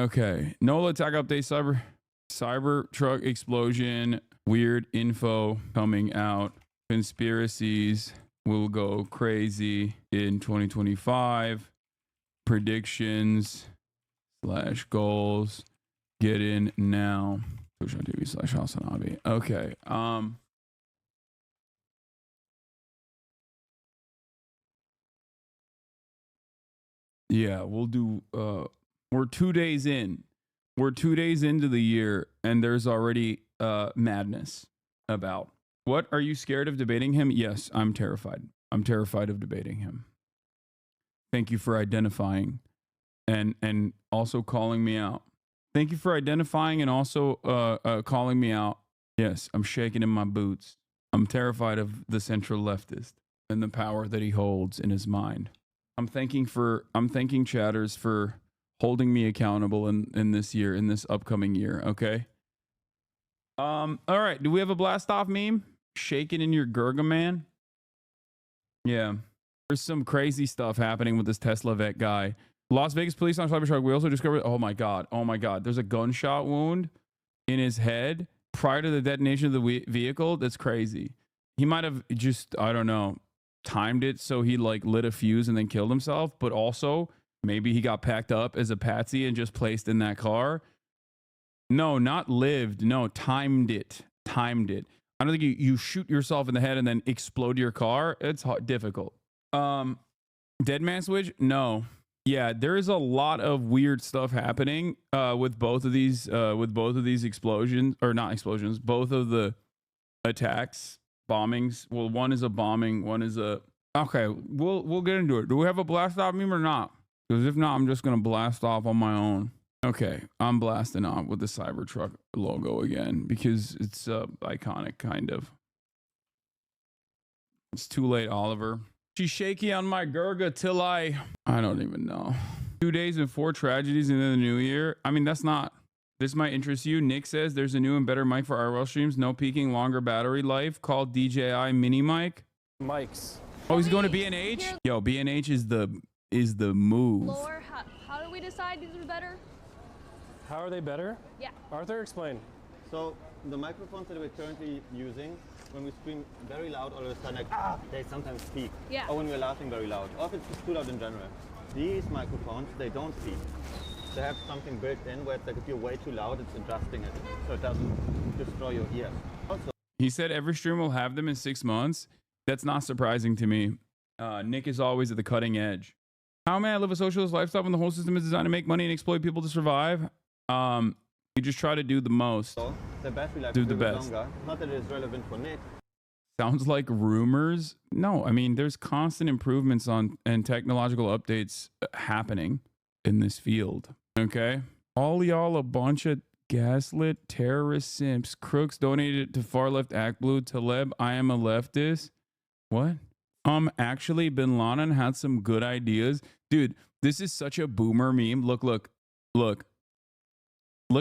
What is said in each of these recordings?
Okay. NOLA attack update, cyber truck explosion, weird info coming out. Conspiracies will go crazy in 2025. Predictions / goals. Get in now. Twitch.tv / Hasanabi. Okay. Yeah, we'll do we're 2 days in. We're 2 days into the year and there's already madness about. What, are you scared of debating him? Yes, I'm terrified. I'm terrified of debating him. Thank you for identifying and also calling me out. Thank you for identifying and also calling me out. Yes, I'm shaking in my boots. I'm terrified of the central leftist and the power that he holds in his mind. I'm thanking chatters for holding me accountable in this year, in this upcoming year, okay? All right, do we have a blast off meme? Shaking in your Gurga man? Yeah. There's some crazy stuff happening with this Tesla vet guy. Las Vegas police on Cybertruck. We also discovered, oh my God. There's a gunshot wound in his head prior to the detonation of the vehicle. That's crazy. He might have just, I don't know, timed it so he like lit a fuse and then killed himself, but also maybe he got packed up as a patsy and just placed in that car. No, not lived. No, timed it. I don't think you shoot yourself in the head and then explode your car. It's difficult. Dead man switch? No. Yeah, there is a lot of weird stuff happening with both of these explosions, or not explosions, both of the attacks, bombings. Well, one is a bombing, one is a... Okay, we'll get into it. Do we have a blast off meme or not? Because if not, I'm just gonna blast off on my own. Okay, I'm blasting off with the Cybertruck logo again because it's iconic, kind of. It's too late, Oliver. She's shaky on my Gurga till I don't even know. 2 days and 4 tragedies in the new year. I mean, this might interest you. Nick says there's a new and better mic for IRL streams. No peaking, longer battery life called DJI mini mic. Mics. Oh, he's going to B&H? Yo, B&H is the move. Lower, how do we decide these are better? How are they better? Yeah. Arthur, explain. So the microphones that we're currently using, when we scream very loud, all of a sudden they sometimes speak. Yeah. Or when we're laughing very loud, or if it's just too loud in general. These microphones, they don't speak. They have something built in where it's like if you're way too loud, it's adjusting it so it doesn't destroy your ears. Also, he said every stream will have them in 6 months. That's not surprising to me. Nick is always at the cutting edge. How may I live a socialist lifestyle when the whole system is designed to make money and exploit people to survive? You just try to do the most. so the battery life Do is the a bit best. longer. Not that it's relevant for Nick. Sounds like rumors. No, I mean, there's constant improvements and technological updates happening in this field. Okay. All y'all a bunch of gaslit terrorist simps. Crooks donated to far left Act Blue. Taleb, I am a leftist. What? Actually, Bin Laden had some good ideas. Dude, this is such a boomer meme. Look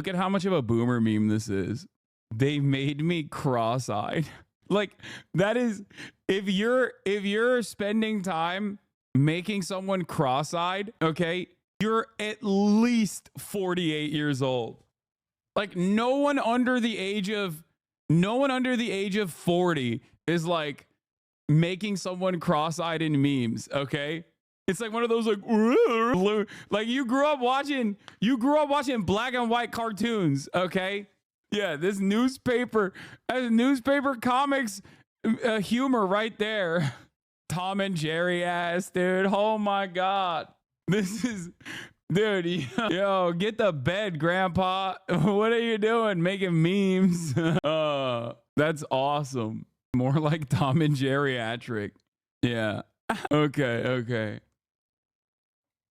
at how much of a boomer meme this is. They made me cross-eyed. Like, that is, if you're spending time making someone cross-eyed, okay, you're at least 48 years old. Like, no one under the age of 40 is like making someone cross-eyed in memes, okay? It's like one of those like you grew up watching black and white cartoons, okay? Yeah, this newspaper comics humor right there. Tom and Jerry ass, dude. Oh my God. This is, dude, yo, get the bed, Grandpa. What are you doing? Making memes. That's awesome. More like Tom and Geriatric. Yeah. Okay.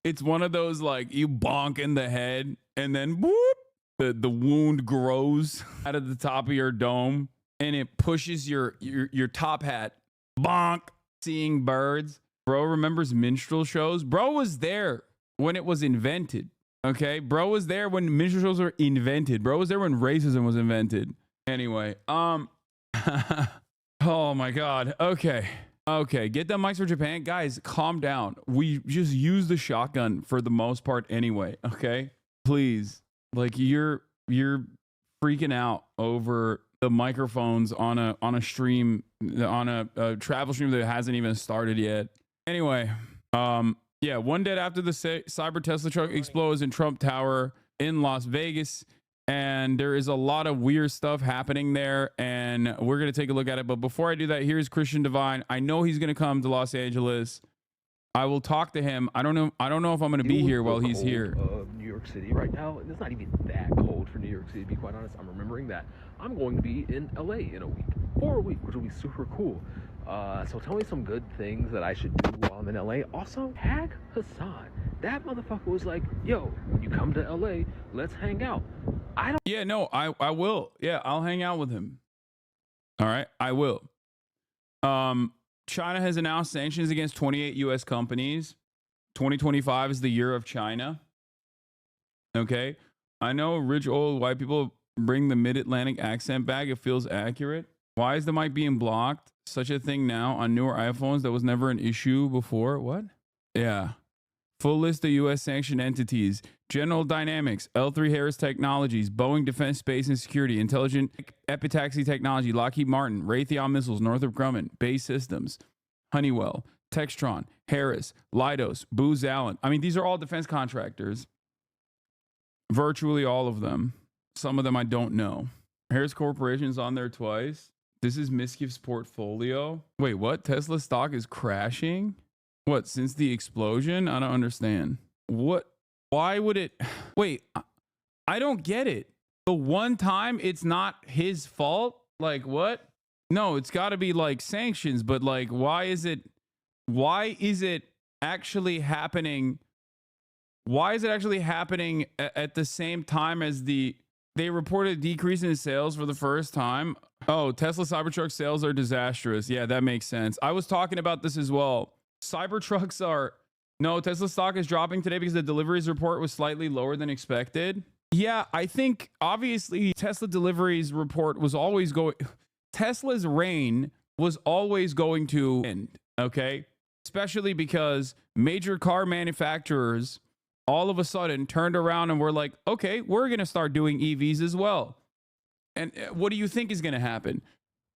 It's one of those like you bonk in the head and then whoop, the wound grows out of the top of your dome and it pushes your top hat. Bonk. Seeing birds. Bro remembers minstrel shows. Bro was there when it was invented. Okay. Bro was there when minstrel shows were invented. Bro was there when racism was invented. Anyway, oh my God. Okay. Get the mics for Japan. Guys, calm down. We just use the shotgun for the most part anyway. Okay. Please. Like you're freaking out over the microphones on a stream, on a travel stream that hasn't even started yet. Anyway, yeah, one day after the cyber Tesla truck explodes in Trump Tower in Las Vegas, and there is a lot of weird stuff happening there, and we're gonna take a look at it. But before I do that, here's Christian Divine. I know he's gonna come to Los Angeles. I will talk to him. I don't know if I'm gonna be here while he's here. New York City right now, and it's not even that cold for New York City, to be quite honest. I'm remembering that I'm going to be in LA in a week, for a week, which will be super cool. So tell me some good things that I should do while I'm in LA. Also, tag Hassan. That motherfucker was like, yo, when you come to LA, let's hang out. Yeah, no, I will. Yeah, I'll hang out with him. All right, I will. China has announced sanctions against 28 U.S. companies. 2025 is the year of China. Okay. I know rich old white people bring the mid-Atlantic accent back. It feels accurate. Why is the mic being blocked? Such a thing now on newer iPhones that was never an issue before. What? Yeah. Full list of U.S. sanctioned entities. General Dynamics, L3 Harris Technologies, Boeing Defense Space and Security, Intelligent Epitaxy Technology, Lockheed Martin, Raytheon Missiles, Northrop Grumman, Bay Systems, Honeywell, Textron, Harris, Leidos, Booz Allen. I mean, these are all defense contractors. Virtually all of them. Some of them I don't know. Harris Corporation's on there twice. This is Miskiff's portfolio. Wait, what? Tesla stock is crashing? What, since the explosion? I don't understand. What? Why would it? Wait, I don't get it. The one time it's not his fault? Like what? No, it's got to be like sanctions, but like why is it actually happening? Why is it actually happening at the same time as they reported a decrease in sales for the first time? Oh, Tesla Cybertruck sales are disastrous. Yeah, that makes sense. I was talking about this as well. Cybertrucks are... No, Tesla stock is dropping today because the deliveries report was slightly lower than expected. Yeah, I think obviously Tesla deliveries report was always going... Tesla's reign was always going to end, okay? Especially because major car manufacturers all of a sudden turned around and were like, okay, we're going to start doing EVs as well. And what do you think is going to happen?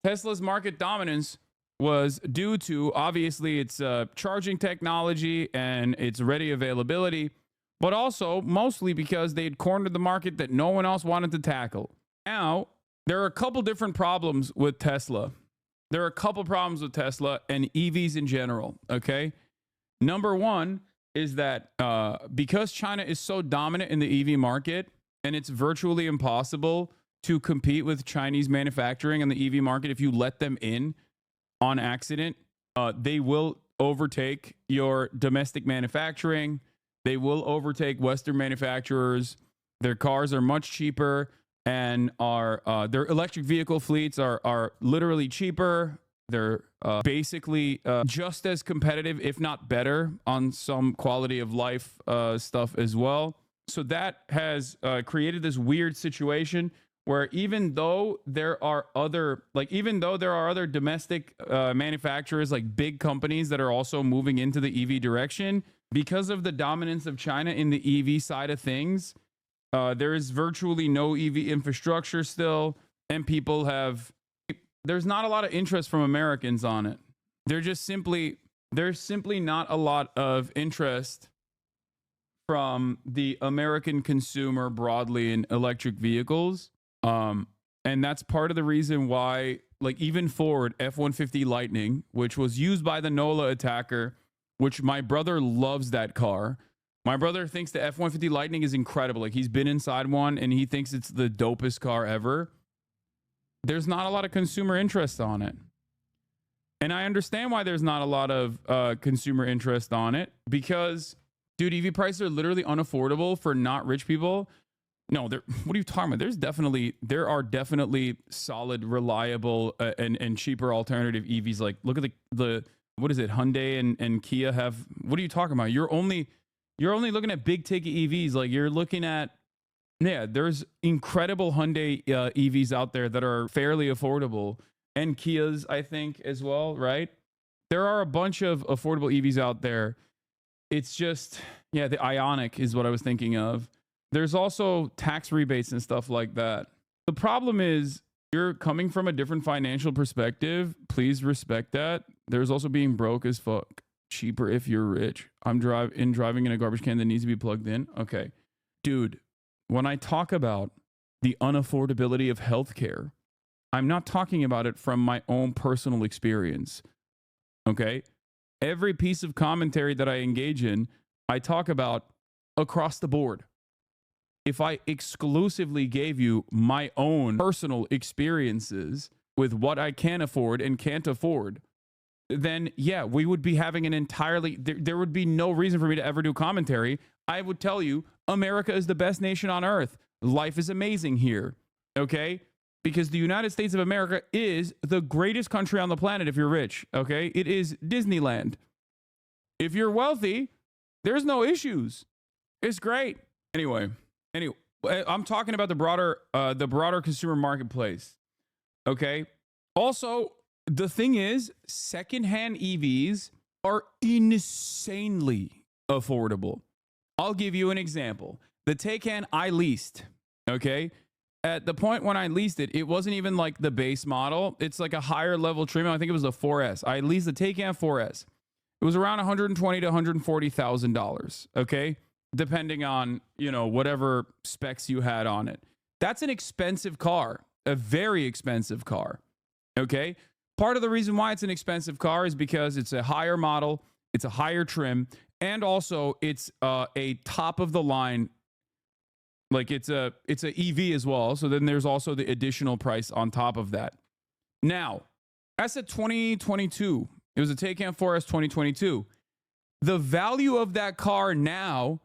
Tesla's market dominance was due to, obviously, its charging technology and its ready availability, but also mostly because they had cornered the market that no one else wanted to tackle. Now, there are a couple different problems with Tesla. There are a couple problems with Tesla and EVs in general, okay? Number one is that because China is so dominant in the EV market and it's virtually impossible to compete with Chinese manufacturing in the EV market if you let them in on accident, they will overtake your domestic manufacturing. They will overtake Western manufacturers. Their cars are much cheaper, and their electric vehicle fleets are literally cheaper. They're basically just as competitive, if not better, on some quality of life stuff as well. So that has created this weird situation where even though there are other domestic manufacturers, like big companies that are also moving into the EV direction, because of the dominance of China in the EV side of things, there is virtually no EV infrastructure still, and there's not a lot of interest from Americans on it. There's simply not a lot of interest from the American consumer broadly in electric vehicles. And that's part of the reason why, like, even Ford F-150 Lightning, which was used by the NOLA attacker, which my brother loves that car. My brother thinks the F-150 Lightning is incredible. Like, he's been inside one and he thinks it's the dopest car ever. There's not a lot of consumer interest on it. And I understand why there's not a lot of consumer interest on it, because, dude, EV prices are literally unaffordable for not rich people. No, what are you talking about? There are definitely solid, reliable, and cheaper alternative EVs. Like, look at the what is it? Hyundai and Kia have. What are you talking about? You're only looking at big ticket EVs. Like, you're looking at, yeah, there's incredible Hyundai EVs out there that are fairly affordable, and Kias, I think, as well, right? There are a bunch of affordable EVs out there. It's just, yeah, the Ioniq is what I was thinking of. There's also tax rebates and stuff like that. The problem is you're coming from a different financial perspective. Please respect that. There's also being broke as fuck. Cheaper if you're rich. I'm driving in a garbage can that needs to be plugged in. Okay. Dude, when I talk about the unaffordability of healthcare, I'm not talking about it from my own personal experience. Okay? Every piece of commentary that I engage in, I talk about across the board. If I exclusively gave you my own personal experiences with what I can afford and can't afford, then yeah, we would be having an entirely, there would be no reason for me to ever do commentary. I would tell you, America is the best nation on earth. Life is amazing here. Okay? Because the United States of America is the greatest country on the planet if you're rich. Okay? It is Disneyland. If you're wealthy, there's no issues. It's great. Anyway, I'm talking about the broader consumer marketplace. Okay? Also, the thing is, secondhand EVs are insanely affordable. I'll give you an example. The Taycan I leased, okay? At the point when I leased it, it wasn't even like the base model. It's like a higher level trim. I think it was the 4S. I leased the Taycan 4S. It was around $120,000 to $140,000, okay? Depending on, whatever specs you had on it. That's an expensive car, a very expensive car, okay? Part of the reason why it's an expensive car is because it's a higher model, it's a higher trim, and also it's a top of the line, like it's a EV as well. So then there's also the additional price on top of that. Now, that's a 2022. It was a Taycan 4S 2022. The value of that car now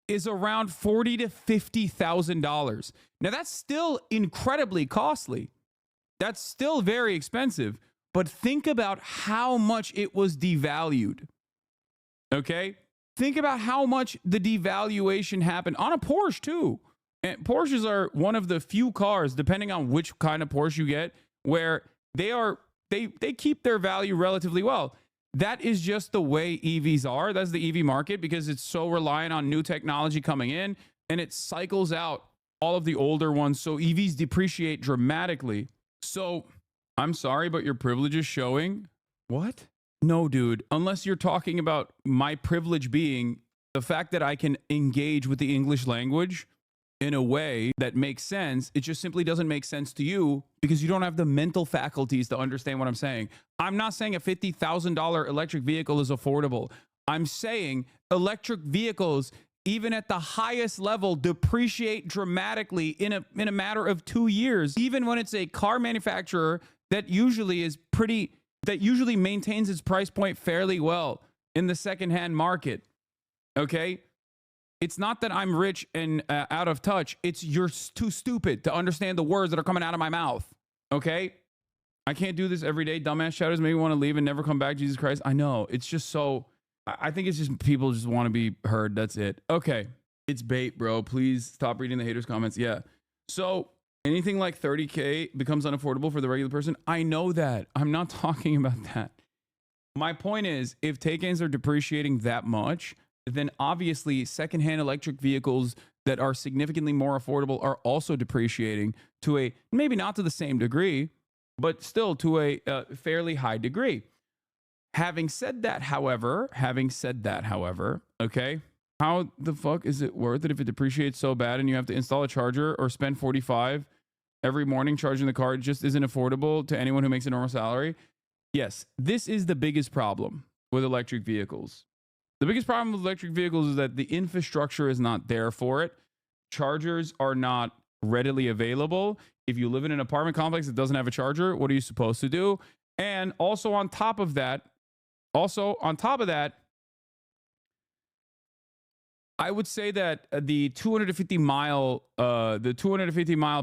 is around $40,000 to $50,000. Now that's still incredibly costly. That's still very expensive. But think about how much it was devalued. Okay? Think about how much the devaluation happened on a Porsche too. And Porsches are one of the few cars, depending on which kind of Porsche you get, where they keep their value relatively well. That is just the way EVs are. That's the EV market because it's so reliant on new technology coming in and it cycles out all of the older ones. So EVs depreciate dramatically. So I'm sorry, but your privilege is showing. What? No, dude. Unless you're talking about my privilege being the fact that I can engage with the English language in a way that makes sense. It just simply doesn't make sense to you because you don't have the mental faculties to understand what I'm saying. I'm not saying a $50,000 electric vehicle is affordable. I'm saying electric vehicles, even at the highest level, depreciate dramatically in a matter of 2 years. Even when it's a car manufacturer that usually maintains its price point fairly well in the secondhand market. Okay? It's not that I'm rich and out of touch. It's you're too stupid to understand the words that are coming out of my mouth. Okay? I can't do this every day. Dumbass shadows make me want to leave and never come back, Jesus Christ. I know. It's just so... I think it's just people just want to be heard. That's it. Okay. It's bait, bro. Please stop reading the haters' comments. Yeah. So anything like 30K becomes unaffordable for the regular person. I know that. I'm not talking about that. My point is, if Taycans are depreciating that much, then obviously secondhand electric vehicles that are significantly more affordable are also depreciating to a, maybe not to the same degree, but still to a fairly high degree. Having said that, however, okay, how the fuck is it worth it if it depreciates so bad and you have to install a charger or spend $45 every morning charging the car? It just isn't affordable to anyone who makes a normal salary. Yes, this is the biggest problem with electric vehicles. The biggest problem with electric vehicles is that the infrastructure is not there for it. Chargers are not readily available. If you live in an apartment complex that doesn't have a charger, what are you supposed to do? And also on top of that, I would say that the 250 mile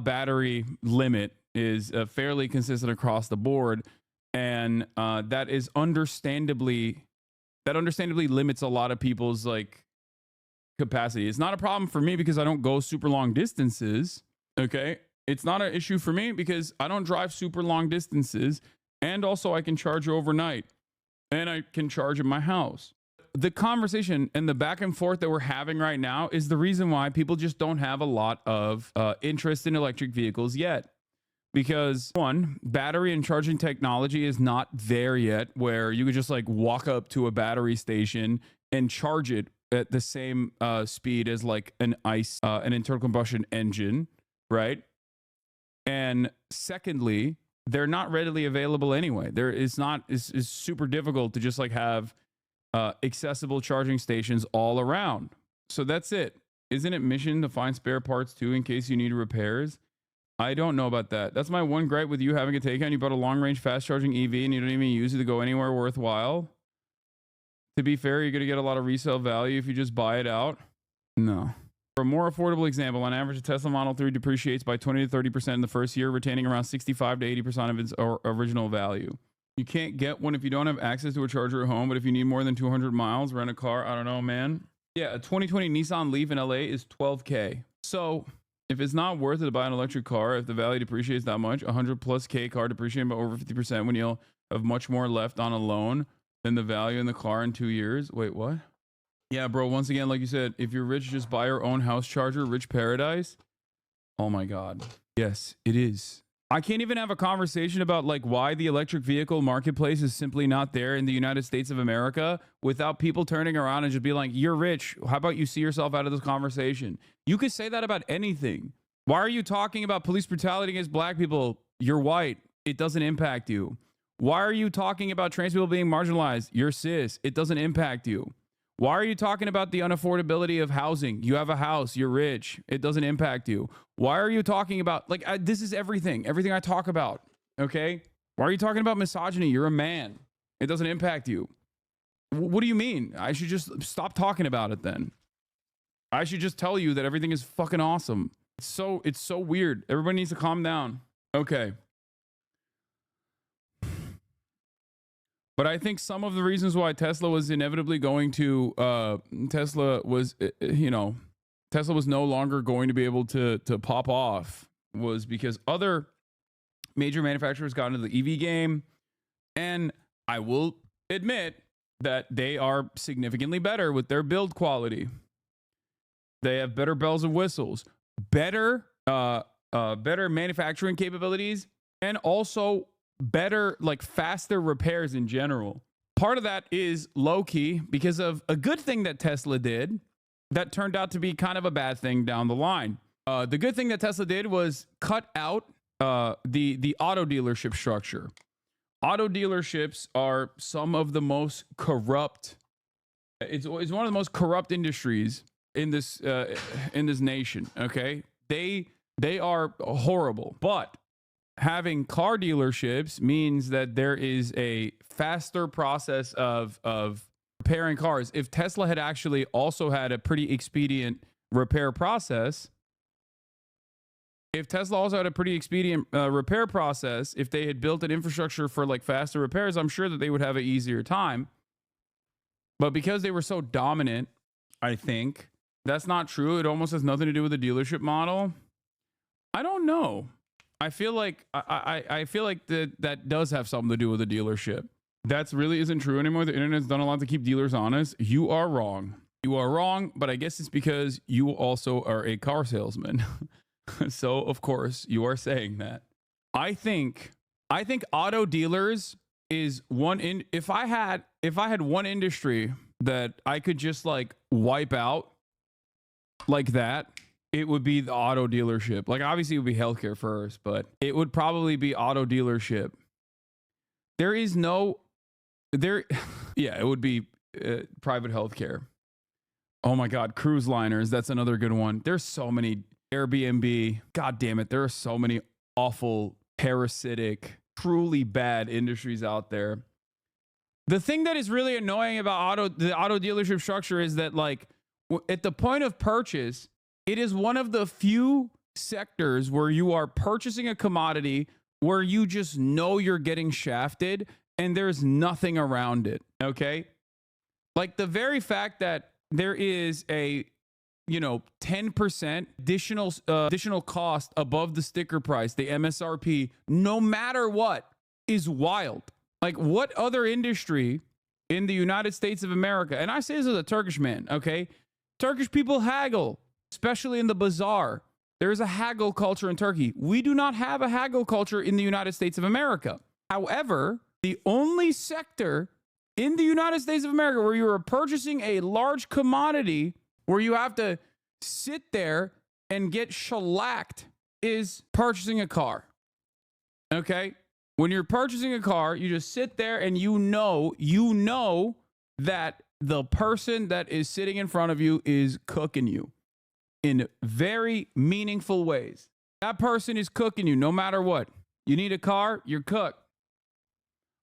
battery limit is fairly consistent across the board, and that understandably limits a lot of people's like capacity. It's not a problem for me because I don't go super long distances. Okay, it's not an issue for me because I don't drive super long distances, and also I can charge overnight. And I can charge at my house. the conversation and the back and forth that we're having right now is the reason why people just don't have a lot of interest in electric vehicles yet. Because one, battery and charging technology is not there yet, where you could just like walk up to a battery station and charge it at the same speed as like an internal combustion engine, right? And secondly, they're not readily available anyway. It's super difficult to just like have accessible charging stations all around. So that's it. Isn't it mission to find spare parts too in case you need repairs? I don't know about that. That's my one gripe with you having a Taycan. You bought a long-range fast-charging EV and you don't even use it to go anywhere worthwhile. To be fair, you're going to get a lot of resale value if you just buy it out. No. For a more affordable example, on average, a Tesla Model 3 depreciates by 20 to 30% in the first year, retaining around 65 to 80% of its original value. You can't get one if you don't have access to a charger at home, but if you need more than 200 miles, rent a car. I don't know, man. Yeah, a 2020 Nissan Leaf in LA is $12K. So if it's not worth it to buy an electric car, if the value depreciates that much, 100 plus K car depreciating by over 50% when you'll have much more left on a loan than the value in the car in 2 years. Wait, what? Yeah, bro, once again, like you said, if you're rich, just buy your own house charger, rich paradise. Oh my God. Yes, it is. I can't even have a conversation about like why the electric vehicle marketplace is simply not there in the United States of America without people turning around and just be like, you're rich. How about you see yourself out of this conversation? You could say that about anything. Why are you talking about police brutality against black people? You're white. It doesn't impact you. Why are you talking about trans people being marginalized? You're cis. It doesn't impact you. Why are you talking about the unaffordability of housing? You have a house, you're rich. It doesn't impact you. Why are you talking about, like, this is everything I talk about, okay? Why are you talking about misogyny? You're a man. It doesn't impact you. What do you mean? I should just stop talking about it then. I should just tell you that everything is fucking awesome. It's so weird. Everybody needs to calm down. Okay. But I think some of the reasons why Tesla was inevitably going to, Tesla was no longer going to be able to pop off was because other major manufacturers got into the EV game. And I will admit that they are significantly better with their build quality. They have better bells and whistles, better manufacturing capabilities, and also better, like faster repairs in general. Part of that is low key because of a good thing that Tesla did that turned out to be kind of a bad thing down the line. The good thing that Tesla did was cut out the auto dealership structure. Auto dealerships are some of the most corrupt. It's one of the most corrupt industries in this nation. Okay, they are horrible, but having car dealerships means that there is a faster process of repairing cars. If Tesla had actually also had a pretty expedient repair process, if they had built an infrastructure for like faster repairs, I'm sure that they would have an easier time. But because they were so dominant, I think that's not true. It almost has nothing to do with the dealership model. I don't know. I feel like that does have something to do with the dealership. That really isn't true anymore. The internet's done a lot to keep dealers honest. You are wrong. You are wrong, but I guess it's because you also are a car salesman. So of course you are saying that. I think auto dealers is one if I had one industry that I could just like wipe out like that, it would be the auto dealership. Like obviously it would be healthcare first, but it would probably be auto dealership. It would be private healthcare. Oh my God, cruise liners. That's another good one. There's so many. Airbnb. God damn it. There are so many awful, parasitic, truly bad industries out there. The thing that is really annoying about the auto dealership structure is that like at the point of purchase, it is one of the few sectors where you are purchasing a commodity where you just know you're getting shafted and there's nothing around it. Okay. Like the very fact that there is a 10% additional cost above the sticker price, the MSRP, no matter what, is wild. Like what other industry in the United States of America, and I say this as a Turkish man, okay? Turkish people haggle, especially in the bazaar. There is a haggle culture in Turkey. We do not have a haggle culture in the United States of America. However, the only sector in the United States of America where you are purchasing a large commodity, where you have to sit there and get shellacked, is purchasing a car. Okay? When you're purchasing a car, you just sit there and you know that the person that is sitting in front of you is cooking you in very meaningful ways. That person is cooking you no matter what. You need a car, you're cooked.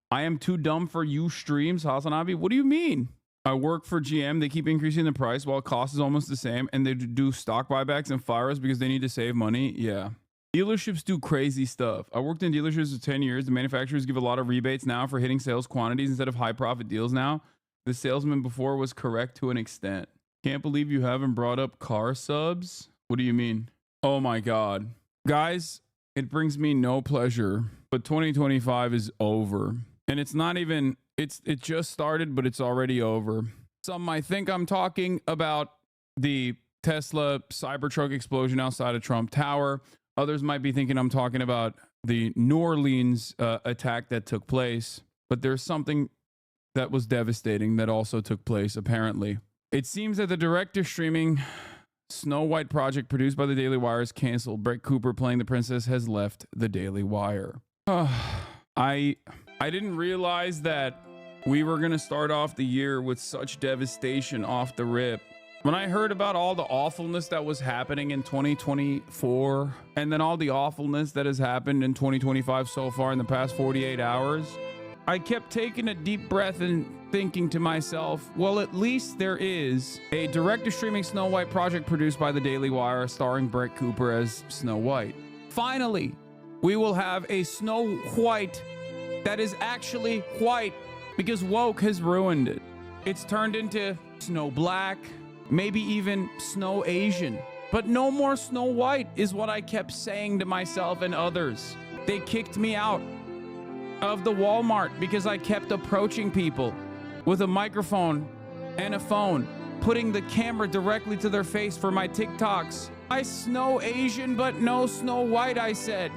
I am too dumb for you streams, Hasanabi. What do you mean? I work for GM. They keep increasing the price while cost is almost the same, and they do stock buybacks and fire us because they need to save money. Yeah. Dealerships do crazy stuff. I worked in dealerships for 10 years. The manufacturers give a lot of rebates now for hitting sales quantities instead of high profit deals now. The salesman before was correct to an extent. Can't believe you haven't brought up car subs. What do you mean? Oh my God. Guys, it brings me no pleasure, but 2025 is over. And it's not even, it just started, but it's already over. Some might think I'm talking about the Tesla Cybertruck explosion outside of Trump Tower. Others might be thinking I'm talking about the New Orleans attack that took place. But there's something that was devastating that also took place, apparently. It seems that the director streaming Snow White project produced by the Daily Wire is canceled. Brett Cooper playing the princess has left the Daily Wire. I didn't realize that we were going to start off the year with such devastation off the rip. When I heard about all the awfulness that was happening in 2024, and then all the awfulness that has happened in 2025 so far in the past 48 hours, I kept taking a deep breath and thinking to myself, well, at least there is a director-streaming Snow White project produced by the Daily Wire starring Brett Cooper as Snow White. Finally, we will have a Snow White that is actually white, because woke has ruined it. It's turned into Snow Black, maybe even Snow Asian. But no more Snow White is what I kept saying to myself and others. They kicked me out of the Walmart because I kept approaching people with a microphone and a phone, putting the camera directly to their face for my TikToks. I Snow Asian, but no Snow White, I said.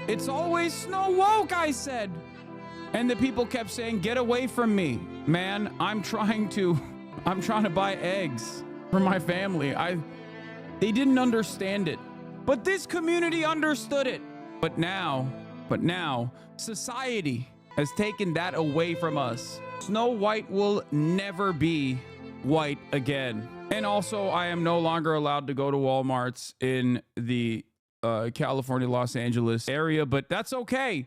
It's always Snow Woke, I said. And the people kept saying, get away from me. Man, I'm trying to buy eggs for my family. They didn't understand it. But this community understood it. But now, society has taken that away from us. Snow White will never be white again. And also, I am no longer allowed to go to Walmarts in the California, Los Angeles area, but that's okay.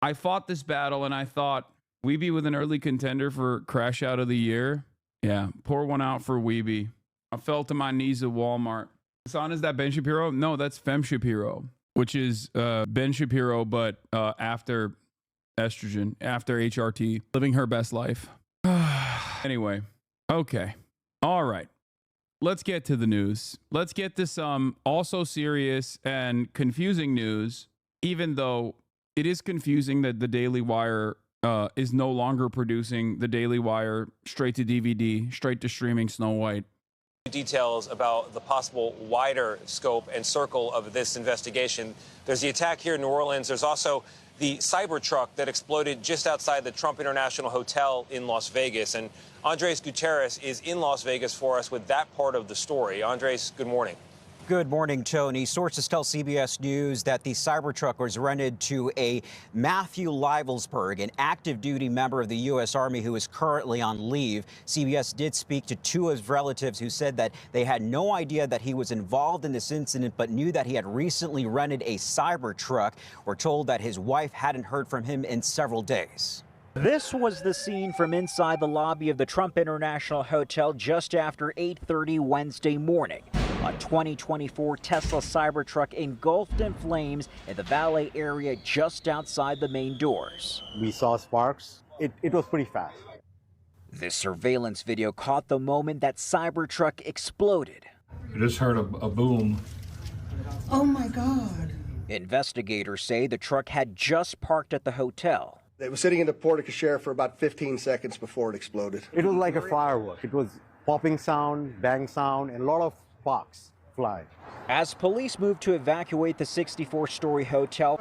I fought this battle and I thought, Weeby with an early contender for Crash Out of the Year. Yeah, pour one out for Weeby. I fell to my knees at Walmart. Hassan, is that Ben Shapiro? No, that's Fem Shapiro, which is Ben Shapiro, but after estrogen, after HRT, living her best life. Anyway, okay. All right. Let's get to the news. Let's get to some also serious and confusing news, even though it is confusing that the Daily Wire is no longer producing the Daily Wire straight to DVD, straight to streaming Snow White. Details about the possible wider scope and circle of this investigation. There's the attack here in New Orleans. There's also the Cybertruck that exploded just outside the Trump International Hotel in Las Vegas. And Andres Gutierrez is in Las Vegas for us with that part of the story. Andres, good morning. Good morning, Tony. Sources tell CBS News that the Cybertruck was rented to a Matthew Livelsberg, an active duty member of the U.S. Army who is currently on leave. CBS did speak to two of his relatives who said that they had no idea that he was involved in this incident, but knew that he had recently rented a Cybertruck. We're told that his wife hadn't heard from him in several days. This was the scene from inside the lobby of the Trump International Hotel just after 8:30 Wednesday morning. A 2024 Tesla Cybertruck engulfed in flames in the valet area just outside the main doors. We saw sparks. It was pretty fast. This surveillance video caught the moment that Cybertruck exploded. I just heard a boom. Oh my God. Investigators say the truck had just parked at the hotel. It was sitting in the porte cochere for about 15 seconds before it exploded. It was like a firework. It was popping sound, bang sound, and a lot of sparks fly. As police moved to evacuate the 64-story hotel,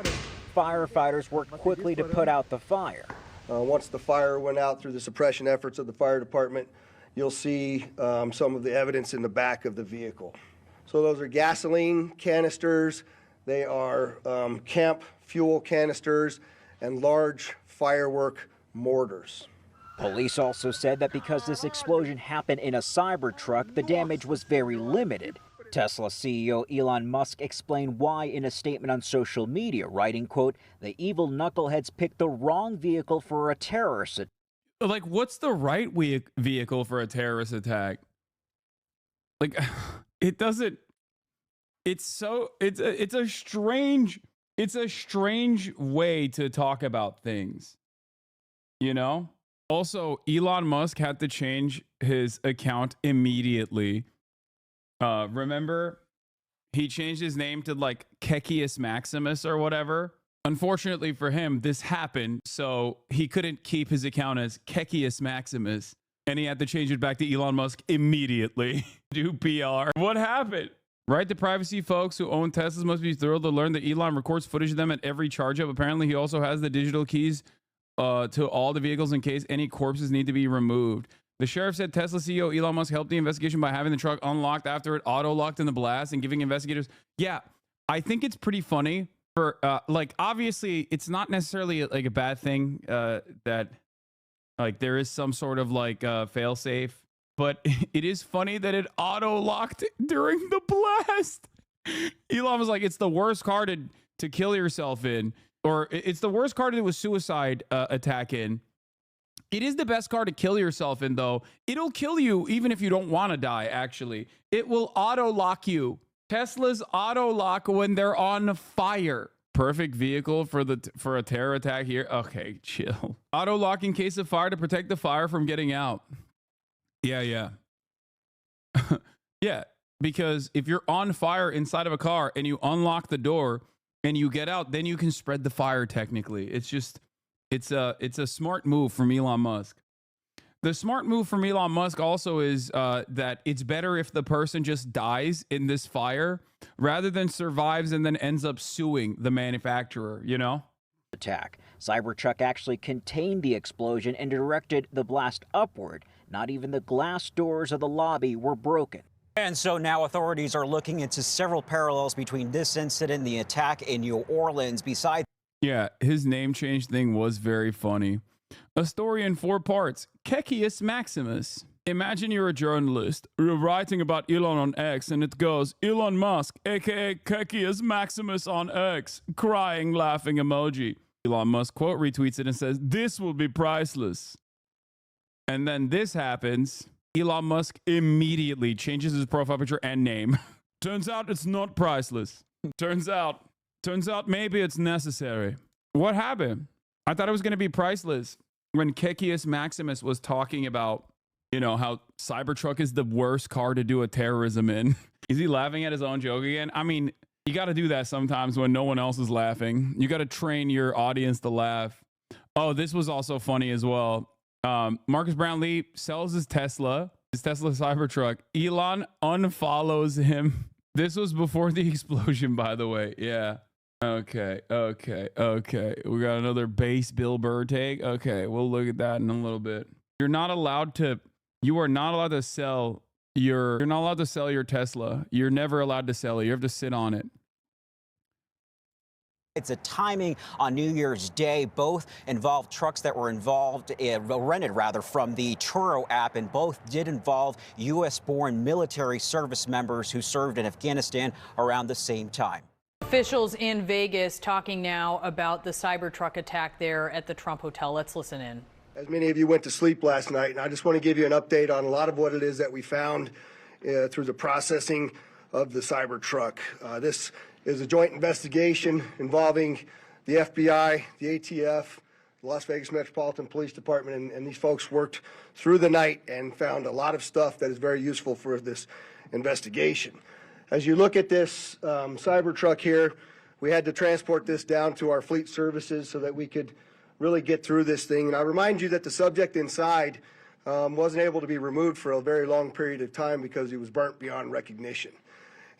firefighters worked quickly to put out the fire. Once the fire went out through the suppression efforts of the fire department, you'll see some of the evidence in the back of the vehicle. So those are gasoline canisters, they are camp fuel canisters, and large firework mortars. Police also said that because this explosion happened in a Cybertruck, the damage was very limited. Tesla CEO Elon Musk explained why in a statement on social media, writing, quote, "The evil knuckleheads picked the wrong vehicle for a terrorist attack." Like, what's the right vehicle for a terrorist attack? Like, it doesn't. It's a strange way to talk about things, you know? Also, Elon Musk had to change his account immediately. Remember, he changed his name to like Kekius Maximus or whatever. Unfortunately for him, this happened, so he couldn't keep his account as Kekius Maximus, and he had to change it back to Elon Musk immediately. Do PR. What happened? Right to privacy folks who own Teslas must be thrilled to learn that Elon records footage of them at every charge up. Apparently, he also has the digital keys to all the vehicles in case any corpses need to be removed. The sheriff said Tesla CEO Elon Musk helped the investigation by having the truck unlocked after it auto-locked in the blast and giving investigators... Yeah, I think it's pretty funny for... like, obviously, it's not necessarily like a bad thing that like there is some sort of like fail-safe, but it is funny that it auto-locked during the blast. Elon was like, it's the worst car to kill yourself in, or it's the worst car to do a suicide attack in. It is the best car to kill yourself in, though. It'll kill you even if you don't want to die, actually. It will auto-lock you. Teslas auto-lock when they're on fire. Perfect vehicle for a terror attack here. Okay, chill. Auto-lock in case of fire to protect the fire from getting out. Yeah. Yeah, because if you're on fire inside of a car and you unlock the door and you get out, then you can spread the fire technically. It's a smart move from Elon Musk. The smart move from Elon Musk also is that it's better if the person just dies in this fire rather than survives and then ends up suing the manufacturer, you know? Attack. Cybertruck actually contained the explosion and directed the blast upward. Not even the glass doors of the lobby were broken. And so now authorities are looking into several parallels between this incident and the attack in New Orleans. Besides... Yeah, his name change thing was very funny. A story in 4 parts. Kekius Maximus. Imagine you're a journalist. You're writing about Elon on X and it goes, Elon Musk, aka Kekius Maximus on X. Crying, laughing emoji. Elon Musk quote retweets it and says, this will be priceless. And then this happens. Elon Musk immediately changes his profile picture and name. Turns out it's not priceless. Turns out maybe it's necessary. What happened? I thought it was going to be priceless when Kekius Maximus was talking about, you know, how Cybertruck is the worst car to do a terrorism in. Is he laughing at his own joke again? I mean, you got to do that sometimes when no one else is laughing. You got to train your audience to laugh. Oh, this was also funny as well. Marcus Brownlee sells his Tesla Cybertruck. Elon unfollows him. This was before the explosion, by the way. Yeah. Okay. We got another base Bill Burr take. Okay, we'll look at that in a little bit. You are not allowed to sell your Tesla. You're never allowed to sell it. You have to sit on it. It's a timing on New Year's Day. Both involved trucks that were rented from the Turo app, and both did involve U.S.-born military service members who served in Afghanistan around the same time. Officials in Vegas talking now about the Cybertruck attack there at the Trump Hotel. Let's listen in. As many of you went to sleep last night, and I just want to give you an update on a lot of what it is that we found through the processing of the Cybertruck. This is a joint investigation involving the FBI, the ATF, the Las Vegas Metropolitan Police Department, and these folks worked through the night and found a lot of stuff that is very useful for this investigation. As you look at this Cybertruck here, we had to transport this down to our fleet services so that we could really get through this thing. And I remind you that the subject inside wasn't able to be removed for a very long period of time because he was burnt beyond recognition.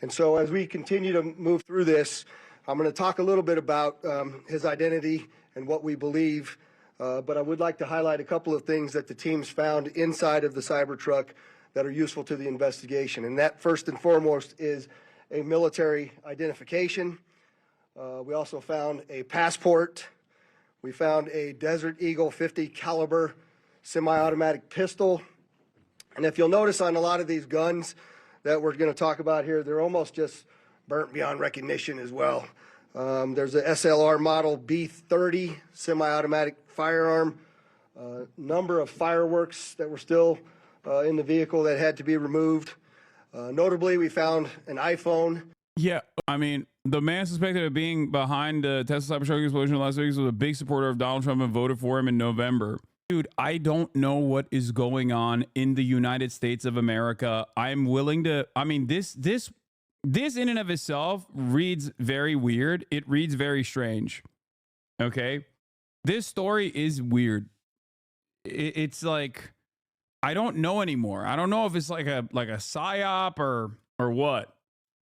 And so as we continue to move through this, I'm going to talk a little bit about his identity and what we believe, but I would like to highlight a couple of things that the teams found inside of the Cybertruck that are useful to the investigation. And that, first and foremost, is a military identification. We also found a passport. We found a Desert Eagle 50 caliber semi-automatic pistol. And if you'll notice on a lot of these guns that we're going to talk about here, they're almost just burnt beyond recognition as well. There's a SLR model B30 semi-automatic firearm, number of fireworks that were still in the vehicle that had to be removed. Notably, we found an iPhone. Yeah, I mean, the man suspected of being behind the Tesla Cybertruck explosion in Las Vegas was a big supporter of Donald Trump and voted for him in November. Dude, I don't know what is going on in the United States of America. I'm willing to, I mean, this in and of itself reads very weird. It reads very strange. Okay? This story is weird. It's like, I don't know anymore. I don't know if it's like a psyop or what.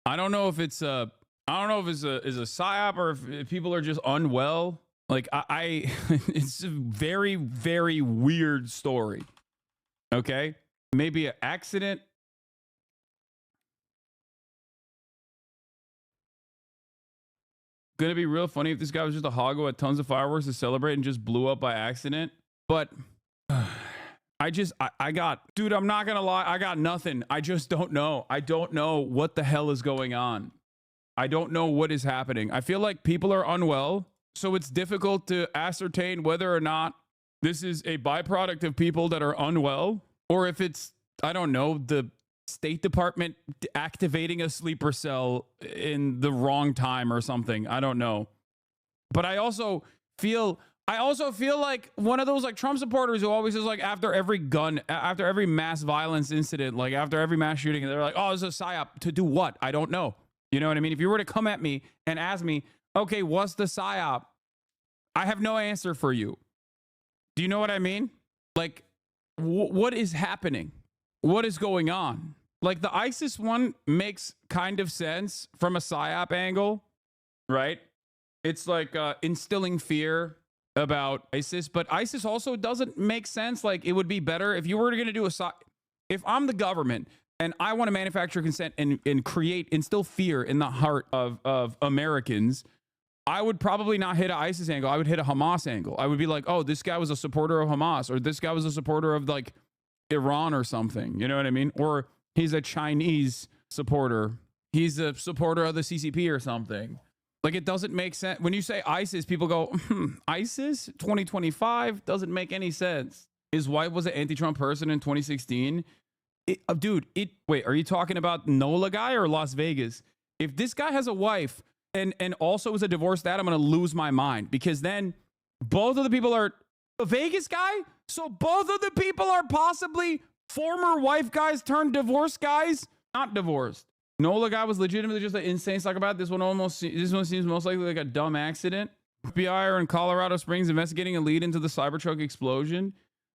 I don't know if it's a psyop or if people are just unwell. Like it's a very, very weird story. Okay? Maybe an accident. Gonna be real funny if this guy was just a hog who had tons of fireworks to celebrate and just blew up by accident. But I got, dude, I'm not gonna lie, I got nothing. I just don't know. I don't know what the hell is going on. I don't know what is happening. I feel like people are unwell, so it's difficult to ascertain whether or not this is a byproduct of people that are unwell, or if it's, I don't know, the State Department activating a sleeper cell in the wrong time or something. I don't know. But I also feel like one of those like Trump supporters who always is like after every mass violence incident, like after every mass shooting, they're like, oh, it's a psyop. To do what? I don't know. You know what I mean? If you were to come at me and ask me, okay, what's the psyop? I have no answer for you. Do you know what I mean? Like, what is happening? What is going on? Like the ISIS one makes kind of sense from a psyop angle, right? It's like instilling fear about ISIS, but ISIS also doesn't make sense. Like it would be better if you were going to do if I'm the government and I want to manufacture consent and instill fear in the heart of Americans, I would probably not hit an ISIS angle. I would hit a Hamas angle. I would be like, oh, this guy was a supporter of Hamas, or this guy was a supporter of like Iran or something. You know what I mean? Or he's a Chinese supporter. He's a supporter of the CCP or something. Like it doesn't make sense. When you say ISIS, people go, ISIS 2025 doesn't make any sense. His wife was an anti-Trump person in 2016. Wait, are you talking about NOLA guy or Las Vegas? If this guy has a wife and also is a divorced dad, I'm going to lose my mind, because then both of the people are a Vegas guy. So both of the people are possibly former wife guys turned divorced guys, not divorced. NOLA guy was legitimately just an insane psychopath. This one seems most likely like a dumb accident. FBI are in Colorado Springs investigating a lead into the Cybertruck explosion.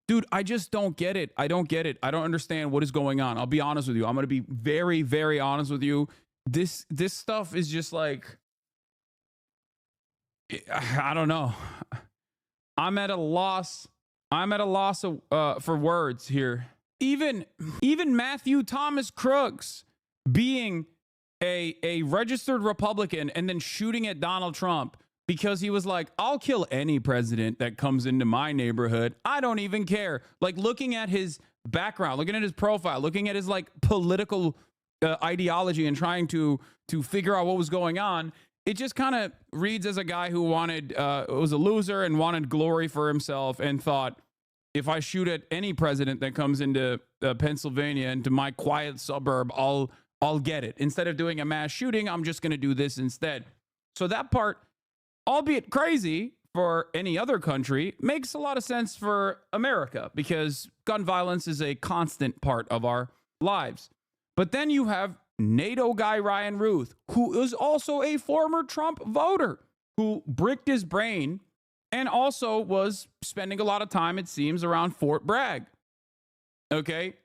Dude, I just don't get it. I don't get it. I don't understand what is going on. I'll be honest with you. I'm going to be very, very honest with you. This stuff is just like, I don't know. I'm at a loss for words here. Even Matthew Thomas Crooks being a registered Republican and then shooting at Donald Trump because he was like, I'll kill any president that comes into my neighborhood. I don't even care. Like looking at his background, looking at his profile, looking at his like political ideology and trying to figure out what was going on. It just kind of reads as a guy who was a loser and wanted glory for himself and thought, if I shoot at any president that comes into Pennsylvania, into my quiet suburb, I'll get it. Instead of doing a mass shooting, I'm just going to do this instead. So that part, albeit crazy for any other country, makes a lot of sense for America, because gun violence is a constant part of our lives. But then you have NATO guy Ryan Ruth, who is also a former Trump voter, who bricked his brain and also was spending a lot of time, it seems, around Fort Bragg. Okay?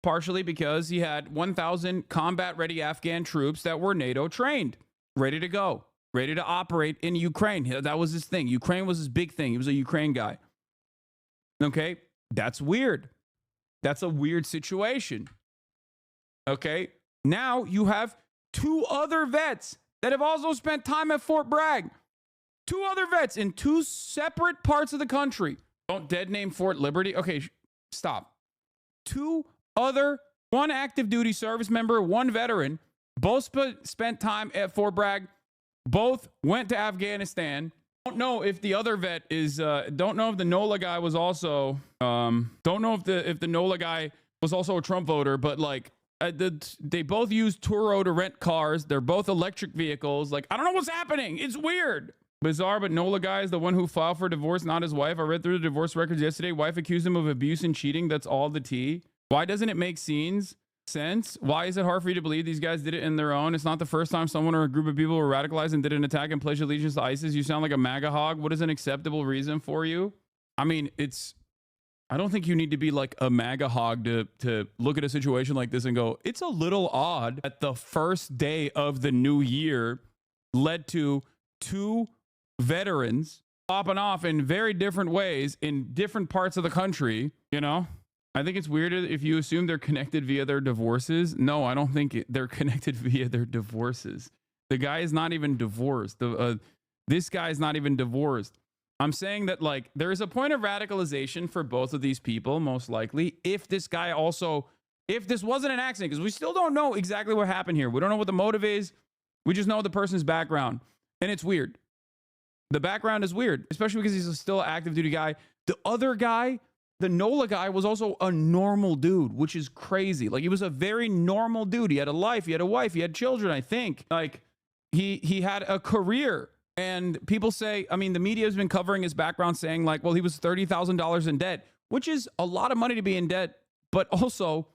Partially because he had 1,000 combat-ready Afghan troops that were NATO trained, ready to go, ready to operate in Ukraine. That was his thing. Ukraine was his big thing. He was a Ukraine guy. Okay? That's weird. That's a weird situation. Okay? Now you have 2 other vets that have also spent time at Fort Bragg. 2 other vets in 2 separate parts of the country. Don't dead name Fort Liberty. Okay, stop. 2 other, 1 active duty service member, 1 veteran, both spent time at Fort Bragg, both went to Afghanistan. Don't know if the other vet is, don't know if the NOLA guy was also, don't know if the NOLA guy was also a Trump voter, but like, they both use Turo to rent cars. They're both electric vehicles. Like, I don't know what's happening. It's weird. Bizarre, but NOLA guy is the one who filed for divorce, not his wife. I read through the divorce records yesterday. Wife accused him of abuse and cheating. That's all the tea. Why doesn't it make sense? Why is it hard for you to believe these guys did it in their own? It's not the first time someone or a group of people were radicalized and did an attack and pledged allegiance to ISIS. You sound like a MAGA hog. What is an acceptable reason for you? I mean, I don't think you need to be like a MAGA hog to look at a situation like this and go, it's a little odd that the first day of the new year led to 2 veterans popping off in very different ways in different parts of the country, you know? I think it's weird if you assume they're connected via their divorces. No, I don't think they're connected via their divorces. The guy is not even divorced. This guy is not even divorced. I'm saying that, like, there is a point of radicalization for both of these people, most likely, if this guy also, if this wasn't an accident, because we still don't know exactly what happened here. We don't know what the motive is. We just know the person's background. And it's weird. The background is weird, especially because he's still an active duty guy. The other guy, the NOLA guy, was also a normal dude, which is crazy. Like, he was a very normal dude. He had a life, he had a wife, he had children, I think. Like, he had a career. And people say, I mean, the media has been covering his background saying, like, well, he was $30,000 in debt, which is a lot of money to be in debt. But also,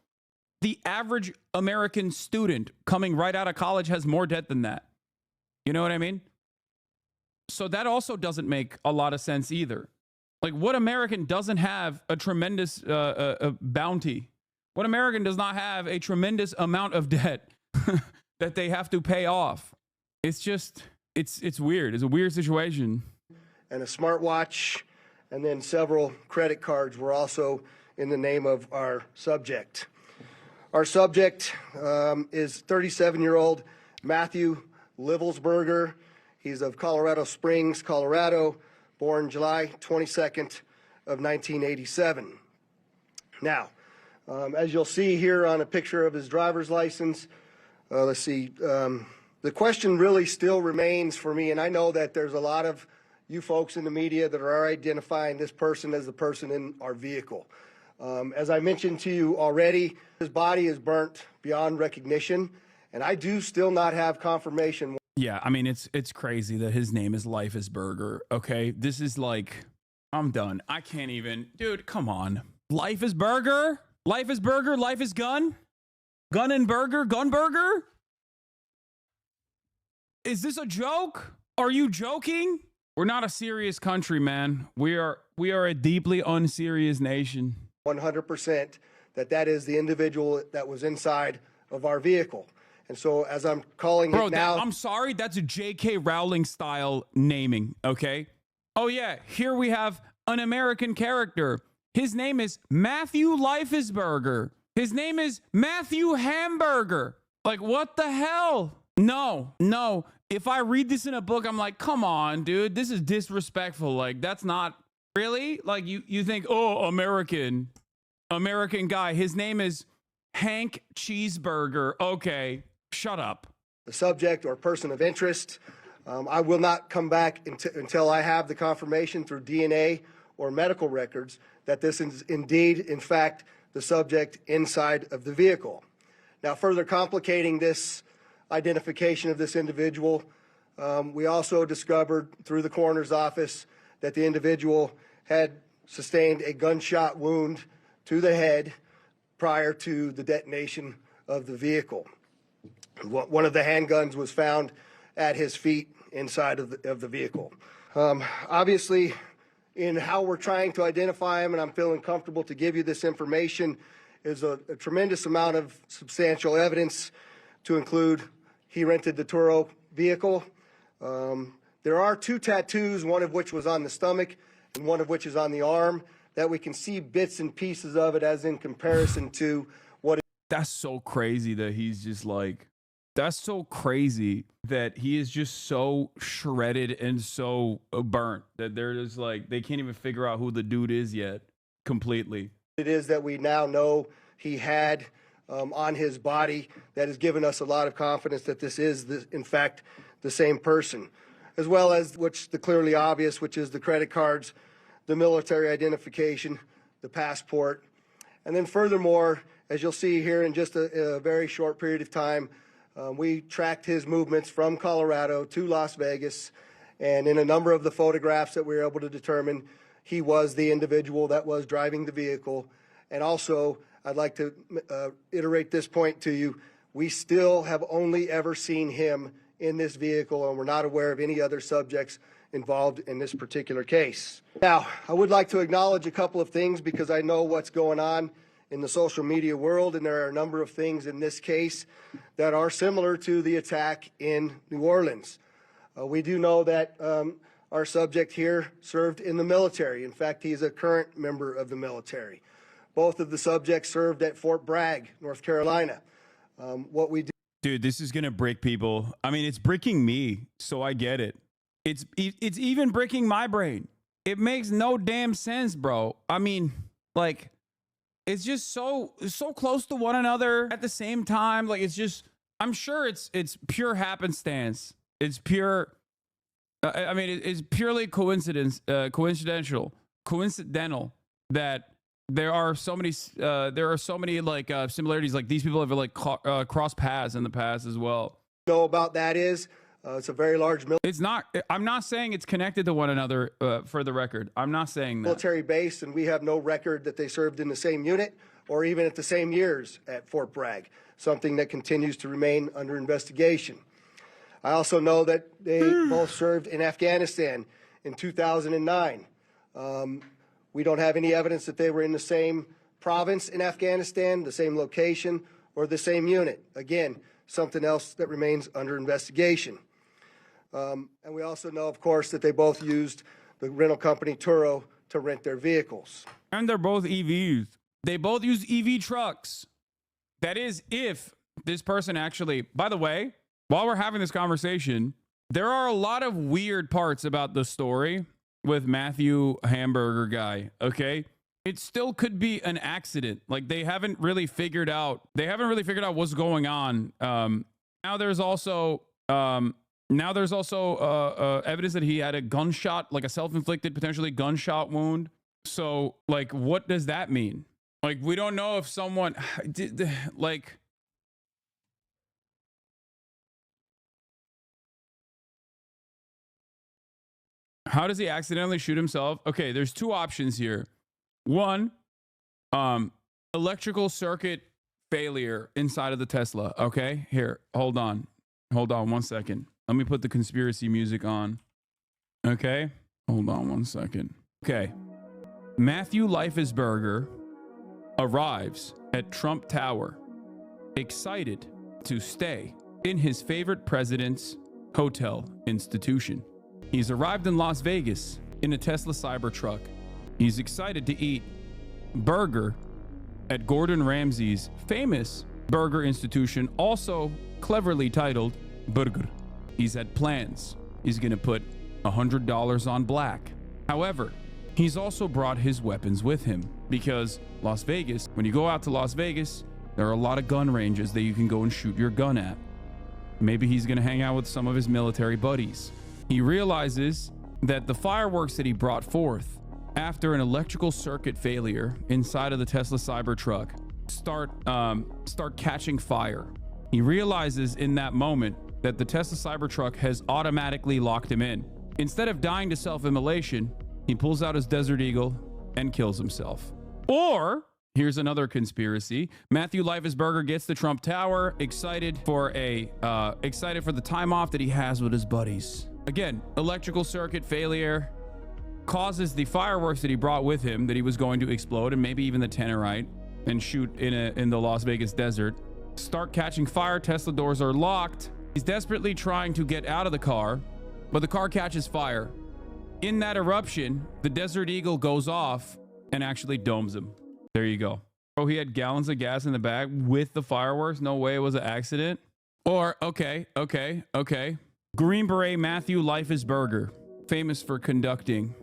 the average American student coming right out of college has more debt than that. You know what I mean? So that also doesn't make a lot of sense either. Like, what American doesn't have a tremendous bounty? What American does not have a tremendous amount of debt that they have to pay off? It's just, it's weird. It's a weird situation. And a smartwatch, and then several credit cards were also in the name of our subject. Our subject is 37-year-old Matthew Livelsberger. He's of Colorado Springs, Colorado, born July 22nd of 1987. Now, as you'll see here on a picture of his driver's license, let's see, the question really still remains for me, and I know that there's a lot of you folks in the media that are identifying this person as the person in our vehicle. As I mentioned to you already, his body is burnt beyond recognition, and I do still not have confirmation. Yeah, I mean, it's crazy that his name is Life is Burger, okay? This is like, I'm done. I can't even. Dude, come on. Life is Burger? Life is Burger? Life is Gun? Gun and Burger? Gun Burger? Is this a joke? Are you joking? We're not a serious country, man. We are a deeply unserious nation. 100% that is the individual that was inside of our vehicle. And so as I'm calling it now... I'm sorry, that's a J.K. Rowling style naming, okay? Oh yeah, here we have an American character. His name is Matthew Lifesburger. His name is Matthew Hamburger. Like, what the hell? No. If I read this in a book, I'm like, come on, dude, this is disrespectful. Like, that's not really, like, you think, oh, American guy. His name is Hank Cheeseburger. Okay, shut up. The subject or person of interest. I will not come back until I have the confirmation through DNA or medical records that this is indeed, in fact, the subject inside of the vehicle. Now, further complicating this identification of this individual, we also discovered through the coroner's office that the individual had sustained a gunshot wound to the head prior to the detonation of the vehicle. One of the handguns was found at his feet inside of the vehicle. Obviously, in how we're trying to identify him, and I'm feeling comfortable to give you this information, is a tremendous amount of substantial evidence to include he rented the Turo vehicle. There are 2 tattoos, one of which was on the stomach and one of which is on the arm, that we can see bits and pieces of it as in comparison to what. That's so crazy that he's just like, that's so crazy that he is just so shredded and so burnt that they're just like, they can't even figure out who the dude is yet completely. It is that we now know he had on his body that has given us a lot of confidence that this is, in fact, the same person, as well as which the clearly obvious, which is the credit cards, the military identification, the passport. And then furthermore, as you'll see here in just a very short period of time, we tracked his movements from Colorado to Las Vegas, and in a number of the photographs that we were able to determine, he was the individual that was driving the vehicle. And also, I'd like to iterate this point to you. We still have only ever seen him in this vehicle, and we're not aware of any other subjects involved in this particular case. Now, I would like to acknowledge a couple of things because I know what's going on in the social media world, and there are a number of things in this case that are similar to the attack in New Orleans. We do know that our subject here served in the military. In fact, he's a current member of the military. Both of the subjects served at Fort Bragg, North Carolina. What we do. Dude, this is gonna break people. I mean, it's breaking me, so I get it. It's even breaking my brain. It makes no damn sense, bro. I mean, like, it's just so close to one another at the same time. Like, it's just, I'm sure it's pure happenstance. It's pure. I mean, it's purely coincidental that there are so many like similarities. Like, these people have like crossed paths in the past as well. Know about that is it's a very large It's not. I'm not saying it's connected to one another. For the record, I'm not saying that. Military base, and we have no record that they served in the same unit or even at the same years at Fort Bragg. Something that continues to remain under investigation. I also know that they both served in Afghanistan in 2009. We don't have any evidence that they were in the same province in Afghanistan, the same location, or the same unit. Again, something else that remains under investigation. And we also know, of course, that they both used the rental company Turo to rent their vehicles. And they're both EVs. They both use EV trucks. That is, if this person actually, by the way, while we're having this conversation, there are a lot of weird parts about the story with Matthew Hamburger guy, okay? It still could be an accident. Like, they haven't really figured out what's going on. Now there's also evidence that he had a gunshot, like a self-inflicted, potentially gunshot wound. So, like, what does that mean? Like, we don't know if someone did, like, how does he accidentally shoot himself? Okay, there's 2 options here. One, electrical circuit failure inside of the Tesla. Okay, here, hold on 1 second. Let me put the conspiracy music on. Okay, hold on 1 second. Okay, Matthew Leifesberger arrives at Trump Tower, excited to stay in his favorite president's hotel institution. He's arrived in Las Vegas in a Tesla Cybertruck. He's excited to eat burger at Gordon Ramsay's famous burger institution, also cleverly titled Burger. He's had plans. He's going to put $100 on black. However, he's also brought his weapons with him because Las Vegas, when you go out to Las Vegas, there are a lot of gun ranges that you can go and shoot your gun at. Maybe he's going to hang out with some of his military buddies. He realizes that the fireworks that he brought forth after an electrical circuit failure inside of the Tesla Cybertruck start catching fire. He realizes in that moment that the Tesla Cybertruck has automatically locked him in. Instead of dying to self-immolation, he pulls out his Desert Eagle and kills himself. Or, here's another conspiracy. Matthew Leifesberger gets to Trump Tower, excited for the time off that he has with his buddies. Again, electrical circuit failure, causes the fireworks that he brought with him that he was going to explode, and maybe even the Tannerite, and shoot in the Las Vegas desert, start catching fire. Tesla doors are locked. He's desperately trying to get out of the car, but the car catches fire. In that eruption, the Desert Eagle goes off and actually domes him. There you go. Oh, he had gallons of gas in the bag with the fireworks. No way it was an accident. Or, okay. Green Beret Matthew Leifesberger, famous for conducting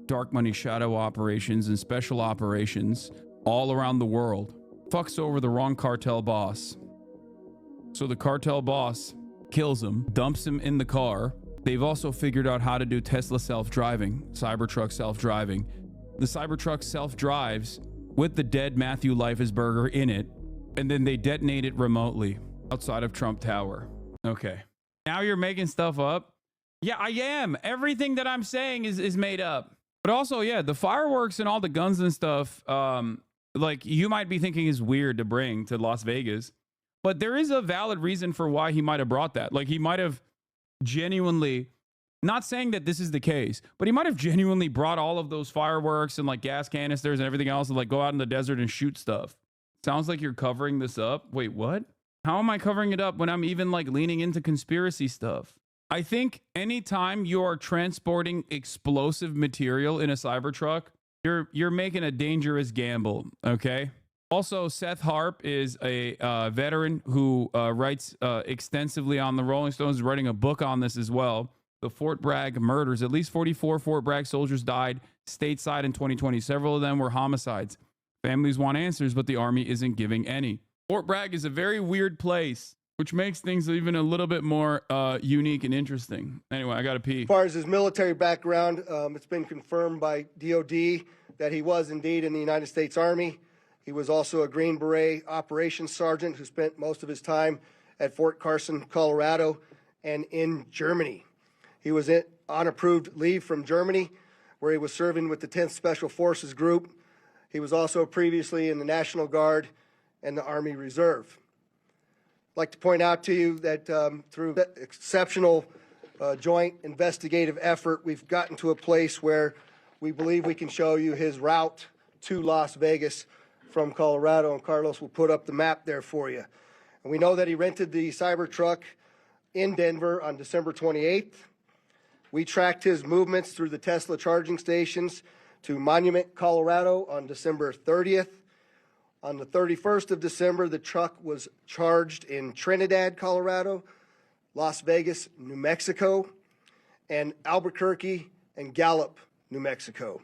dark money shadow operations and special operations all around the world, fucks over the wrong cartel boss. So the cartel boss kills him, dumps him in the car. They've also figured out how to do Tesla self-driving, Cybertruck self-driving. The Cybertruck self-drives with the dead Matthew Leifesberger in it, and then they detonate it remotely outside of Trump Tower. Okay. Now you're making stuff up? Yeah, I am. Everything that I'm saying is made up. But also, yeah, the fireworks and all the guns and stuff, like you might be thinking is weird to bring to Las Vegas, but there is a valid reason for why he might have brought that. Like he might have genuinely, not saying that this is the case, but he might have genuinely brought all of those fireworks and like gas canisters and everything else and like go out in the desert and shoot stuff. Sounds like you're covering this up. Wait, what? How am I covering it up when I'm even like leaning into conspiracy stuff? I think anytime you are transporting explosive material in a Cybertruck, you're making a dangerous gamble, okay? Also, Seth Harp is a veteran who writes extensively on the Rolling Stones, writing a book on this as well. The Fort Bragg murders. At least 44 Fort Bragg soldiers died stateside in 2020. Several of them were homicides. Families want answers, but the Army isn't giving any. Fort Bragg is a very weird place, which makes things even a little bit more unique and interesting. Anyway, I got to pee. As far as his military background, it's been confirmed by DOD that he was indeed in the United States Army. He was also a Green Beret operations sergeant who spent most of his time at Fort Carson, Colorado, and in Germany. He was on approved leave from Germany, where he was serving with the 10th Special Forces Group. He was also previously in the National Guard and the Army Reserve. I'd like to point out to you that through that exceptional joint investigative effort, we've gotten to a place where we believe we can show you his route to Las Vegas from Colorado, and Carlos will put up the map there for you. And we know that he rented the Cybertruck in Denver on December 28th. We tracked his movements through the Tesla charging stations to Monument, Colorado on December 30th. On the 31st of December, the truck was charged in Trinidad, Colorado, Las Vegas, New Mexico, and Albuquerque and Gallup, New Mexico.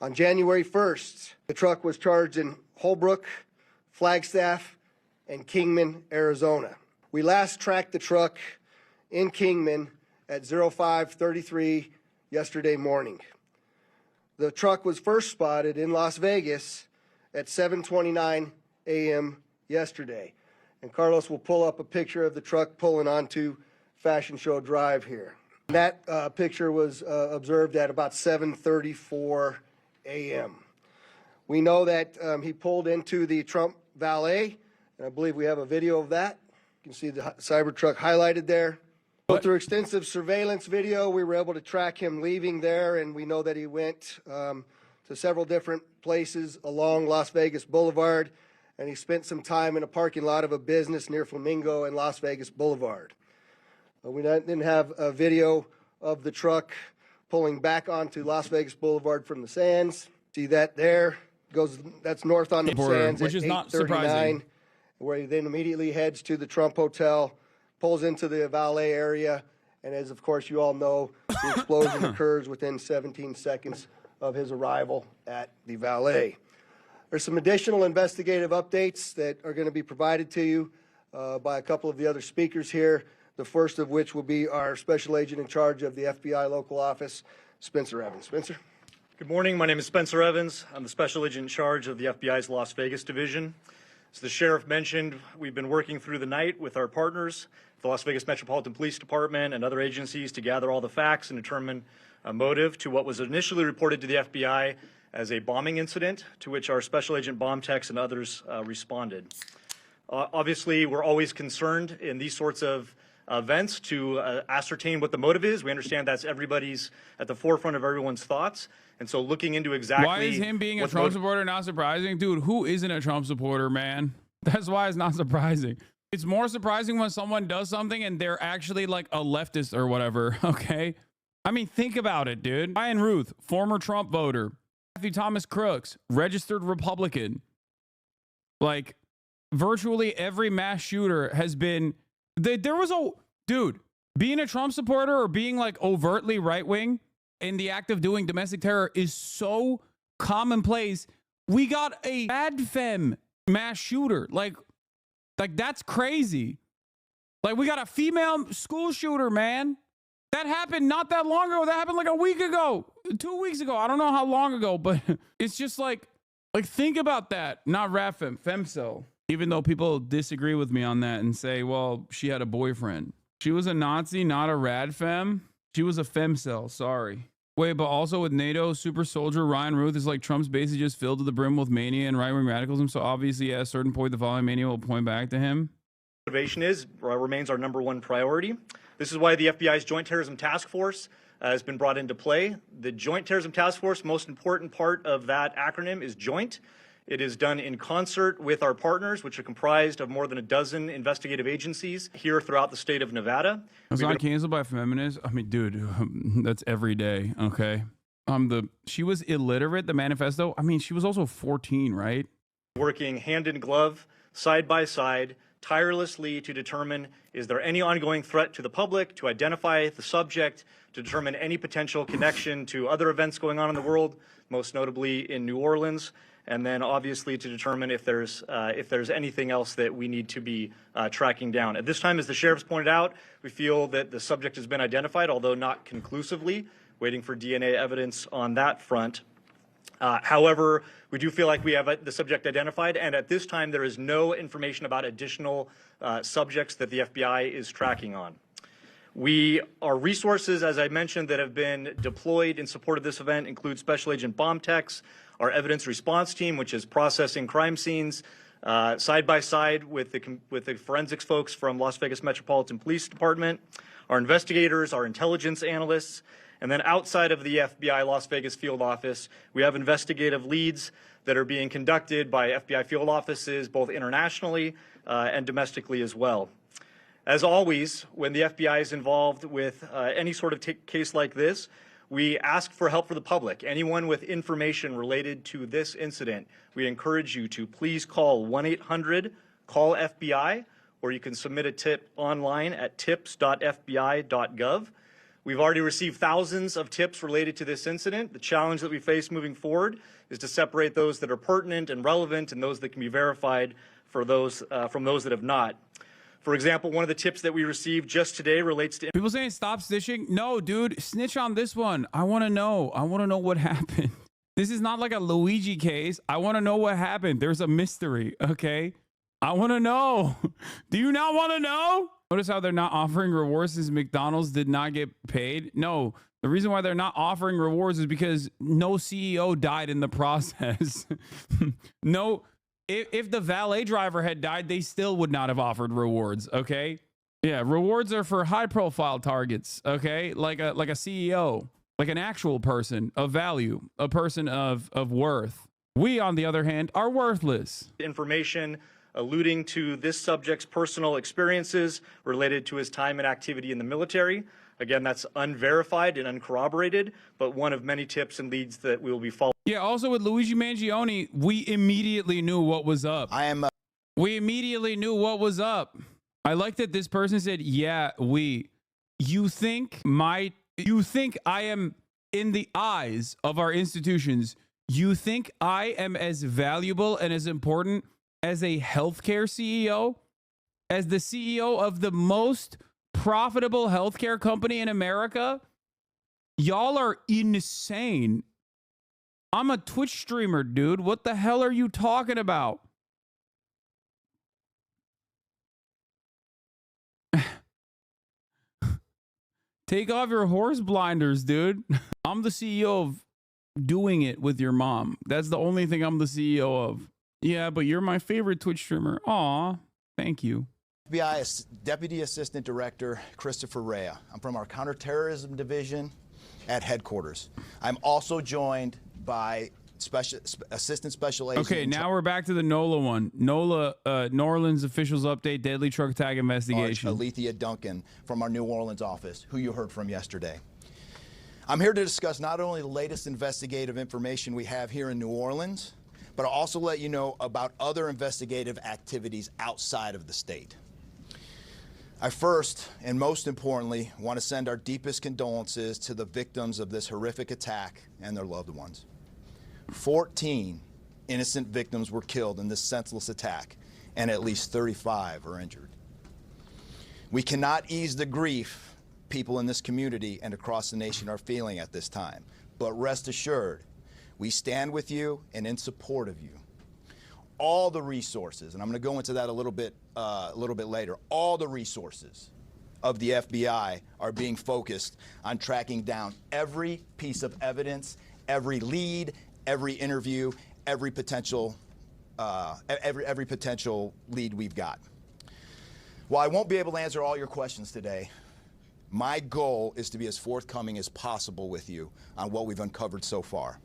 On January 1st, the truck was charged in Holbrook, Flagstaff, and Kingman, Arizona. We last tracked the truck in Kingman at 05:33 yesterday morning. The truck was first spotted in Las Vegas at 7:29 a.m. yesterday. And Carlos will pull up a picture of the truck pulling onto Fashion Show Drive here. That picture was observed at about 7:34 a.m. We know that he pulled into the Trump Valet, and I believe we have a video of that. You can see the Cybertruck highlighted there. But through extensive surveillance video, we were able to track him leaving there, and we know that he went to several different places along Las Vegas Boulevard, and he spent some time in a parking lot of a business near Flamingo and Las Vegas Boulevard. We didn't have a video of the truck pulling back onto Las Vegas Boulevard from the Sands. See that there? That's north on the Sands, which is not surprising. Where he then immediately heads to the Trump Hotel, pulls into the valet area, and as of course you all know, the explosion occurs within 17 seconds of his arrival at the valet. There's some additional investigative updates that are going to be provided to you by a couple of the other speakers here, the first of which will be our special agent in charge of the FBI local office, Spencer Evans. Spencer? Good morning. My name is Spencer Evans. I'm the special agent in charge of the FBI's Las Vegas division. As the sheriff mentioned, we've been working through the night with our partners, the Las Vegas Metropolitan Police Department and other agencies, to gather all the facts and determine a motive to what was initially reported to the FBI as a bombing incident, to which our special agent bomb techs and others responded. Obviously, we're always concerned in these sorts of events to ascertain what the motive is. We understand that's at the forefront of everyone's thoughts. And so looking into exactly why is him being a Trump supporter not surprising? Dude, who isn't a Trump supporter, man? That's why it's not surprising. It's more surprising when someone does something and they're actually like a leftist or whatever, okay? I mean, think about it, dude. Ryan Ruth, former Trump voter. Matthew Thomas Crooks, registered Republican. Like, virtually every mass shooter has been... There was a... Dude, being a Trump supporter or being like overtly right-wing in the act of doing domestic terror is so commonplace. We got a bad femme mass shooter. Like that's crazy. Like, we got a female school shooter, man. That happened not that long ago. That happened like a week ago, 2 weeks ago. I don't know how long ago, but it's just like think about that. Not RAFM, femcel. Even though people disagree with me on that and say, well, she had a boyfriend. She was a Nazi, not a rad femme. She was a femcel, sorry. Wait, but also with NATO super soldier Ryan Ruth is like Trump's basically just filled to the brim with mania and right-wing radicalism. So obviously at a certain point, the following mania will point back to him. Motivation remains our number one priority. This is why the FBI's Joint Terrorism Task Force has been brought into play. The Joint Terrorism Task Force, most important part of that acronym is joint. It is done in concert with our partners, which are comprised of more than a dozen investigative agencies here throughout the state of Nevada. It's not canceled by feminists. I mean, dude, that's every day. Okay. She was illiterate, the manifesto. I mean, she was also 14, right? Working hand in glove, side by side, tirelessly to determine, is there any ongoing threat to the public, to identify the subject, to determine any potential connection to other events going on in the world, most notably in New Orleans, and then obviously to determine if there's anything else that we need to be tracking down. At this time, as the sheriff's pointed out, we feel that the subject has been identified, although not conclusively, waiting for DNA evidence on that front. However, we do feel like we have the subject identified, and at this time there is no information about additional subjects that the FBI is tracking on. Our resources, as I mentioned, that have been deployed in support of this event include Special Agent Bomb Techs, our evidence response team, which is processing crime scenes, side by side with the forensics folks from Las Vegas Metropolitan Police Department, our investigators, our intelligence analysts, and then outside of the FBI Las Vegas field office, we have investigative leads that are being conducted by FBI field offices, both internationally and domestically as well. As always, when the FBI is involved with any sort of case like this, we ask for help for the public. Anyone with information related to this incident, we encourage you to please call 1-800-CALL-FBI, or you can submit a tip online at tips.fbi.gov. We've already received thousands of tips related to this incident. The challenge that we face moving forward is to separate those that are pertinent and relevant and those that can be verified from those that have not. For example, one of the tips that we received just today relates to people saying stop snitching. No, dude, snitch on this one. I want to know. I want to know what happened. This is not like a Luigi case. I want to know what happened. There's a mystery, okay? I want to know. Do you not want to know? Notice how they're not offering rewards since McDonald's did not get paid? No, the reason why they're not offering rewards is because no CEO died in the process. No. If the valet driver had died, they still would not have offered rewards, okay? Yeah, rewards are for high-profile targets, okay? Like a CEO, like an actual person of value, a person of worth. We, on the other hand, are worthless. Information alluding to this subject's personal experiences related to his time and activity in the military. Again, that's unverified and uncorroborated, but one of many tips and leads that we will be following. Yeah, also with Luigi Mangione, we immediately knew what was up. We immediately knew what was up. I like that this person said, yeah, you think I am, in the eyes of our institutions, you think I am as valuable and as important as a healthcare CEO, as the CEO of the most profitable healthcare company in America? Y'all are insane. I'm a Twitch streamer, dude. What the hell are you talking about? Take off your horse blinders, dude. I'm the CEO of doing it with your mom. That's the only thing I'm the CEO of. Yeah, but you're my favorite Twitch streamer. Aw, thank you. FBI Deputy Assistant Director Christopher Rea. I'm from our Counterterrorism Division at headquarters. I'm also joined by Assistant Special Agent. Okay, now we're back to the NOLA one. NOLA, New Orleans officials update deadly truck attack investigation. Alethea Duncan from our New Orleans office, who you heard from yesterday. I'm here to discuss not only the latest investigative information we have here in New Orleans, but I'll also let you know about other investigative activities outside of the state. I first, and most importantly, want to send our deepest condolences to the victims of this horrific attack and their loved ones. 14 innocent victims were killed in this senseless attack, and at least 35 are injured. We cannot ease the grief people in this community and across the nation are feeling at this time, but rest assured, we stand with you and in support of you. All the resources, and I'm going to go into that a little bit later, all the resources of the FBI are being focused on tracking down every piece of evidence, every lead, every interview, every potential lead we've got. While I won't be able to answer all your questions today, my goal is to be as forthcoming as possible with you on what we've uncovered so far.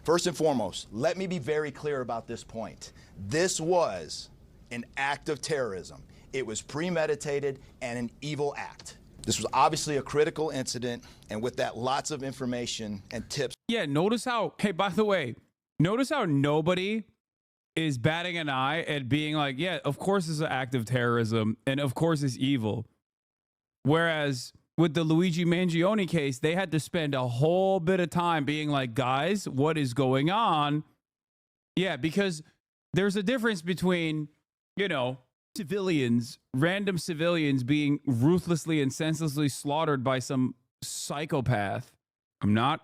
First and foremost, let me be very clear about this point. This was an act of terrorism. It was premeditated and an evil act. This was obviously a critical incident, and with that, lots of information and tips. Yeah, notice how, hey, by the way, notice how nobody is batting an eye at being like, yeah, of course it's an act of terrorism, and of course it's evil. Whereas with the Luigi Mangione case, they had to spend a whole bit of time being like, guys, what is going on? Yeah, because there's a difference between, you know, civilians, random civilians being ruthlessly and senselessly slaughtered by some psychopath. I'm not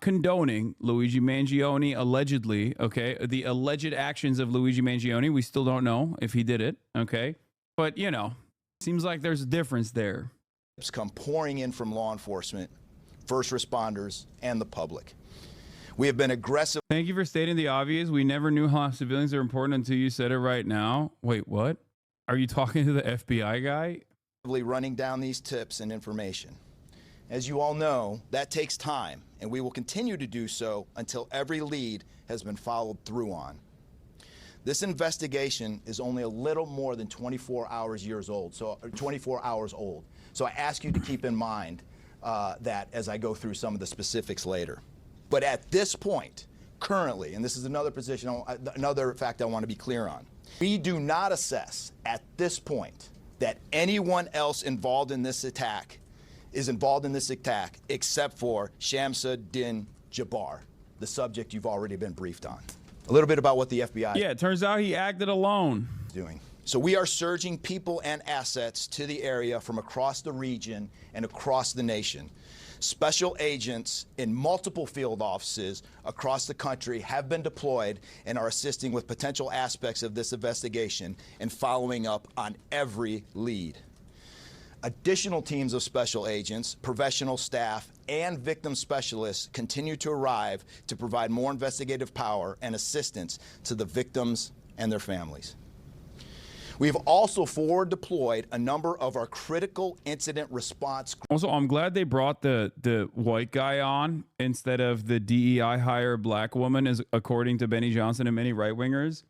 condoning Luigi Mangione allegedly, okay? The alleged actions of Luigi Mangione, we still don't know if he did it, okay? But, you know, seems like there's a difference there. Come pouring in from law enforcement, first responders, and the public. We have been aggressive. Thank you for stating the obvious. We never knew how civilians are important until you said it right now. Wait, what? Are you talking to the FBI guy? Running down these tips and information. As you all know, that takes time, and we will continue to do so until every lead has been followed through on. This investigation is only a little more than 24 hours old. So I ask you to keep in mind that as I go through some of the specifics later. But at this point, currently, and this is another fact I want to be clear on, we do not assess at this point that anyone else involved in this attack except for Shamsa Din Jabbar, the subject you've already been briefed on. A little bit about what the FBI Yeah, it turns out he acted alone. Doing. So we are surging people and assets to the area from across the region and across the nation. Special agents in multiple field offices across the country have been deployed and are assisting with potential aspects of this investigation and following up on every lead. Additional teams of special agents, professional staff, and victim specialists continue to arrive to provide more investigative power and assistance to the victims and their families. We have also forward deployed a number of our critical incident response. Also, I'm glad they brought the white guy on instead of the DEI hire black woman, as according to Benny Johnson and many right-wingers.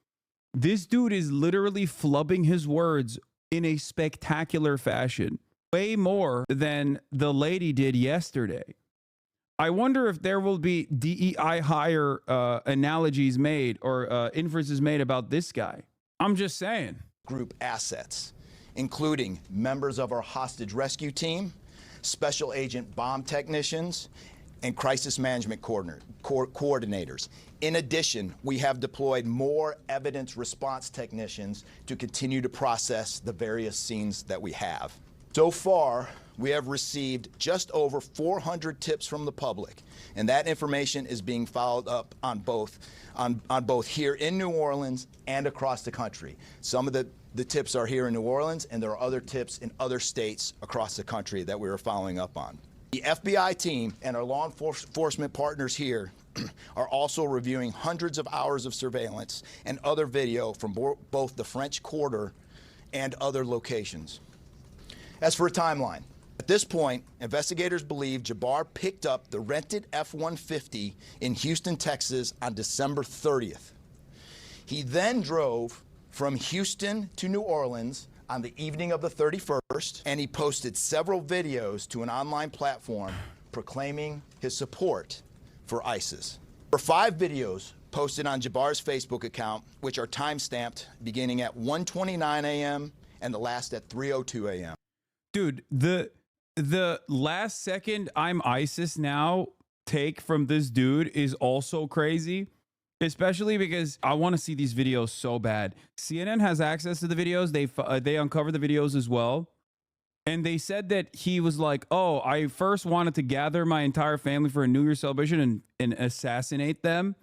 This dude is literally flubbing his words in a spectacular fashion, way more than the lady did yesterday. I wonder if there will be DEI hire analogies made or inferences made about this guy. I'm just saying. Group assets, including members of our hostage rescue team, special agent bomb technicians, and crisis management coordinators. In addition, we have deployed more evidence response technicians to continue to process the various scenes that we have. So far, we have received just over 400 tips from the public, and that information is being followed up on both here in New Orleans and across the country. Some of the tips are here in New Orleans, and there are other tips in other states across the country that we are following up on. The FBI team and our law enforcement partners here are also reviewing hundreds of hours of surveillance and other video from both the French Quarter and other locations. As for a timeline, at this point, investigators believe Jabbar picked up the rented F-150 in Houston, Texas on December 30th. He then drove from Houston to New Orleans on the evening of the 31st, and he posted several videos to an online platform proclaiming his support for ISIS. There are 5 videos posted on Jabbar's Facebook account, which are time-stamped beginning at 1:29 a.m. and the last at 3:02 a.m. Dude, the last second "I'm ISIS now" take from this dude is also crazy, especially because I want to see these videos so bad. CNN has access to the videos. They uncover the videos as well. And they said that he was like, oh, I first wanted to gather my entire family for a New Year's celebration and assassinate them.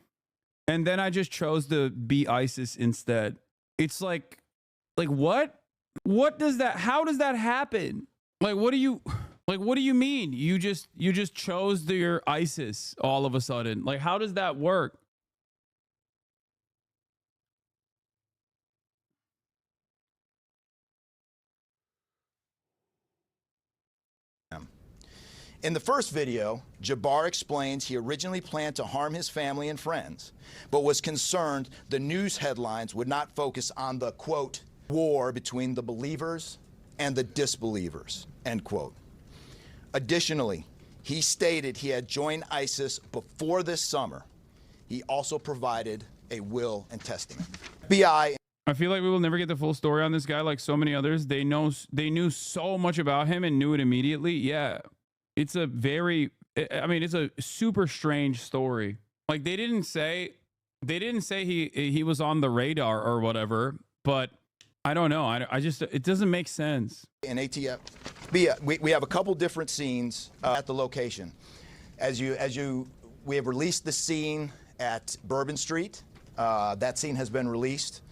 And then I just chose to be ISIS instead. It's like what? What does that, how does that happen? What do you mean? You just chose your ISIS all of a sudden. Like, how does that work? In the first video, Jabbar explains he originally planned to harm his family and friends, but was concerned the news headlines would not focus on the, quote, war between the believers and the disbelievers, end quote. Additionally, he stated he had joined ISIS before this summer. He also provided a will and testament. FBI. I feel like we will never get the full story on this guy like so many others. They knew so much about him and knew it immediately. Yeah. It's a super strange story. Like they didn't say he was on the radar or whatever, but I don't know. I just, it doesn't make sense. In ATF, we have a couple different scenes at the location. We have released the scene at Bourbon Street. That scene has been released.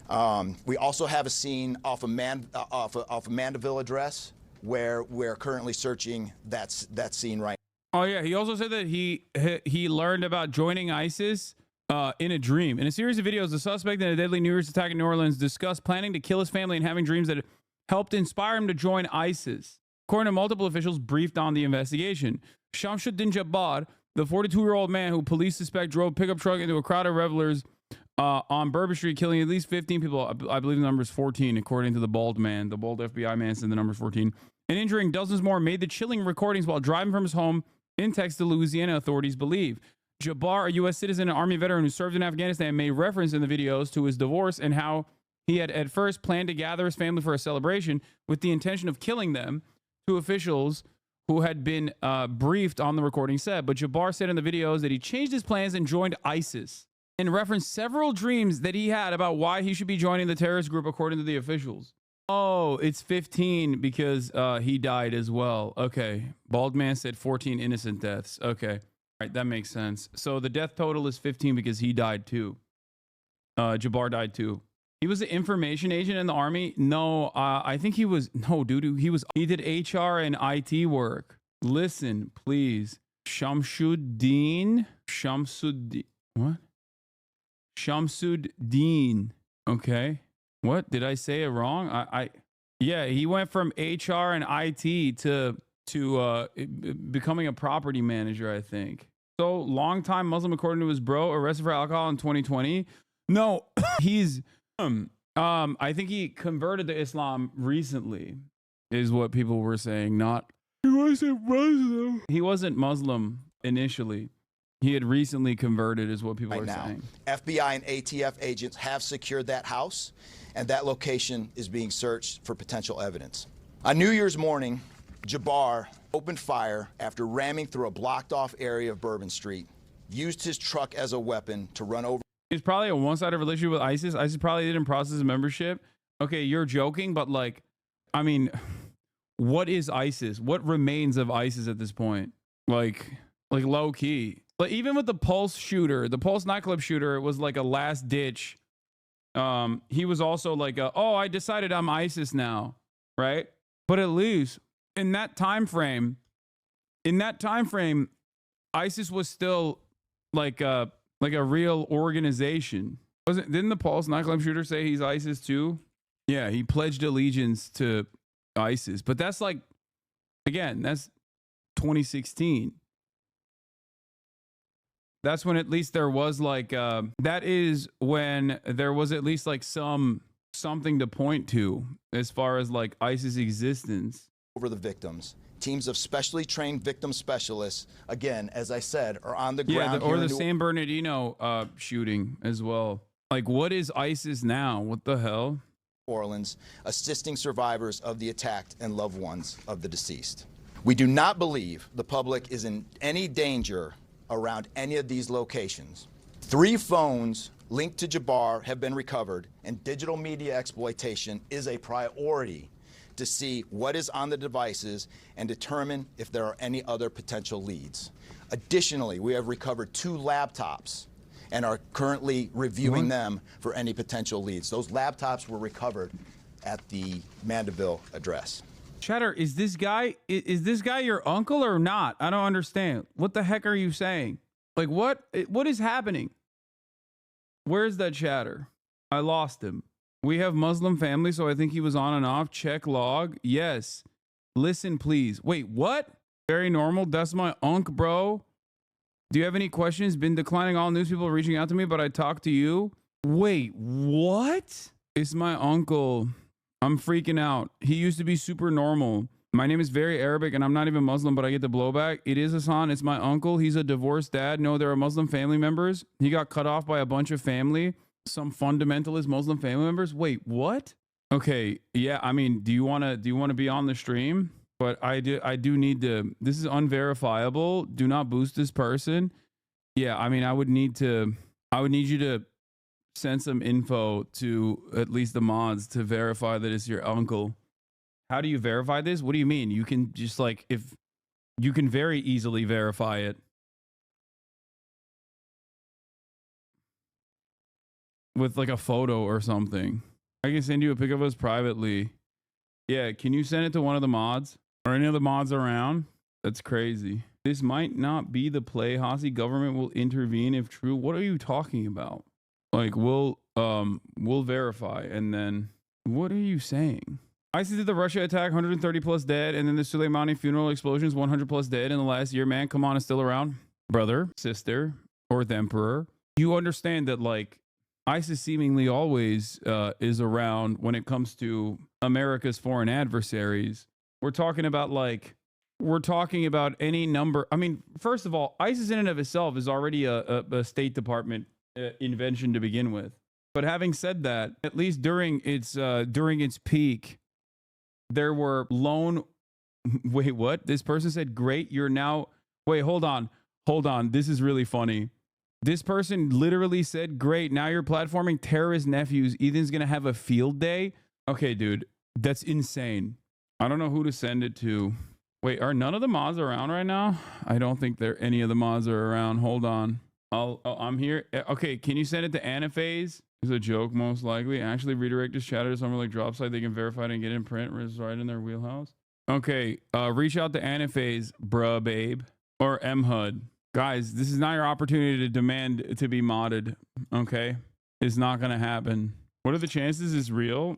We also have a scene off of Mandeville address, where we're currently searching that scene right now. Oh yeah, he also said that he learned about joining ISIS in a dream. In a series of videos, the suspect in a deadly New Year's attack in New Orleans discussed planning to kill his family and having dreams that helped inspire him to join ISIS. According to multiple officials briefed on the investigation, Shamsuddin Jabbar, the 42-year-old man who police suspect drove pickup truck into a crowd of revelers on Bourbon Street, killing at least 15 people. I believe the number is 14, according to the bald man. The bald FBI man said the number is 14. And injuring dozens more, made the chilling recordings while driving from his home in Texas, Louisiana, authorities believe. Jabbar, a U.S. citizen and Army veteran who served in Afghanistan, made reference in the videos to his divorce and how he had at first planned to gather his family for a celebration with the intention of killing them, to officials who had been briefed on the recording said. But Jabbar said in the videos that he changed his plans and joined ISIS, and referenced several dreams that he had about why he should be joining the terrorist group, according to the officials. Oh, it's 15 because he died as well. Okay. Bald man said 14 innocent deaths. Okay. All right, that makes sense. So the death total is 15 because he died too. Jabbar died too. He was an information agent in the Army? No, I think he was... No, dude, he did HR and IT work. Listen, please. Shamsuddin... What? Shamsuddin. Okay. What? Did I say it wrong? Yeah, he went from HR and IT to becoming a property manager, I think. So, longtime Muslim, according to his bro, arrested for alcohol in 2020. No, he's I think he converted to Islam recently, is what people were saying. Not he wasn't Muslim. He wasn't Muslim initially. He had recently converted, is what people are saying. FBI and ATF agents have secured that house, and that location is being searched for potential evidence. On New Year's morning, Jabbar opened fire after ramming through a blocked-off area of Bourbon Street, used his truck as a weapon to run over. It's probably a one-sided relationship with ISIS. ISIS probably didn't process his membership. Okay, you're joking, but like, I mean, what is ISIS? What remains of ISIS at this point? Like low-key. Like even with the Pulse shooter, the Pulse nightclub shooter, it was like a last ditch. He was also like, oh, I decided I'm ISIS now, right? But at least in that time frame, ISIS was still like a real organization. Didn't the Pulse nightclub shooter say he's ISIS too? Yeah, he pledged allegiance to ISIS, but that's like, again, that's 2016. That's when at least there was like, that is when there was at least like something to point to as far as like ISIS existence. Over the victims. Teams of specially trained victim specialists, again, as I said, are on the Yeah, ground. or the San Bernardino shooting as well. Like, what is ISIS now? What the hell? Orleans, assisting survivors of the attacked and loved ones of the deceased. We do not believe the public is in any danger around any of these locations. 3 phones linked to Jabbar have been recovered, and digital media exploitation is a priority to see what is on the devices and determine if there are any other potential leads. Additionally, we have recovered 2 laptops and are currently reviewing them for any potential leads. Those laptops were recovered at the Mandeville address. Chatter, is this guy your uncle or not? I don't understand. What the heck are you saying? Like, what is happening? Where's that Chatter? I lost him. We have Muslim family, so I think he was on and off. Check log. Yes. Listen, please. Wait, what? Very normal. That's my unc, bro. Do you have any questions? Been declining all news people reaching out to me, but I talked to you. Wait, what? It's my uncle. I'm freaking out. He used to be super normal. My name is very Arabic and I'm not even Muslim, but I get the blowback. It is Hassan. It's my uncle. He's a divorced dad. No, there are Muslim family members. He got cut off by a bunch of family. Some fundamentalist Muslim family members. Wait, what? Okay. Yeah. I mean, do you want to be on the stream? But I do need to, this is unverifiable. Do not boost this person. Yeah. I mean, I would need you to send some info to at least the mods to verify that it's your uncle. How do you verify this? What do you mean? You can just like, if you can very easily verify it. With like a photo or something. I can send you a pic of us privately. Yeah, can you send it to one of the mods? Or any of the mods around? That's crazy. This might not be the play. Hasi government will intervene if true. What are you talking about? Like, we'll verify, and then what are you saying? ISIS did the Russia attack, 130 plus dead, and then the Soleimani funeral explosions, 100 plus dead in the last year. Man, come on, it's still around. Brother, sister, or the emperor. You understand that, like, ISIS seemingly always is around when it comes to America's foreign adversaries. We're talking about any number. I mean, first of all, ISIS in and of itself is already a State Department invention to begin with. But having said that, at least during its peak, there were lone. Wait, what? This person said, "Great, you're now." Wait, hold on. This is really funny. This person literally said, "Great, now you're platforming terrorist nephews. Ethan's gonna have a field day." Okay, dude, that's insane. I don't know who to send it to. Wait, are none of the mods around right now? I don't think any of the mods are around. Hold on. I'm here. Okay, can you send it to Anaphase? It's a joke, most likely. Actually, redirect this chatter to somewhere like drop site. They can verify it and get it in print. It's right in their wheelhouse. Okay, reach out to Anaphase, bruh, babe, or MHUD. Guys, this is not your opportunity to demand to be modded. Okay, it's not gonna happen. What are the chances it's real?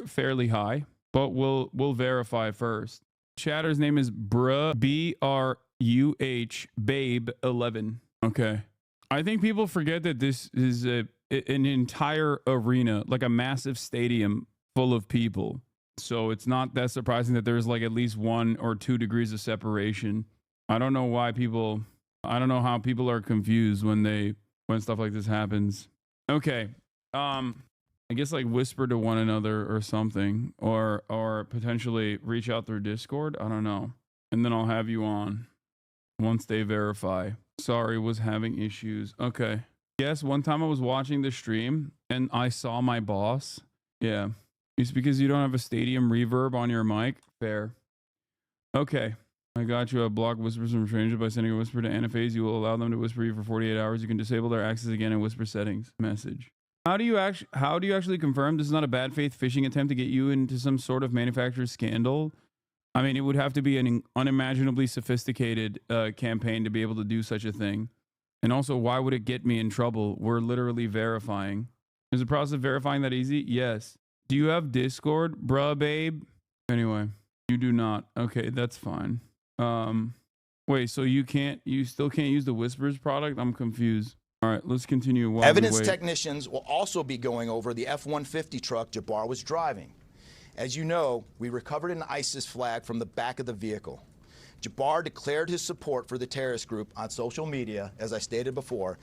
Fairly high, but we'll verify first. Chatter's name is bruh, BRUH, babe 11. Okay. I think people forget that this is an entire arena, like a massive stadium full of people. So it's not that surprising that there's like at least 1 or 2 degrees of separation. I don't know how people are confused when stuff like this happens. Okay. I guess like whisper to one another or something, or potentially reach out through Discord. I don't know. And then I'll have you on once they verify. Sorry, was having issues. Okay. Yes, one time I was watching the stream and I saw my boss. Yeah. It's because you don't have a stadium reverb on your mic. Fair. Okay. I got you. I block whispers from strangers by sending a whisper to Anaphase. You will allow them to whisper you for 48 hours. You can disable their access again in whisper settings. Message. How do you actually confirm this is not a bad faith phishing attempt to get you into some sort of manufacturer scandal? I mean, it would have to be an unimaginably sophisticated campaign to be able to do such a thing. And also, why would it get me in trouble? We're literally verifying. Is the process of verifying that easy? Yes. Do you have Discord, bruh, babe? Anyway, you do not. Okay, that's fine. Wait, so you still can't use the Whispers product? I'm confused. All right, let's continue. While Evidence we wait. technicians will also be going over the F-150 truck Jabbar was driving. As you know, we recovered an ISIS flag from the back of the vehicle. Jabbar declared his support for the terrorist group on social media, as I stated before,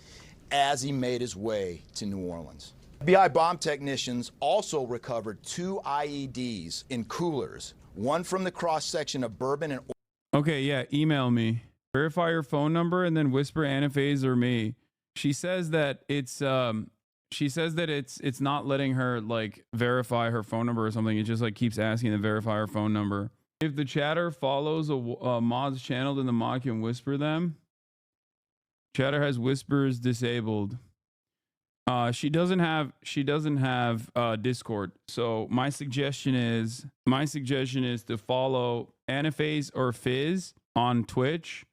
as he made his way to New Orleans. FBI bomb technicians also recovered 2 IEDs in coolers, one from the cross-section of Bourbon and... Okay, yeah, email me. Verify your phone number and then whisper Anaphase or me. She says that it's not letting her like verify her phone number or something. It just like keeps asking to verify her phone number. If the chatter follows a mod's channel, then the mod can whisper them. Chatter has whispers disabled. She doesn't have Discord. So my suggestion is to follow Anaphase or Fizz on Twitch,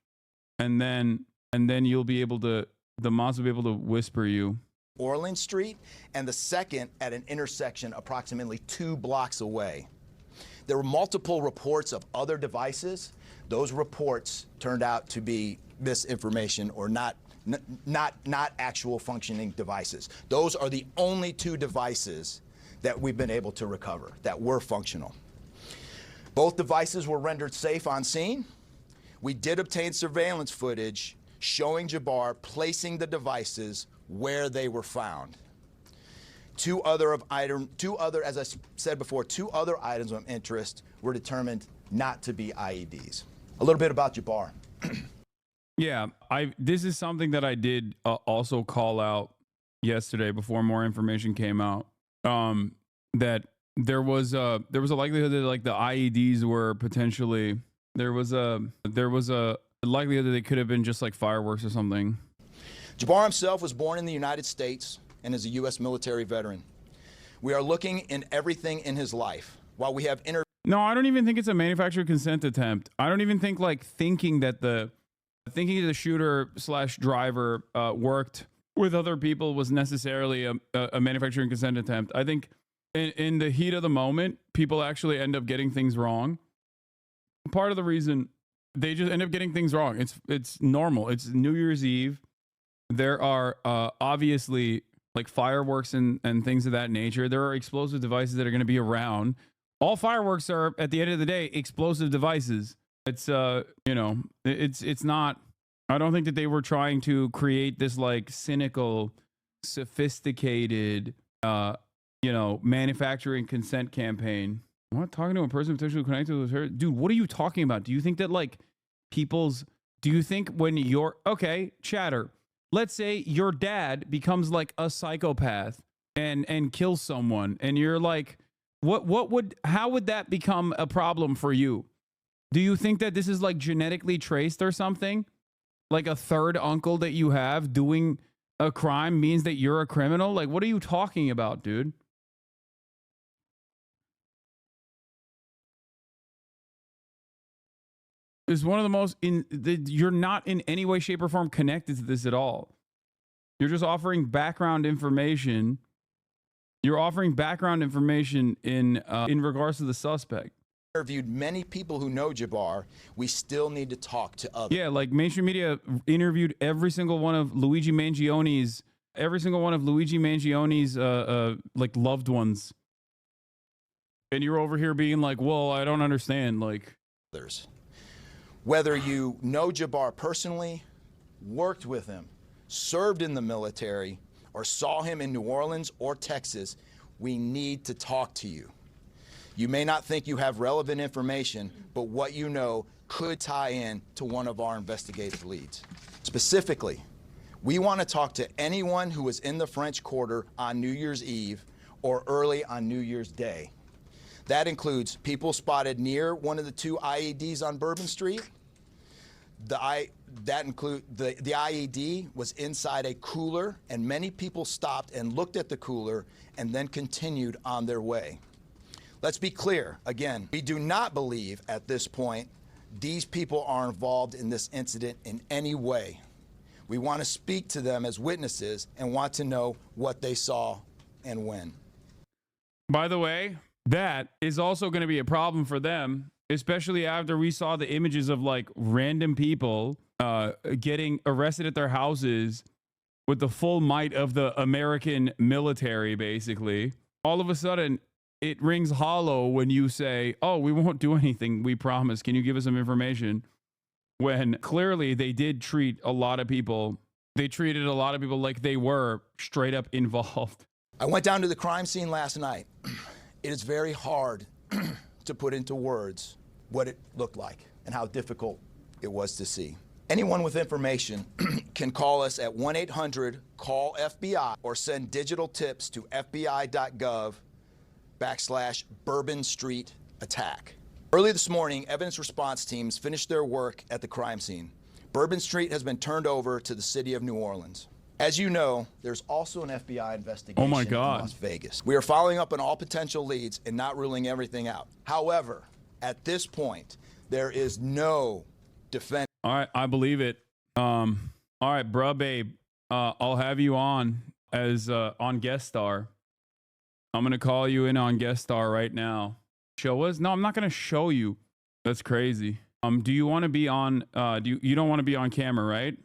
and then you'll be able to, the mods will be able to whisper you. Orleans Street, and the second at an intersection approximately 2 blocks away. There were multiple reports of other devices. Those reports turned out to be misinformation or not actual functioning devices. Those are the only 2 devices that we've been able to recover that were functional. Both devices were rendered safe on scene. We did obtain surveillance footage showing Jabbar placing the devices where they were found. 2 other, as I said before, 2 other items of interest were determined not to be IEDs. A little bit about Jabbar. Yeah, this is something that I did also call out yesterday before more information came out. That there was a likelihood that like the IEDs were potentially there was a likelihood that they could have been just like fireworks or something. Jabbar himself was born in the United States and is a U.S. military veteran. We are looking in everything in his life. While we have No, I don't even think it's a manufacturer consent attempt. I don't even think like thinking that the shooter / driver worked with other people was necessarily a manufacturing consent attempt. I think in the heat of the moment, people actually end up getting things wrong. Part of the reason they just end up getting things wrong. It's normal. It's New Year's Eve. There are obviously like fireworks and things of that nature. There are explosive devices that are going to be around. All fireworks are, at the end of the day, explosive devices. It's it's not, I don't think that they were trying to create this like cynical, sophisticated manufacturing consent campaign. What? Talking to a person potentially connected with her? Dude, what are you talking about? Do you think that like do you think when you're, okay, chatter, let's say your dad becomes like a psychopath and kills someone and you're like, how would that become a problem for you? Do you think that this is like genetically traced or something? Like a third uncle that you have doing a crime means that you're a criminal? Like, what are you talking about, dude? It's one of the most you're not in any way, shape, or form connected to this at all. You're just offering background information. You're offering background information in regards to the suspect. Interviewed many people who know Jabbar. We still need to talk to others. Yeah, like mainstream media interviewed every single one of Luigi Mangioni's like loved ones. And you're over here being like, well, I don't understand. Like, whether you know Jabbar personally, worked with him, served in the military, or saw him in New Orleans or Texas, we need to talk to you. You may not think you have relevant information, but what you know could tie in to one of our investigative leads. Specifically, we want to talk to anyone who was in the French Quarter on New Year's Eve or early on New Year's Day. That includes people spotted near one of the 2 IEDs on Bourbon Street. The IED was inside a cooler, and many people stopped and looked at the cooler and then continued on their way. Let's be clear, again, we do not believe at this point these people are involved in this incident in any way. We want to speak to them as witnesses and want to know what they saw and when. By the way, that is also going to be a problem for them, especially after we saw the images of like random people getting arrested at their houses with the full might of the American military, basically. All of a sudden, it rings hollow when you say, oh, we won't do anything, we promise. Can you give us some information? When clearly they did treat a lot of people, they treated a lot of people like they were straight up involved. I went down to the crime scene last night. It is very hard to put into words what it looked like and how difficult it was to see. Anyone with information can call us at 1-800-CALL-FBI or send digital tips to fbi.gov/Bourbon Street attack. Early this morning, evidence response teams finished their work at the crime scene. Bourbon Street has been turned over to the city of New Orleans. As you know, there's also an FBI investigation Oh my God. in Las Vegas. We are following up on all potential leads and not ruling everything out. However, at this point, there is no defense. All right, I believe it. All right, bruh, babe. I'll have you on as on guest star. I'm gonna call you in on guest star right now. Show us? No, I'm not gonna show you. That's crazy. Do you want to be on? You don't want to be on camera, right?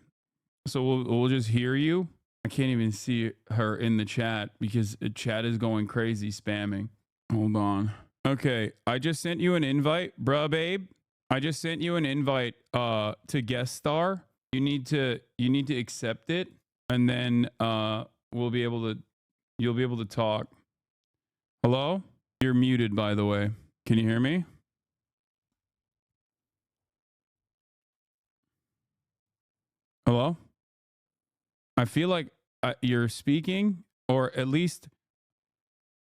So we'll just hear you. I can't even see her in the chat because the chat is going crazy spamming. Hold on. Okay, I just sent you an invite, bruh, babe. I just sent you an invite to guest star. You need to accept it, and then you'll be able to talk. Hello? You're muted, by the way. Can you hear me? Hello? I feel like you're speaking, or at least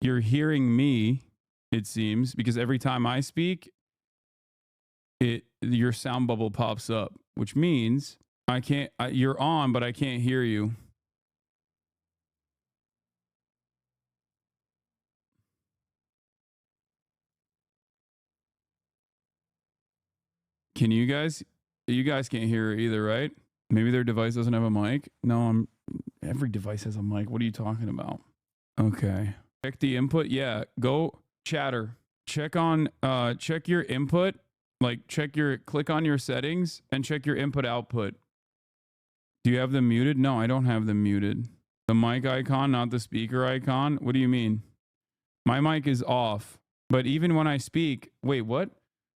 you're hearing me, it seems, because every time I speak, your sound bubble pops up, which means I can't. You're on, but I can't hear you. Can you guys? You guys can't hear her either, right? Maybe their device doesn't have a mic. No, every device has a mic. What are you talking about? Okay. Check the input. Yeah. Go chatter. Check your input. Like click on your settings and check your input output. Do you have them muted? No, I don't have them muted. The mic icon, not the speaker icon. What do you mean? My mic is off. But even when I speak, wait, what?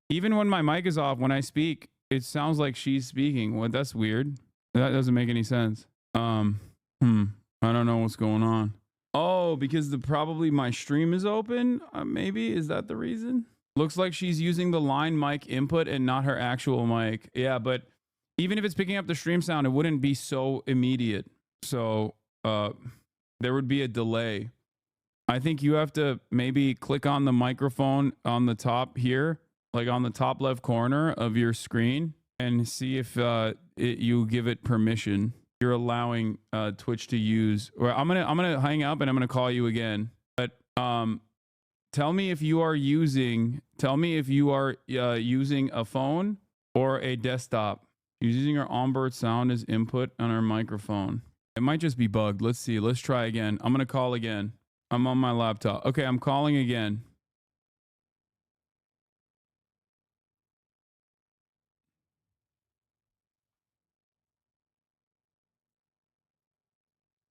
Even when my mic is off, when I speak, it sounds like she's speaking. What? That's weird. That doesn't make any sense. I don't know what's going on. Oh, because probably my stream is open? Maybe, is that the reason? Looks like she's using the line mic input and not her actual mic. Yeah, but even if it's picking up the stream sound, it wouldn't be so immediate. So there would be a delay. I think you have to maybe click on the microphone on the top here, like on the top left corner of your screen, and see if you give it permission. You're allowing Twitch to use. Or I'm gonna hang up and I'm gonna call you again. But tell me if you are using a phone or a desktop. She's using her onboard sound as input on her microphone. It might just be bugged. Let's see. Let's try again. I'm gonna call again. I'm on my laptop. Okay, I'm calling again.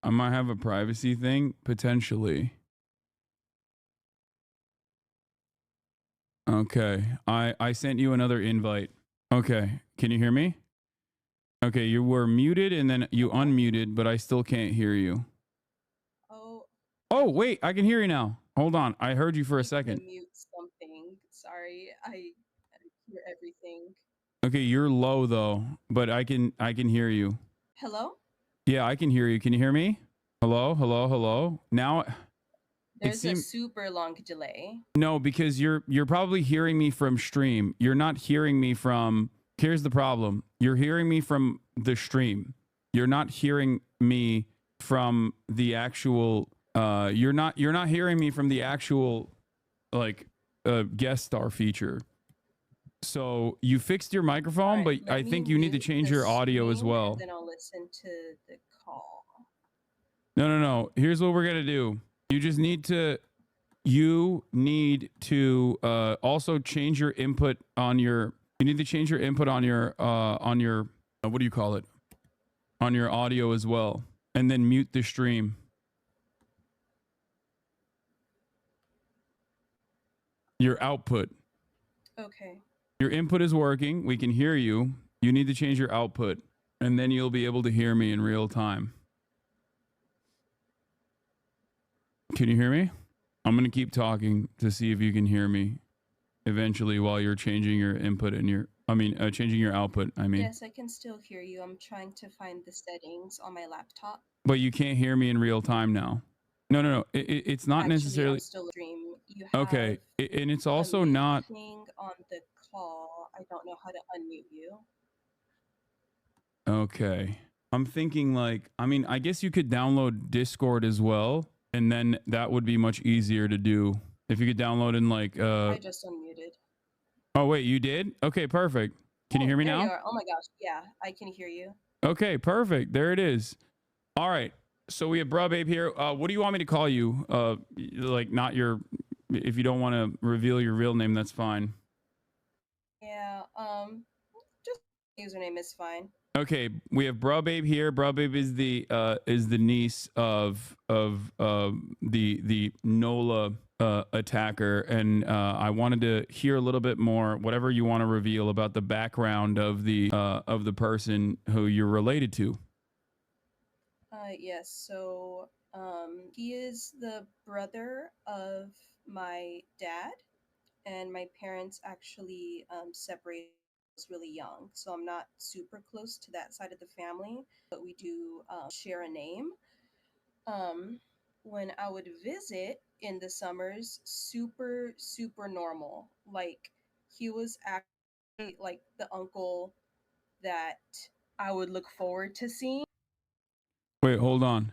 I might have a privacy thing, potentially. Okay, I sent you another invite. Okay, can you hear me? Okay, you were muted and then you unmuted, but I still can't hear you. Oh, wait, I can hear you now. Hold on, I heard you for a second. Mute something. Sorry, I hear everything. Okay, you're low though, but I can hear you. Hello? Yeah, I can hear you. Can you hear me? Hello, hello, hello. Now There's a super long delay. No, because you're probably hearing me from stream. You're not hearing me from. Here's the problem. You're hearing me from the stream. You're not hearing me from the actual. You're not hearing me from the actual, like, guest star feature. So you fixed your microphone, Right, but I think you need to change the your audio as stream, well. and then I'll listen to the call. No. Here's what we're gonna do. You just need to you need to also change your input on your. You need to change your input on your what do you call it? On your audio as well, and then mute the stream. Your output. Okay. Your input is working. We can hear you. You need to change your output, and then you'll be able to hear me in real time. Can you hear me? I'm going to keep talking to see if you can hear me eventually while you're changing your input and changing your output. Yes, I can still hear you. I'm trying to find the settings on my laptop. But you can't hear me in real time now. No. It's not Actually, necessarily. I'm still stream. You Okay. And it's also a mute not. thing on the call. I don't know how to unmute you. Okay. I'm thinking I guess you could download Discord as well. And then that would be much easier to do. If you could download in I just unmuted. Oh, wait, you did? Okay, perfect. Can you hear me There you now? are. Oh my gosh. Yeah, I can hear you. Okay, perfect. There it is. All right. So we have Bruh Babe here. What do you want me to call you? Not your, if you don't want to reveal your real name, that's fine. Yeah, just username is fine. Okay, we have Bruh Babe here. Bruh Babe is the niece of the NOLA attacker, and I wanted to hear a little bit more, whatever you want to reveal about the background of the person who you're related to. Yes, so he is the brother of my dad, and my parents actually separated when I was really young, so I'm not super close to that side of the family, but we do share a name. When I would visit in the summers, super, super normal. Like, he was actually like the uncle that I would look forward to seeing. Wait, hold on.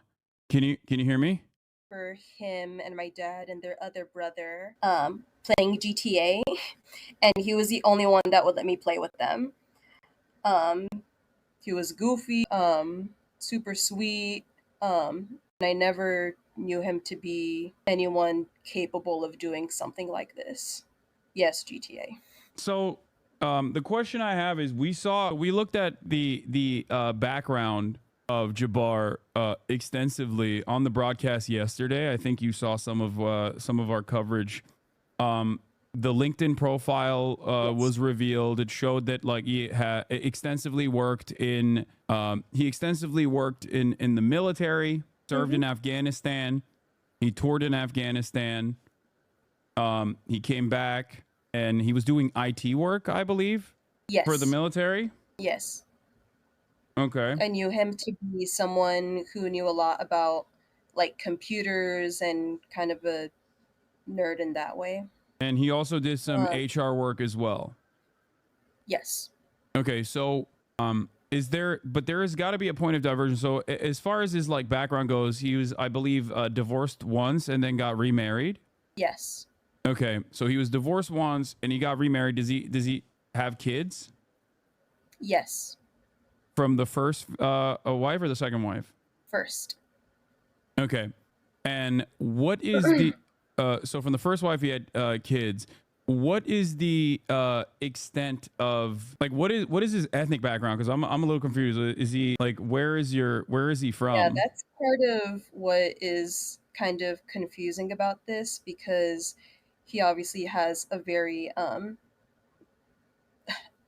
Can you hear me? For him and my dad and their other brother playing GTA, and he was the only one that would let me play with them. He was goofy, super sweet, and I never knew him to be anyone capable of doing something like this. Yes, GTA. So the question I have is, we looked at the background of Jabbar extensively on the broadcast yesterday. I think you saw some of our coverage. The LinkedIn profile was revealed. It showed that he extensively worked in the military, served in Afghanistan. He toured in Afghanistan. He came back and he was doing IT work, I believe, for the military. Yes. Okay. I knew him to be someone who knew a lot about like computers and kind of a nerd in that way. And he also did some HR work as well. Yes. Okay, so there has got to be a point of diversion. So as far as his background goes, he was, I believe, divorced once and then got remarried. Yes. Okay, so he was divorced once and he got remarried. Does he have kids? Yes. From the first wife or the second wife? First. Okay, and what is the so from the first wife he had kids. What is the extent of what is his ethnic background? Because I'm a little confused. Is he where is he from? Yeah, that's part of what is kind of confusing about this, because he obviously has a very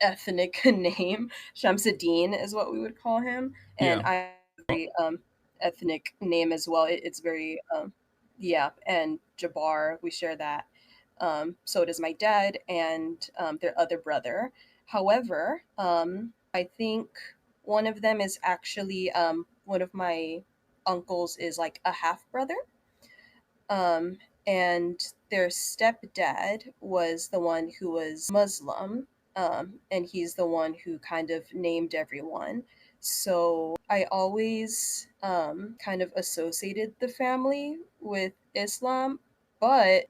ethnic name. Shamsuddin is what we would call him, and I have a very ethnic name as well. It's very and Jabbar, we share that. So does my dad and their other brother. However, I think one of them is actually one of my uncles is like a half brother. And their stepdad was the one who was Muslim, and he's the one who kind of named everyone. So I always kind of associated the family with Islam, but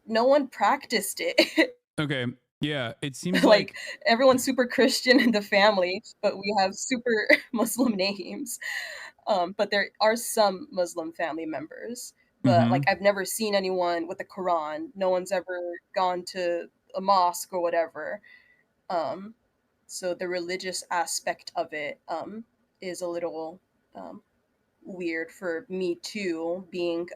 no one practiced it. Okay, yeah, it seems like everyone's super Christian in the family, but we have super Muslim names. But there are some Muslim family members. but like I've never seen anyone with a Quran. No one's ever gone to a mosque or whatever. So the religious aspect of it is a little weird for me too, being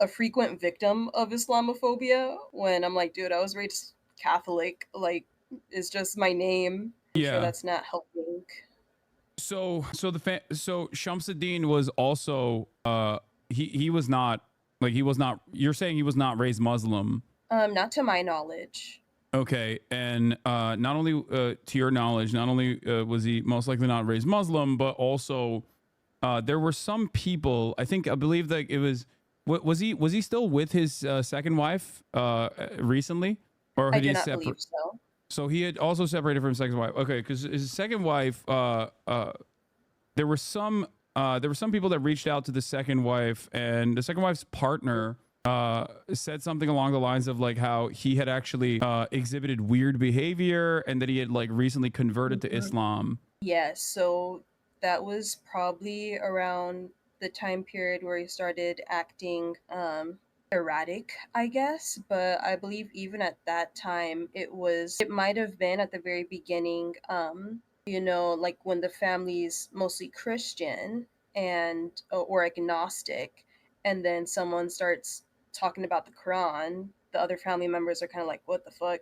a frequent victim of Islamophobia. When I'm like, dude, I was raised Catholic. Like, it's just my name. I'm sure that's not helping. So Shamsuddin was also he was not you're saying he was not raised Muslim. Not to my knowledge. Okay, and not only to your knowledge, not only was he most likely not raised Muslim, but also there were some people. I believe that it was was he still with his second wife recently, or had I do he not believe so. So he had also separated from his second wife. Okay, because his second wife, there were some people that reached out to the second wife, and the second wife's partner said something along the lines of like how he had actually exhibited weird behavior and that he had like recently converted to Islam. Yes, so that was probably around the time period where he started acting erratic, I guess. But I believe even at that time, it might have been at the very beginning, like when the family's mostly Christian and or agnostic, and then someone starts talking about the Quran, the other family members are kind of like, what the fuck?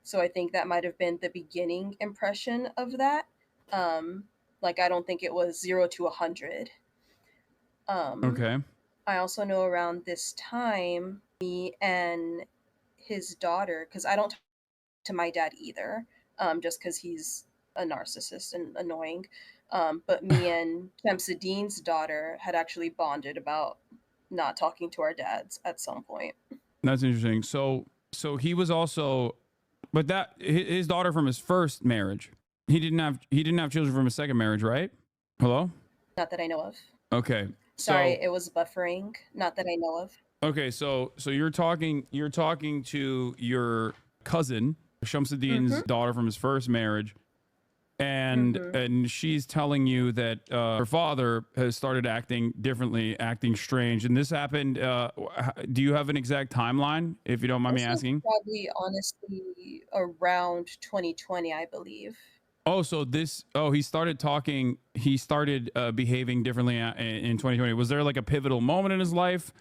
So I think that might have been the beginning impression of that. Like I don't think it was 0 to 100. Okay. I also know around this time, me and his daughter, because I don't talk to my dad either, just because he's a narcissist and annoying. But me and Shamsuddin's daughter had actually bonded about not talking to our dads at some point. That's interesting. So he was also, but that his daughter from his first marriage. He didn't have children from his second marriage, right? Hello? Not that I know of. Okay. Sorry, it was buffering. Not that I know of. Okay, so you're talking to your cousin, Shamsuddin's daughter from his first marriage, and she's telling you that her father has started acting differently, acting strange, and this happened. Do you have an exact timeline, if you don't mind me asking? Probably, honestly, around 2020, I believe. Oh, so he started behaving differently in 2020. Was there like a pivotal moment in his life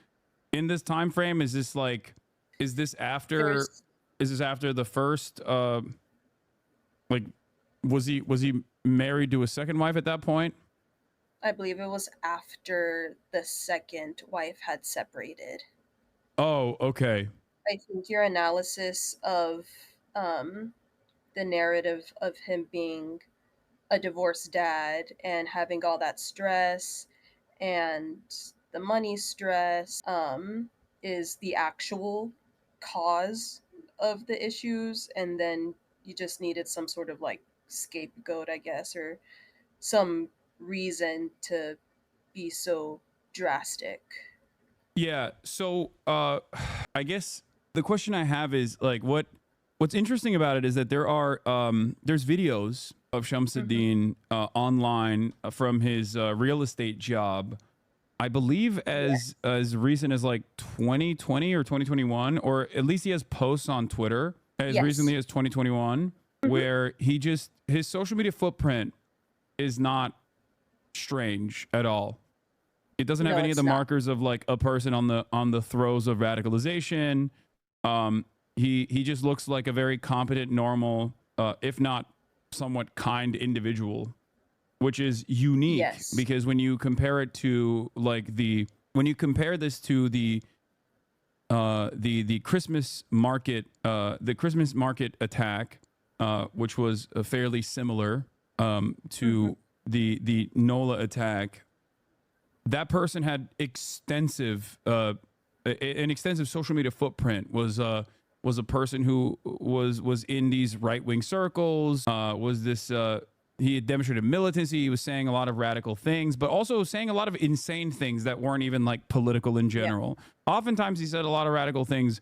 in this time frame? Is this after the first was he married to a second wife at that point? I believe it was after the second wife had separated. Oh, okay. I think your analysis of the narrative of him being a divorced dad and having all that stress and the money stress is the actual cause of the issues, and then you just needed some sort of like scapegoat, I guess, or some reason to be so drastic. Yeah, so I guess the question I have is like what's interesting about it is that there's videos of Shamsuddin online from his real estate job, I believe as recent as like 2020 or 2021, or at least he has posts on Twitter as recently as 2021 where his social media footprint is not strange at all. It doesn't have any of the markers of like a person on the throes of radicalization. He just looks like a very competent, normal, if not somewhat kind individual, which is unique because when you compare it to the Christmas market, attack, which was fairly similar to the NOLA attack, that person had an extensive social media footprint. Was a person who was in these right-wing circles, he had demonstrated militancy. He was saying a lot of radical things, but also saying a lot of insane things that weren't even like political in general. Oftentimes he said a lot of radical things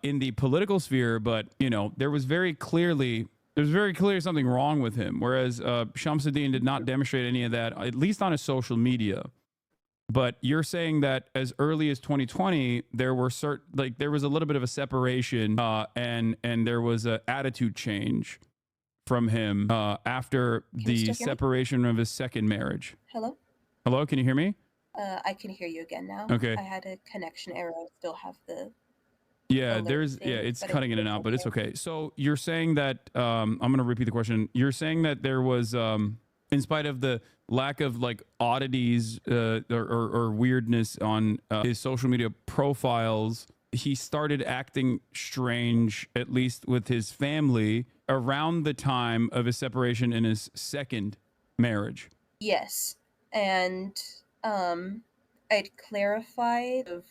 in the political sphere, but there was very clearly something wrong with him. Whereas Shamsuddin did not demonstrate any of that, at least on his social media. But you're saying that as early as 2020, there were there was a little bit of a separation, and there was an attitude change from him after the separation of his second marriage. Hello? Hello, can you hear me? I can hear you again now. Okay. I had a connection error. I still have the Yeah, alert thing, it's but I cutting in think and it's out, but it's okay. So you're saying that I'm going to repeat the question. You're saying that there was in spite of the lack of like oddities or weirdness on his social media profiles, he started acting strange, at least with his family, around the time of his separation in his second marriage. Yes. And I'd clarified of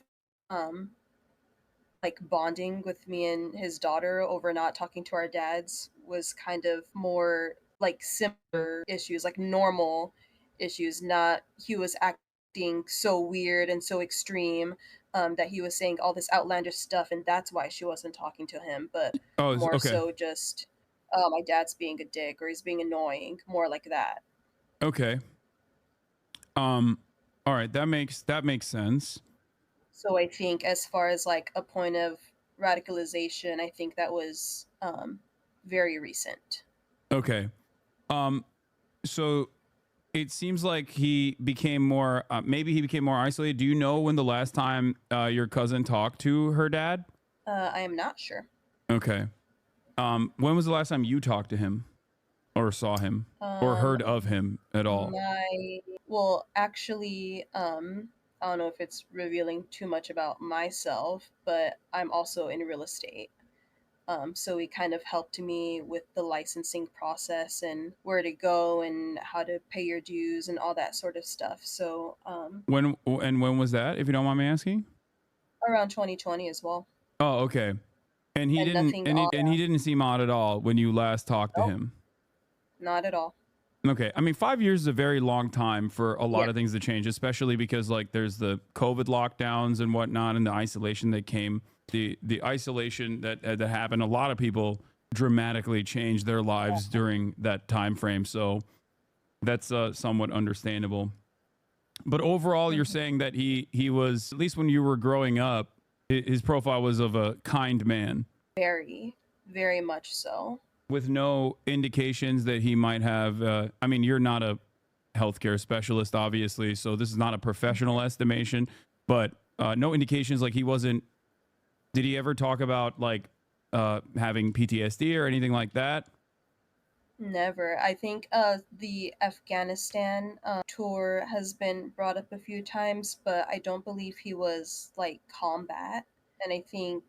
like bonding with me and his daughter over not talking to our dads was kind of more like similar issues, like normal issues, not he was acting so weird and so extreme that he was saying all this outlandish stuff and that's why she wasn't talking to him, but Oh, more okay. so just my dad's being a dick or he's being annoying, more like that. Okay. All right, that makes sense. So I think as far as like a point of radicalization, I think that was very recent. Okay. So it seems like he became more maybe he became more isolated. Do you know when the last time your cousin talked to her dad? I am not sure. Okay. When was the last time you talked to him or saw him or heard of him at all? Well, actually, I don't know if it's revealing too much about myself, but I'm also in real estate. So he kind of helped me with the licensing process and where to go and how to pay your dues and all that sort of stuff. So When was that, if you don't mind me asking? around 2020 as well. Oh, okay. And he And didn't nothing and he didn't seem odd at all when you last talked to him. Not at all. Okay. I mean, 5 years is a very long time for a lot Yeah. of things to change, especially because like there's the COVID lockdowns and whatnot and the isolation that came, the isolation that happened. A lot of people dramatically changed their lives during that time frame. So that's somewhat understandable. But overall, you're saying that he was, at least when you were growing up, his profile was of a kind man. Very, very much so. With no indications that he might have I mean, you're not a healthcare specialist, obviously, so this is not a professional estimation, but no indications like he wasn't. Did he ever talk about like having PTSD or anything like that? Never. I think the Afghanistan tour has been brought up a few times, but I don't believe he was like combat. And I think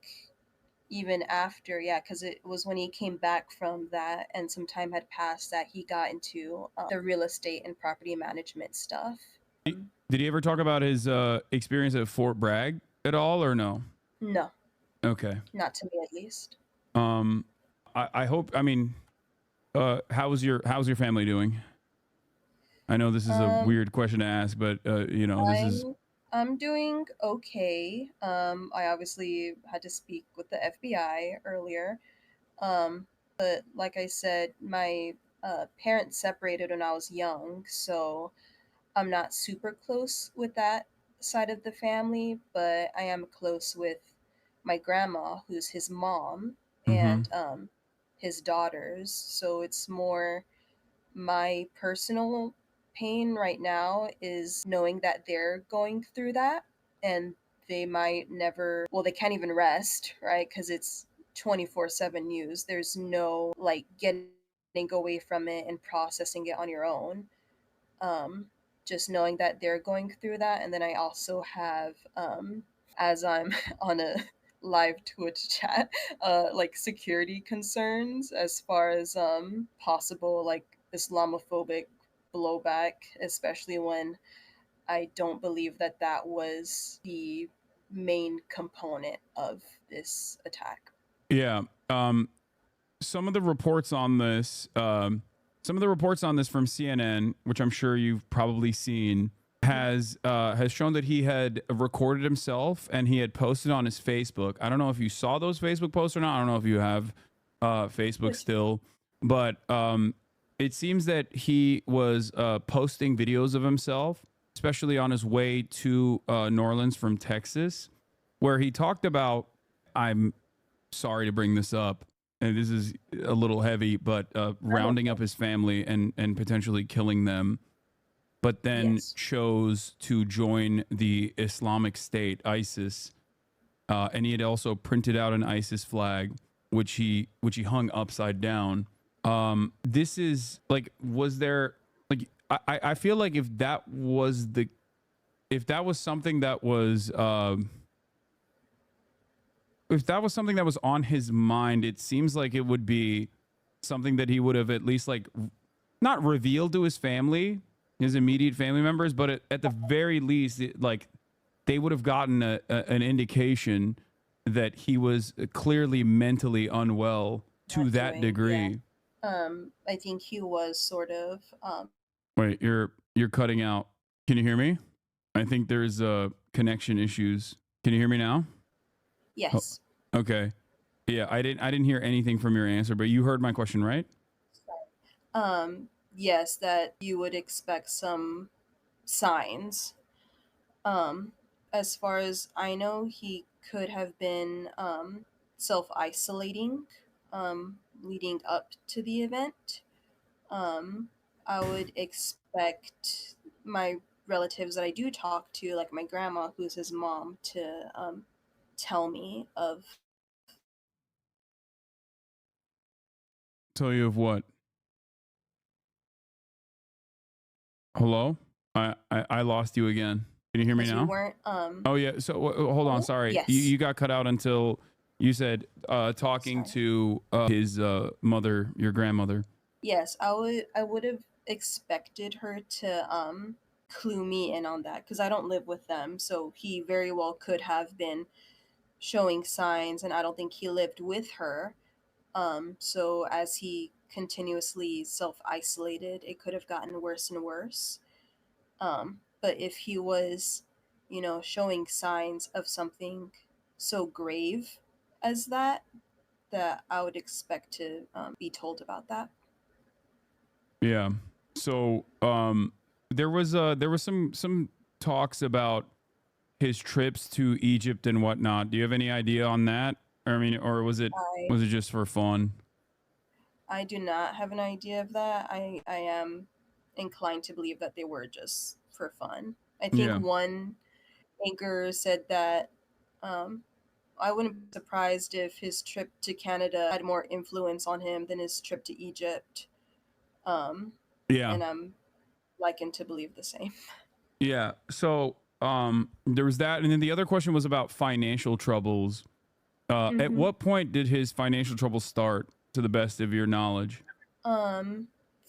even after, yeah, because it was when he came back from that and some time had passed that he got into the real estate and property management stuff. Did he ever talk about his experience at Fort Bragg at all, or no? No, Okay. not to me at least. I hope. I mean, how's your family doing? I know this is a weird question to ask, but you know, this is. I'm doing okay. I obviously had to speak with the FBI earlier. But like I said, my parents separated when I was young, so I'm not super close with that side of the family, but I am close with my grandma, who's his mom, and his daughters. So it's more my personal pain right now is knowing that they're going through that and they might never, well, they can't even rest, right? Because it's 24/7 news. There's no like getting away from it and processing it on your own. Just knowing that they're going through that. And then I also have, as I'm on a live Twitch chat, like security concerns as far as possible like Islamophobic blowback, especially when I don't believe that that was the main component of this attack. Yeah. Some of the reports on this, from CNN, which I'm sure you've probably seen, has shown that he had recorded himself and he had posted on his Facebook. I don't know if you saw those Facebook posts or not. I don't know if you have Facebook still, but it seems that he was posting videos of himself, especially on his way to New Orleans from Texas, where he talked about, I'm sorry to bring this up, and this is a little heavy, but rounding up his family and potentially killing them, but then chose to join the Islamic State, ISIS, and he had also printed out an ISIS flag, which he hung upside down. This is like, was there like, I feel like if that was something that was on his mind, it seems like it would be something that he would have at least like not revealed to his family, his immediate family members, but at the very least, like they would have gotten an indication that he was clearly mentally unwell to that degree. Yeah. I think he was sort of. Wait, you're cutting out. Can you hear me? I think there's connection issues. Can you hear me now? Yes. Oh, okay. Yeah, I didn't hear anything from your answer, but you heard my question, right? Yes, that you would expect some signs. As far as I know, he could have been self-isolating leading up to the event. I would expect my relatives that I do talk to, like my grandma, who's his mom, to tell me of. Tell you of what? Hello? I lost you again. Can you hear me Because now? we weren't. Oh yeah. So hold on. Sorry. Yes. You got cut out until you said talking to his mother, your grandmother. Yes, I would have expected her to clue me in on that because I don't live with them, so he very well could have been showing signs, and I don't think he lived with her. So as he continuously self-isolated, it could have gotten worse and worse. But if he was, showing signs of something so grave as that, that I would expect to be told about that. Yeah. So there was some talks about his trips to Egypt and whatnot. Do you have any idea on that? I mean, or was it just for fun? I do not have an idea of that. I am inclined to believe that they were just for fun. I think Yeah. one anchor said that I wouldn't be surprised if his trip to Canada had more influence on him than his trip to Egypt. Yeah. And I'm likened to believe the same. Yeah. So there was that, and then the other question was about financial troubles. At what point did his financial troubles start, to the best of your knowledge?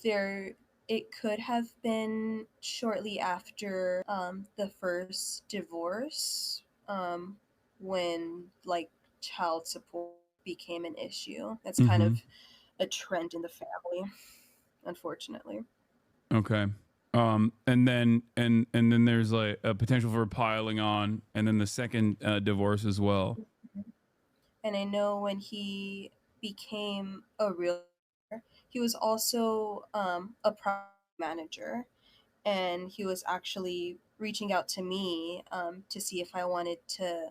There it could have been shortly after the first divorce, when like child support became an issue. That's kind of a trend in the family, unfortunately. Okay. And then there's like a potential for piling on, and then the second divorce as well. And I know when he became a realtor, he was also a property manager, and he was actually reaching out to me to see if I wanted to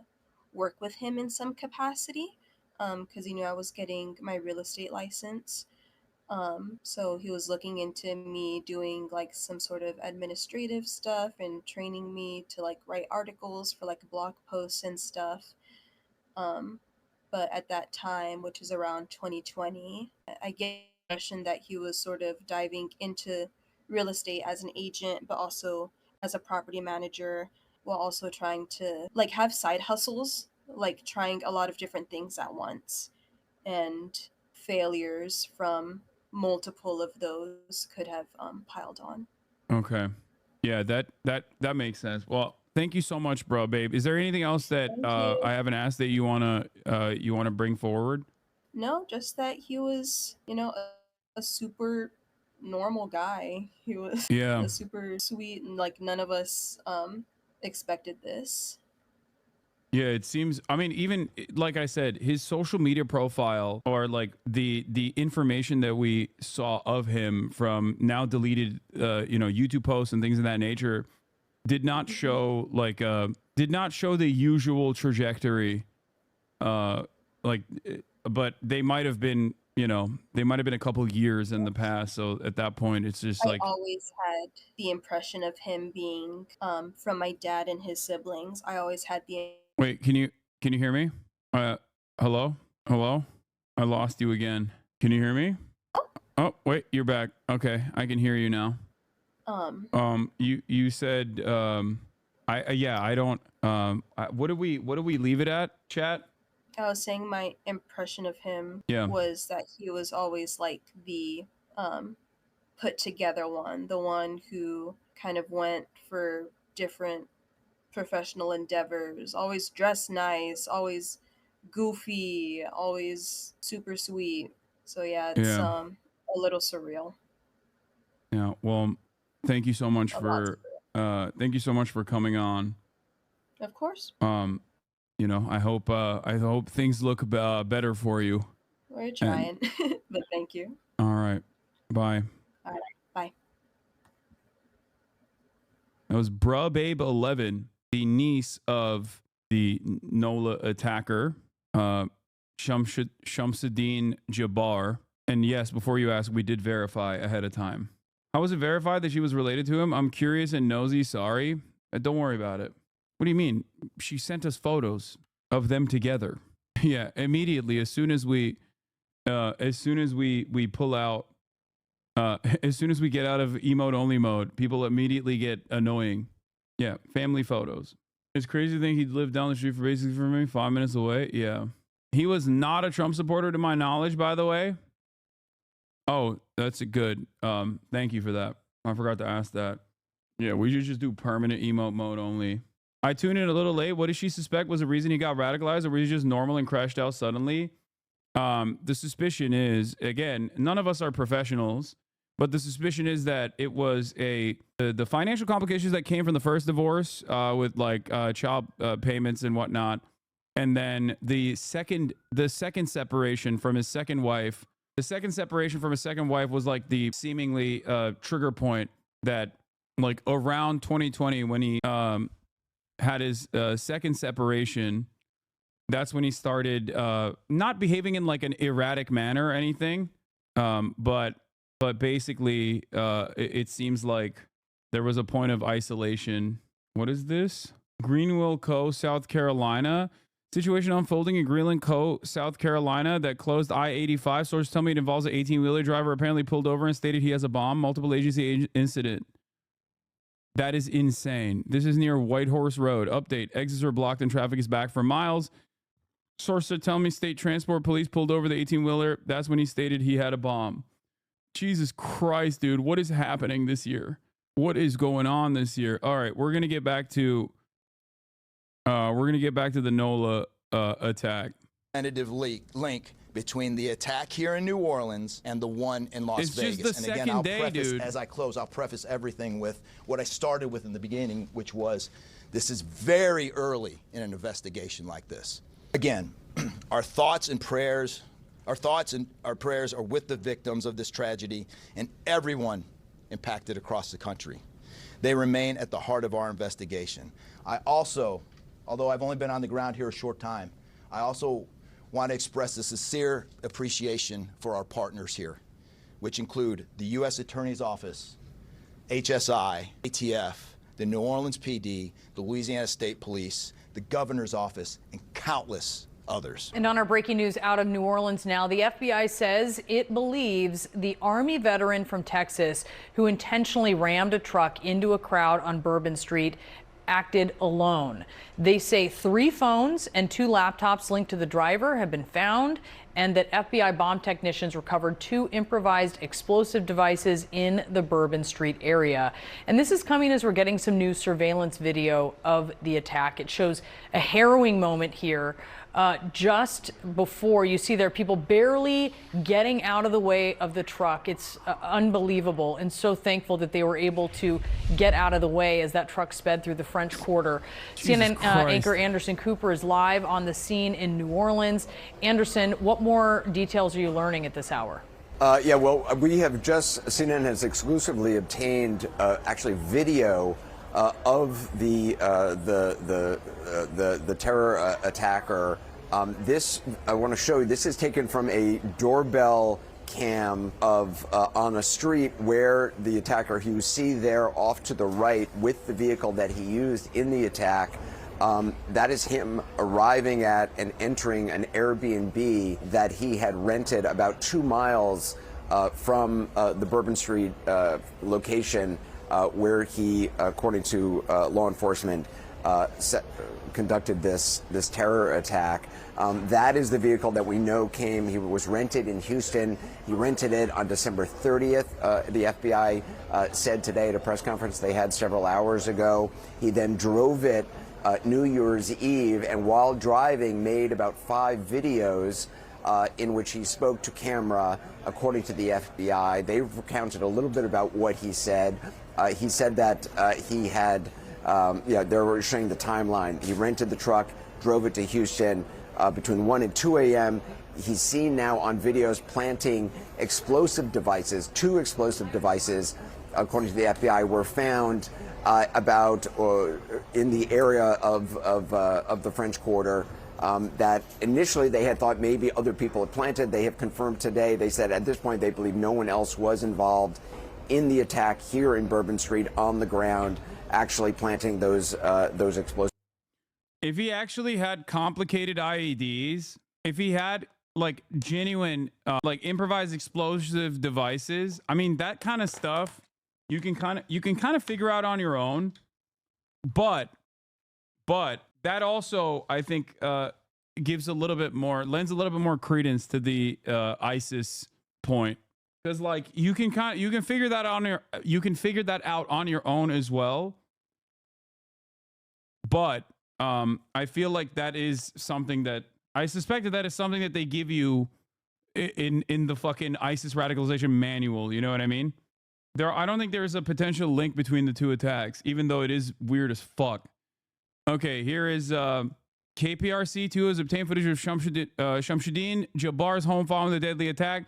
work with him in some capacity, because he knew I was getting my real estate license. So he was looking into me doing like some sort of administrative stuff and training me to like write articles for like blog posts and stuff. But at that time, which is around 2020, I get the impression that he was sort of diving into real estate as an agent, but also as a property manager, while also trying to like have side hustles, like trying a lot of different things at once. And failures from multiple of those could have piled on. Okay. Yeah, that makes sense. Well, thank you so much, bro, babe. Is there anything else that I haven't asked that you wanna bring forward? No, just that he was, a super normal guy. He was Yeah. a super sweet, and like none of us expected this. Yeah, it seems, I mean, even like I said, his social media profile, or like the information that we saw of him from now deleted YouTube posts and things of that nature, did not show like did not show the usual trajectory. But they might have been, you know, they might have been a couple years in the past. So at that point, it's just like I always had the impression of him being from my dad and his siblings. I always had the. Wait, can you hear me? Hello? I lost you again. Can you hear me? Oh, wait, you're back. Okay, I can hear you now. You said I don't what do we leave it at, chat? I was saying my impression of him was that he was always like the put together one, the one who kind of went for different professional endeavors, always dressed nice, always goofy, always super sweet. So yeah, it's a little surreal. Yeah, well, thank you so much for coming on. Of course. You know, I hope things look better for you. We're trying, but thank you. All right. Bye. All right. Bye. That was Bruh Babe 11, the niece of the NOLA attacker, Shamsuddin Jabbar. And yes, before you ask, we did verify ahead of time. How was it verified that she was related to him? I'm curious and nosy. Sorry. Don't worry about it. What do you mean? She sent us photos of them together. Yeah, immediately as soon as we pull out, as soon as we get out of emote only mode, people immediately get annoying. Yeah, family photos. It's crazy to think he'd lived down the street from me, 5 minutes away. Yeah, he was not a Trump supporter to my knowledge, by the way. Oh, that's good. Thank you for that. I forgot to ask that. Yeah, we should just do permanent emote mode only. I tuned in a little late. What does she suspect was the reason he got radicalized, or was he just normal and crashed out suddenly? The suspicion is, again, none of us are professionals, but the suspicion is that it was the financial complications that came from the first divorce with like child payments and whatnot, and then the second separation from his second wife. The second separation from his second wife was like the seemingly trigger point that, like, around 2020 when he had his second separation, that's when he started not behaving in like an erratic manner or anything, but basically it seems like there was a point of isolation. What is this? Greenville Co., South Carolina. Situation unfolding in Greenland Co., South Carolina that closed I-85. Sources tell me it involves an 18-wheeler driver apparently pulled over and stated he has a bomb. Multiple agency incident. That is insane. This is near Whitehorse Road. Update. Exits were blocked and traffic is back for miles. Sources tell me state transport police pulled over the 18-wheeler. That's when he stated he had a bomb. Jesus Christ, dude. What is happening this year? What is going on this year? All right, we're going to get back to the NOLA attack. Tentative link between the attack here in New Orleans and the one in Las Vegas. Just the second day, dude. As I close, I'll preface everything with what I started with in the beginning, which was this is very early in an investigation like this. Again, our thoughts and prayers are with the victims of this tragedy and everyone impacted across the country. They remain at the heart of our investigation. I also, although I've only been on the ground here a short time, I also want to express a sincere appreciation for our partners here, which include the U.S. Attorney's Office, HSI, ATF, the New Orleans PD, the Louisiana State Police, the Governor's Office, and countless others. And on our breaking news out of New Orleans now, the FBI says it believes the Army veteran from Texas who intentionally rammed a truck into a crowd on Bourbon Street acted alone. They say 3 phones and 2 laptops linked to the driver have been found, and that FBI bomb technicians recovered 2 improvised explosive devices in the Bourbon Street area. And this is coming as we're getting some new surveillance video of the attack. It shows a harrowing moment here. Just before you see there are people barely getting out of the way of the truck. It's unbelievable, and so thankful that they were able to get out of the way as that truck sped through the French Quarter. CNN anchor Anderson Cooper is live on the scene in New Orleans. Anderson, what more details are you learning at this hour? Yeah, well, we have CNN has exclusively obtained actually video of the terror attacker. This I want to show you. This is taken from a doorbell cam of on a street where the attacker, you see there off to the right with the vehicle that he used in the attack. That is him arriving at and entering an Airbnb that he had rented about 2 miles from the Bourbon Street location where he, according to law enforcement, conducted this terror attack. That is the vehicle that we know came. He was rented in Houston. He rented it on December 30th. The FBI said today at a press conference they had several hours ago. He then drove it New Year's Eve, and while driving made about 5 videos in which he spoke to camera, according to the FBI. They recounted a little bit about what he said. He said that he had, they were showing the timeline. He rented the truck, drove it to Houston between 1 and 2 a.m. He's seen now on videos planting explosive devices. 2 explosive devices, according to the FBI, were found about in the area of the French Quarter. That initially they had thought maybe other people had planted. They have confirmed today. They said at this point they believe no one else was involved in the attack here in Bourbon Street on the ground, actually planting those explosives. If he actually had complicated IEDs, if he had like genuine like improvised explosive devices, I mean that kind of stuff you can kind of figure out on your own. But that also, I think, lends a little bit more credence to the ISIS point, because like you can figure that out on your own as well. But I feel like that is something that I suspect that is something that they give you in the fucking ISIS radicalization manual. You know what I mean? I don't think there's a potential link between the 2 attacks, even though it is weird as fuck. Okay, here is KPRC2 has obtained footage of Shamsuddin Jabbar's home following the deadly attack.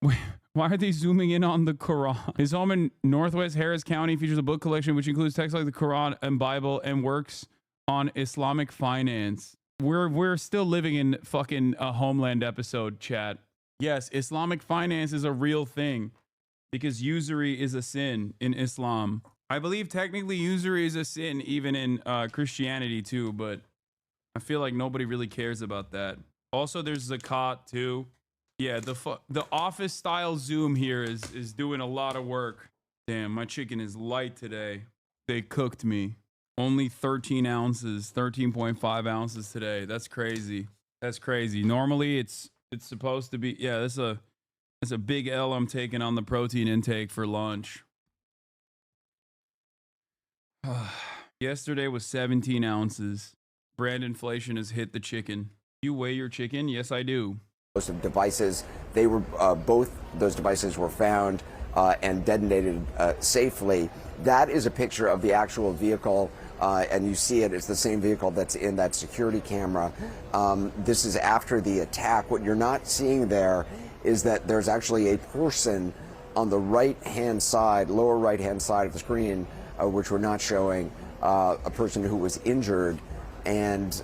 Why are they zooming in on the Quran? His home in Northwest Harris County features a book collection which includes texts like the Quran and Bible and works on Islamic finance. We're still living in fucking a Homeland episode, chat. Yes, Islamic finance is a real thing because usury is a sin in Islam. I believe technically usury is a sin even in Christianity too, but I feel like nobody really cares about that. Also, there's zakat too. Yeah, the office style zoom here is doing a lot of work. Damn, my chicken is light today. They cooked me. Only 13 ounces, 13.5 ounces today. That's crazy. That's crazy. Normally it's supposed to be, yeah, that's a big L I'm taking on the protein intake for lunch. Yesterday was 17 ounces. Brand inflation has hit the chicken. You weigh your chicken? Yes, I do. Devices. They were both those devices were found and detonated safely. That is a picture of the actual vehicle, and you see it. It's the same vehicle that's in that security camera. This is after the attack. What you're not seeing there is that there's actually a person on the right-hand side, lower right-hand side of the screen, which we're not showing, a person who was injured. And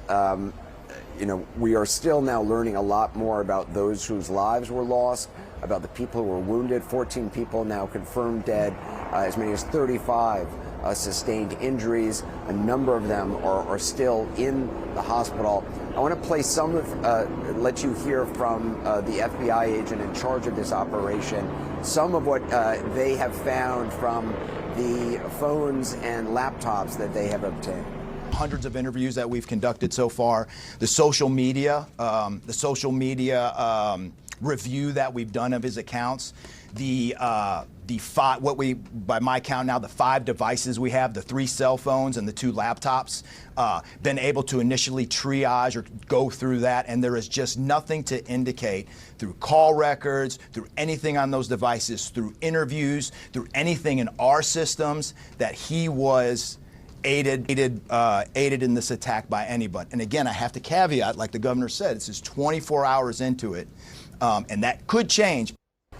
we are still now learning a lot more about those whose lives were lost, about the people who were wounded. 14 people now confirmed dead, as many as 35 sustained injuries. A number of them are still in the hospital. I want to play some of, let you hear from the FBI agent in charge of this operation, some of what they have found from the phones and laptops that they have obtained. Hundreds of interviews that we've conducted so far, the social media review that we've done of his accounts, by my count now, the 5 devices we have, the 3 cell phones and the 2 laptops, been able to initially triage or go through that, and there is just nothing to indicate through call records, through anything on those devices, through interviews, through anything in our systems that he was aided in this attack by anybody. And again, I have to caveat, like the governor said, this is 24 hours into it, and that could change.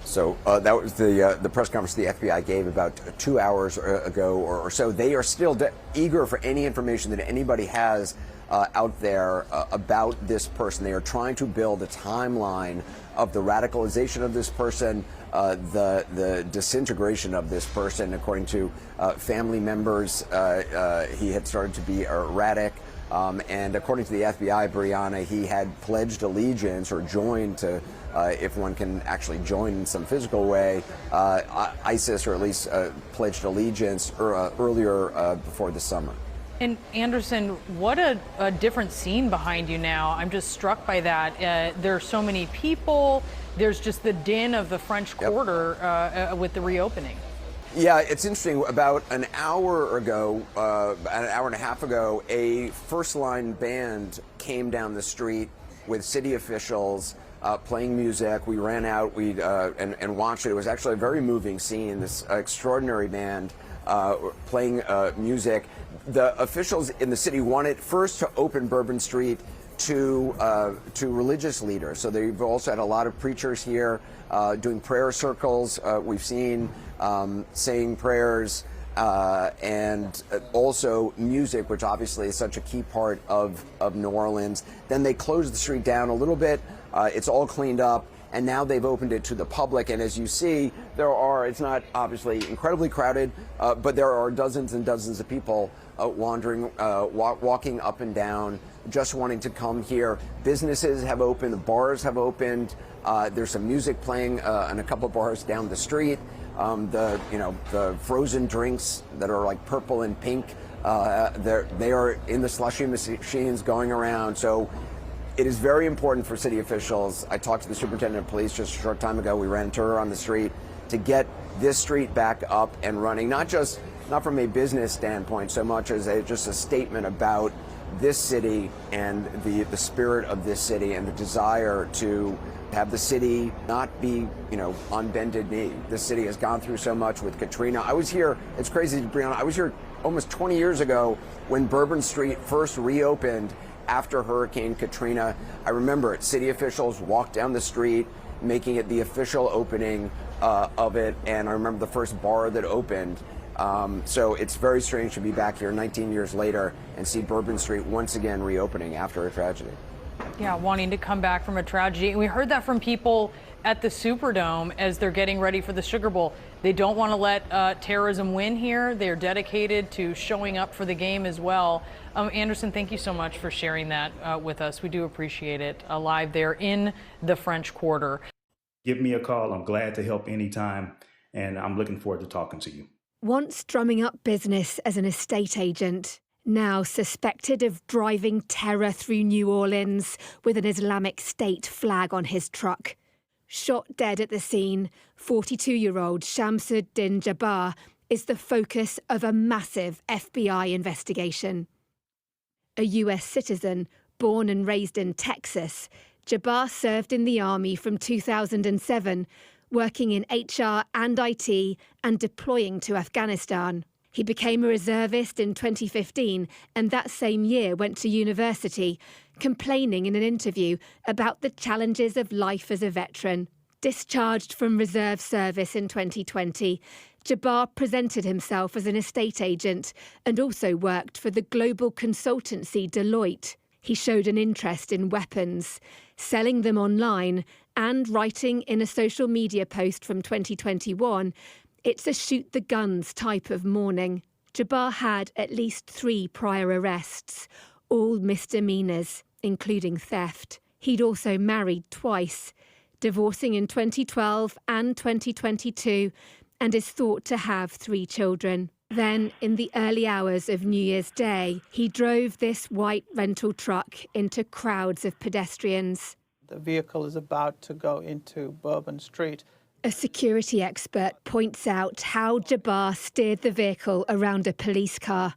So that was the press conference the FBI gave about 2 hours ago or so. They are still eager for any information that anybody has out there about this person. They are trying to build a timeline of the radicalization of this person, the disintegration of this person. According to family members, he had started to be erratic. And according to the FBI, Brianna, he had pledged allegiance or joined to, if one can actually join in some physical way, ISIS, or at least pledged allegiance earlier before the summer. And Anderson, what a different scene behind you now. I'm just struck by that. There are so many people. There's just the din of the French Quarter with the reopening. Yeah, it's interesting. About an hour ago, an hour and a half ago, a first-line band came down the street with city officials playing music. We ran out and watched it. It was actually a very moving scene, this extraordinary band playing music. The officials in the city wanted first to open Bourbon Street to religious leaders. So they've also had a lot of preachers here doing prayer circles. We've seen saying prayers and also music, which obviously is such a key part of New Orleans. Then they closed the street down a little bit. It's all cleaned up. And now they've opened it to the public. And as you see, it's not obviously incredibly crowded, but there are dozens and dozens of people wandering, walking up and down, just wanting to come here. Businesses have opened, the bars have opened. There's some music playing in a couple of bars down the street. The frozen drinks that are like purple and pink, they are in the slushy machines going around. So it is very important for city officials. I talked to the superintendent of police just a short time ago. We ran into her on the street to get this street back up and running, not from a business standpoint so much as just a statement about this city and the spirit of this city and the desire to have the city not be, on bended knee. This city has gone through so much with Katrina. I was here, it's crazy, Brianna, I was here almost 20 years ago when Bourbon Street first reopened after Hurricane Katrina. I remember it. City officials walked down the street, making it the official opening of it. And I remember the first bar that opened. So it's very strange to be back here 19 years later and see Bourbon Street once again reopening after a tragedy. Yeah, wanting to come back from a tragedy. And we heard that from people at the Superdome as they're getting ready for the Sugar Bowl. They don't want to let terrorism win here. They're dedicated to showing up for the game as well. Anderson, thank you so much for sharing that with us. We do appreciate it. Live there in the French Quarter. Give me a call. I'm glad to help anytime, and I'm looking forward to talking to you. Once drumming up business as an estate agent, now suspected of driving terror through New Orleans with an Islamic State flag on his truck. Shot dead at the scene, 42-year-old Shamsuddin Jabbar is the focus of a massive FBI investigation. A US citizen, born and raised in Texas, Jabbar served in the Army from 2007, working in HR and IT and deploying to Afghanistan. He became a reservist in 2015 and that same year went to university, complaining in an interview about the challenges of life as a veteran. Discharged from reserve service in 2020, Jabbar presented himself as an estate agent and also worked for the global consultancy Deloitte. He showed an interest in weapons, selling them online and writing in a social media post from 2021, "It's a shoot the guns type of morning." Jabbar had at least 3 prior arrests, all misdemeanors, including theft. He'd also married twice, divorcing in 2012 and 2022, and is thought to have 3 children. Then, in the early hours of New Year's Day, he drove this white rental truck into crowds of pedestrians. The vehicle is about to go into Bourbon Street. A security expert points out how Jabbar steered the vehicle around a police car.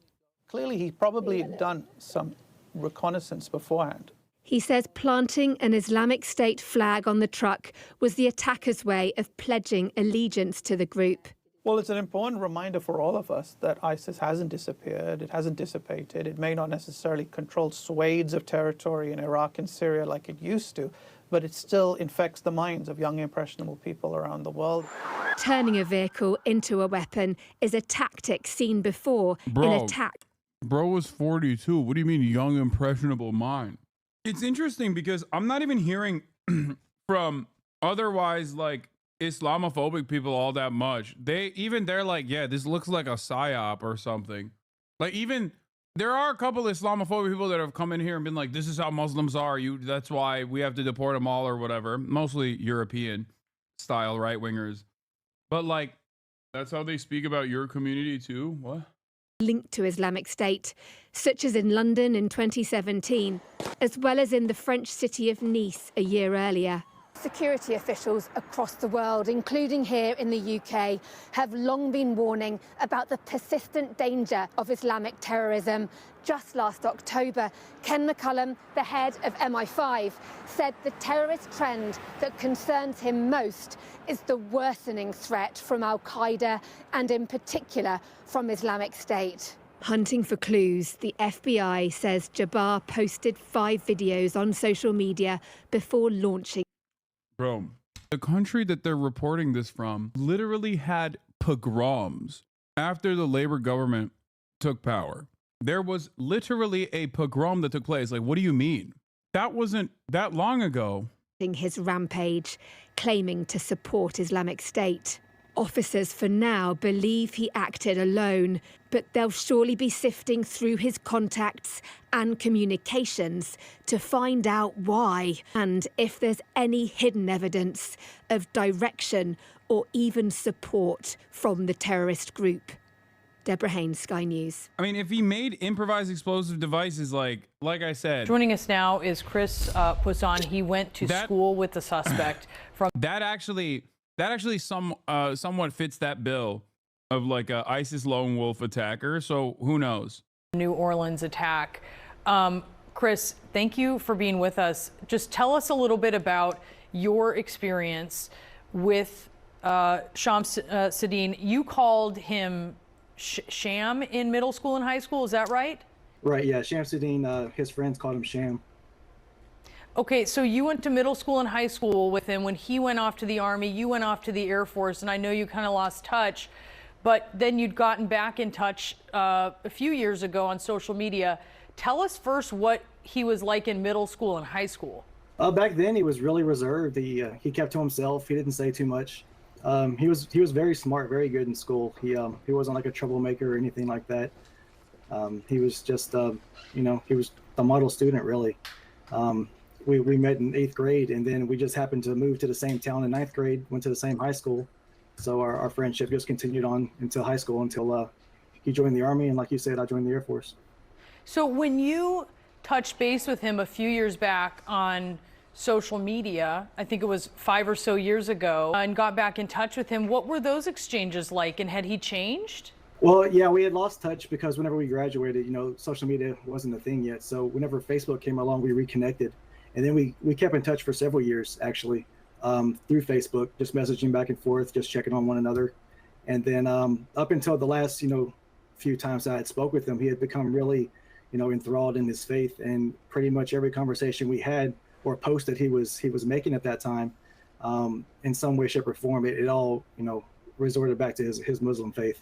Clearly, he probably had done some reconnaissance beforehand. He says planting an Islamic State flag on the truck was the attacker's way of pledging allegiance to the group. Well, it's an important reminder for all of us that ISIS hasn't disappeared, it hasn't dissipated, it may not necessarily control swathes of territory in Iraq and Syria like it used to, but it still infects the minds of young, impressionable people around the world. Turning a vehicle into a weapon is a tactic seen before in attack. Bro was 42. What do you mean young, impressionable mind? It's interesting because I'm not even hearing from otherwise like Islamophobic people all that much. They're like, yeah, this looks like a psyop or something. Like even there are a couple of Islamophobic people that have come in here and been like, this is how Muslims are. That's why we have to deport them all or whatever. Mostly European style right wingers. But like, that's how they speak about your community too? What? Linked to Islamic State, such as in London in 2017, as well as in the French city of Nice a year earlier. Security officials across the world, including here in the UK, have long been warning about the persistent danger of Islamic terrorism. Just last October, Ken McCullum, the head of MI5, said the terrorist trend that concerns him most is the worsening threat from Al-Qaeda and in particular from Islamic State. Hunting for clues, the FBI says Jabbar posted 5 videos on social media before launching. Bro, the country that they're reporting this from literally had pogroms after the Labor government took power. There was literally a pogrom that took place. Like, what do you mean? That wasn't that long ago. His rampage, claiming to support Islamic State. Officers for now believe he acted alone, but they'll surely be sifting through his contacts and communications to find out why and if there's any hidden evidence of direction or even support from the terrorist group. Deborah Haynes, Sky News. I mean, if he made improvised explosive devices, like I said. Joining us now is Chris Poisson. He went to school with the suspect from. That actually somewhat fits that bill of like a ISIS lone wolf attacker. So who knows? New Orleans attack. Chris, thank you for being with us. Just tell us a little bit about your experience with Shamsuddin. You called him Sham in middle school and high school. Is that right? Right. Yeah. Shamsuddin, his friends called him Sham. Okay, so you went to middle school and high school with him. When he went off to the Army, you went off to the Air Force, and I know you kind of lost touch, but then you'd gotten back in touch a few years ago on social media. Tell us first what he was like in middle school and high school. Back then, he was really reserved. He kept to himself. He didn't say too much. He was very smart, very good in school. He wasn't like a troublemaker or anything like that. He was just he was the model student really. We met in 8th grade, and then we just happened to move to the same town in 9th grade, went to the same high school. So our friendship just continued on until high school, until he joined the Army, and like you said, I joined the Air Force. So when you touched base with him a few years back on social media, I think it was 5 or so years ago, and got back in touch with him, what were those exchanges like, and had he changed? Well, yeah, we had lost touch because whenever we graduated, social media wasn't a thing yet. So whenever Facebook came along, we reconnected. And then we kept in touch for several years, actually, through Facebook, just messaging back and forth, just checking on one another. And then up until the last, few times I had spoke with him, he had become really, enthralled in his faith. And pretty much every conversation we had or post that he was making at that time, in some way, shape, or form, it all, resorted back to his Muslim faith.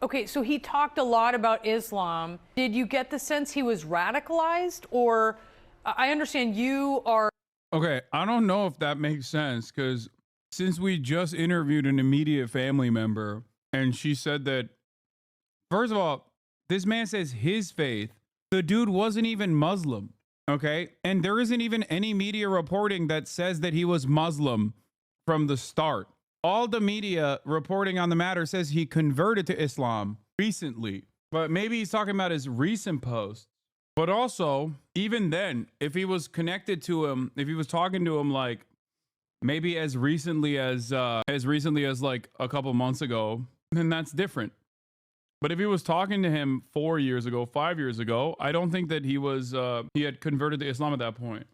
Okay, so he talked a lot about Islam. Did you get the sense he was radicalized, or I understand you are... Okay, I don't know if that makes sense, because since we just interviewed an immediate family member, and she said that, first of all, this man says his faith. The dude wasn't even Muslim, okay? And there isn't even any media reporting that says that he was Muslim from the start. All the media reporting on the matter says he converted to Islam recently, but maybe he's talking about his recent posts. But also, even then, if he was connected to him, if he was talking to him like maybe as recently as like a couple months ago, then that's different. But if he was talking to him 4 years ago, 5 years ago, I don't think that he had converted to Islam at that point.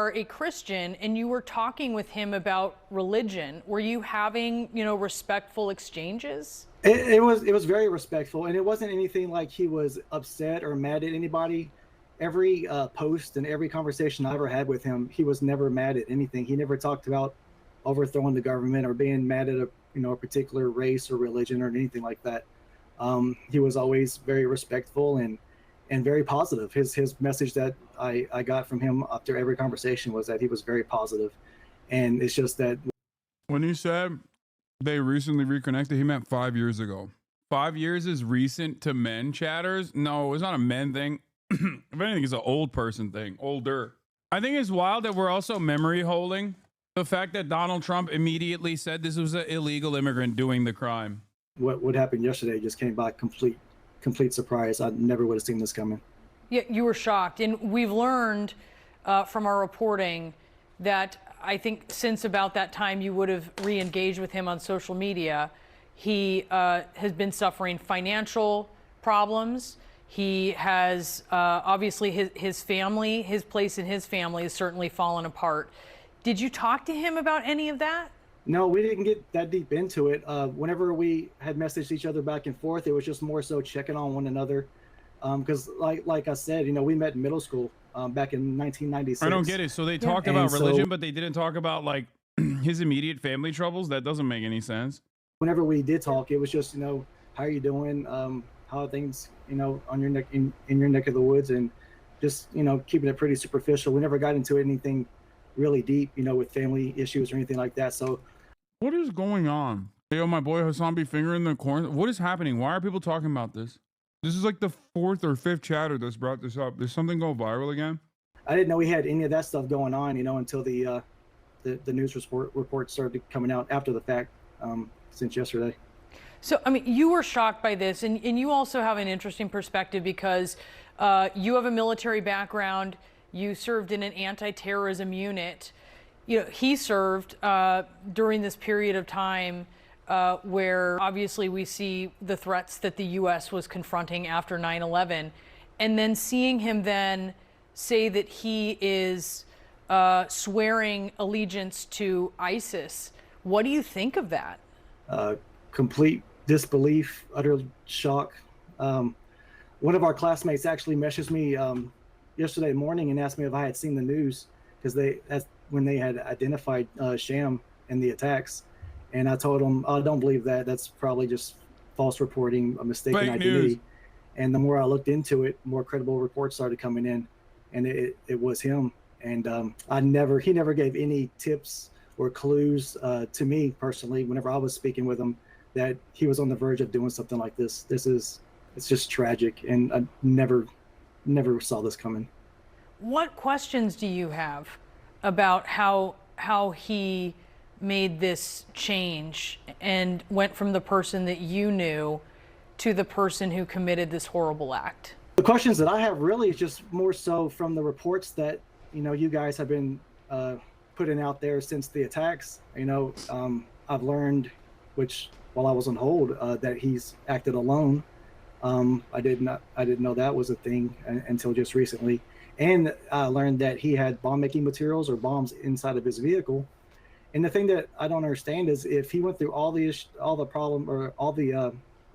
Are a Christian, and you were talking with him about religion. Were you having, respectful exchanges? It was very respectful, and it wasn't anything like he was upset or mad at anybody. every post and every conversation I ever had with him, he was never mad at anything. He never talked about overthrowing the government or being mad at a particular race or religion or anything like that. He was always very respectful and very positive. His message that I got from him after every conversation was that he was very positive. And it's just that when he said they recently reconnected, he meant 5 years ago. 5 years is recent to men, chatters. No, it's not a men thing. If anything, it's an old person thing, older. I think it's wild that we're also memory holding the fact that Donald Trump immediately said this was an illegal immigrant doing the crime. What happened yesterday just came by complete surprise. I never would have seen this coming. Yeah, you were shocked. And we've learned from our reporting that I think since about that time you would have re-engaged with him on social media. He has been suffering financial problems. He has obviously his family, his place in his family has certainly fallen apart. Did you talk to him about any of that? No, we didn't get that deep into it. Whenever we had messaged each other back and forth, it was just more so checking on one another. Because like I said, we met in middle school back in 1996. I don't get it. So they talked about religion, but they didn't talk about like his immediate family troubles? That doesn't make any sense. Whenever we did talk, it was just, how are you doing? How are things, on your neck in your neck of the woods, and just, keeping it pretty superficial. We never got into anything really deep, with family issues or anything like that. So what is going on? Yo, my boy Hasanabi finger in the corner. What is happening? Why are people talking about this? This is like the 4th or 5th chatter that's brought this up. Did something go viral again? I didn't know we had any of that stuff going on, until the news report started coming out after the fact, since yesterday. So, you were shocked by this, and you also have an interesting perspective because you have a military background. You served in an anti-terrorism unit. He served during this period of time where obviously we see the threats that the U.S. was confronting after 9/11, and then seeing him then say that he is swearing allegiance to ISIS. What do you think of that? Complete disbelief, utter shock. One of our classmates actually messaged me yesterday morning and asked me if I had seen the news, because that's when they had identified Sham in the attacks. And I told him, I don't believe that. That's probably just false reporting, a mistaken Fake identity. news. And the more I looked into it, more credible reports started coming in, and it was him. And he never gave any tips or clues to me personally whenever I was speaking with him that he was on the verge of doing something like this. It's just tragic, and I never saw this coming. What questions do you have about how he made this change and went from the person that you knew to the person who committed this horrible act? The questions that I have really is just more so from the reports that you guys have been putting out there since the attacks. I've learned, which while I was on hold, that he's acted alone. I didn't know that was a thing until just recently, and I learned that he had bomb-making materials or bombs inside of his vehicle. And the thing that I don't understand is if he went through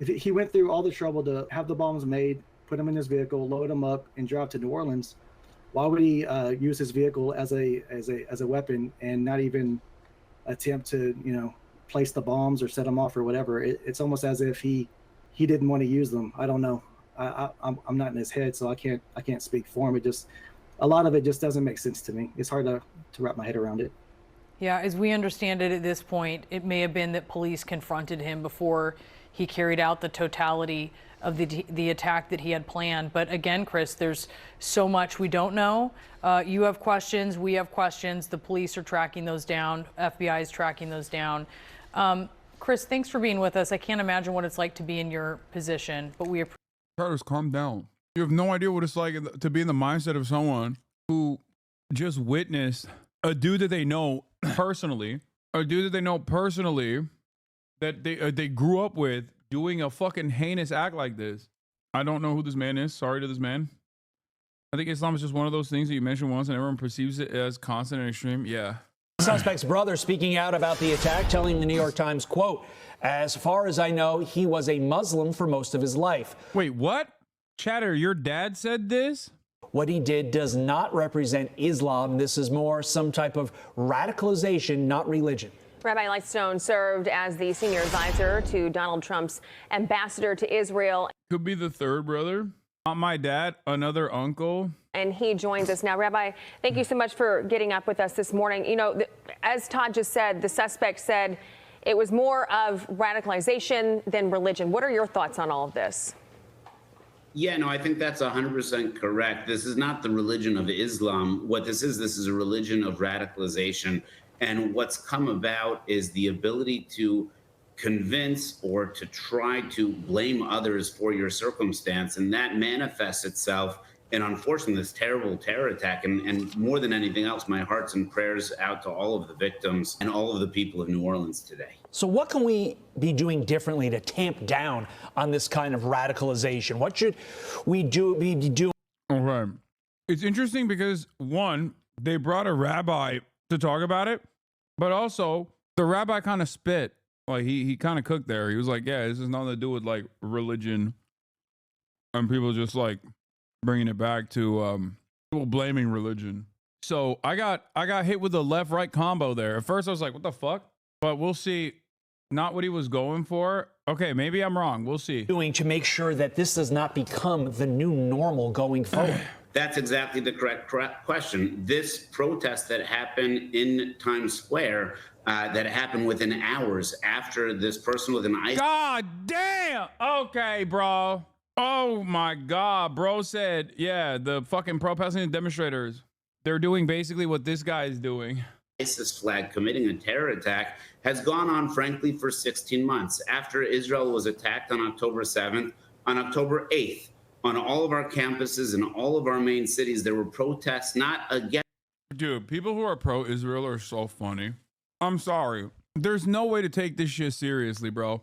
if he went through all the trouble to have the bombs made, put them in his vehicle, load them up, and drive to New Orleans, why would he use his vehicle as a weapon and not even attempt to place the bombs or set them off or whatever? It's almost as if he didn't want to use them. I don't know. I'm not in his head, so I can't speak for him. A lot of it just doesn't make sense to me. It's hard to wrap my head around it. Yeah, as we understand it at this point, it may have been that police confronted him before he carried out the totality of the attack that he had planned. But again, Chris, there's so much we don't know. You have questions, we have questions. The police are tracking those down. FBI is tracking those down. Chris, thanks for being with us. I can't imagine what it's like to be in your position, but we appreciate. Carlos, calm down. You have no idea what it's like to be in the mindset of someone who just witnessed a dude that they know personally, that they grew up with doing a fucking heinous act like this. I don't know who this man is. Sorry to this man. I think Islam is just one of those things that you mention once and everyone perceives it as constant and extreme. Yeah. Suspect's brother speaking out about the attack, telling the New York Times, quote, "As far as I know, he was a Muslim for most of his life." Wait, what? Chatter, your dad said this? what he did does not represent Islam. This is more some type of radicalization, not religion. Rabbi Lightstone served as the senior advisor to Donald Trump's ambassador to Israel. Could be the third brother. Not my dad, another uncle. And he joins us now. Rabbi, thank you so much for getting up with us this morning. You know, as Todd just said, the suspect said it was more of radicalization than religion. What are your thoughts on all of this? Yeah, no, I think that's 100% correct. This is not the religion of Islam. What this is a religion of radicalization. And what's come about is the ability to convince or to try to blame others for your circumstance. And that manifests itself in, unfortunately, this terrible terror attack. And more than anything else, my hearts and prayers out to all of the victims and all of the people of New Orleans today. So what can we be doing differently to tamp down on this kind of radicalization? What should we be doing? Okay. It's interesting because, one, they brought a rabbi to talk about it, but also the rabbi kind of spit. Like he kind of cooked there. He was like, yeah, this has nothing to do with like religion. And people just like bringing it back to people blaming religion. So I got hit with the left-right combo there. At first I was like, what the fuck? But we'll see. Not what he was going for. Okay, maybe I'm wrong. We'll see. Doing to make sure that this does not become the new normal going forward. That's exactly the correct question. This protest that happened in Times Square, that happened within hours after this person with an ice. God damn. Okay, bro. Oh my God. Bro said, yeah, the fucking pro-Palestinian demonstrators, they're doing basically what this guy is doing. ISIS flag committing a terror attack has gone on, frankly, for 16 months. After Israel was attacked on October 7th, on October 8th, on all of our campuses and all of our main cities, there were protests not against. Dude, people who are pro-Israel are so funny. I'm sorry. There's no way to take this shit seriously, bro.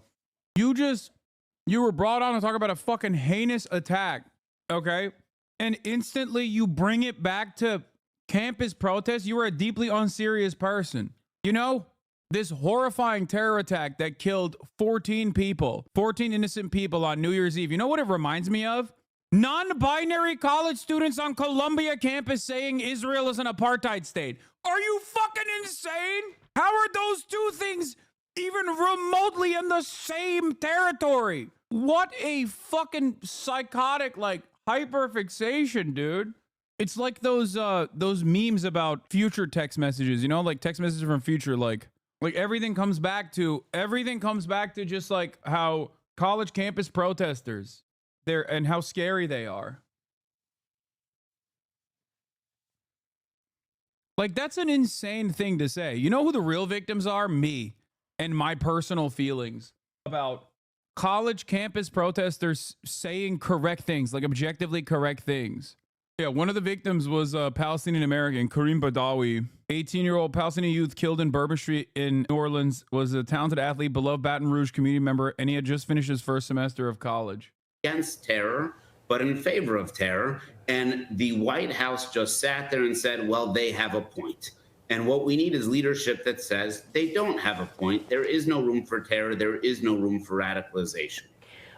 You were brought on to talk about a fucking heinous attack, okay? And instantly you bring it back to campus protests. You are a deeply unserious person. You know, this horrifying terror attack that killed 14 innocent people on New Year's Eve. You know what it reminds me of? Non-binary college students on Columbia campus saying Israel is an apartheid state. Are you fucking insane? How are those two things even remotely in the same territory? What a fucking psychotic, like, hyperfixation, dude. It's like those memes about future text messages, you know, like text messages from future, like everything comes back to just like how college campus protesters and how scary they are. Like, that's an insane thing to say. You know who the real victims are? Me and my personal feelings about college campus protesters saying correct things, like objectively correct things. Yeah, one of the victims was a Palestinian American, Kareem Badawi, 18-year-old Palestinian youth killed in Bourbon Street in New Orleans, was a talented athlete, beloved Baton Rouge community member, and he had just finished his first semester of college. Against terror, but in favor of terror. And the White House just sat there and said, well, they have a point. And what we need is leadership that says they don't have a point. There is no room for terror. There is no room for radicalization.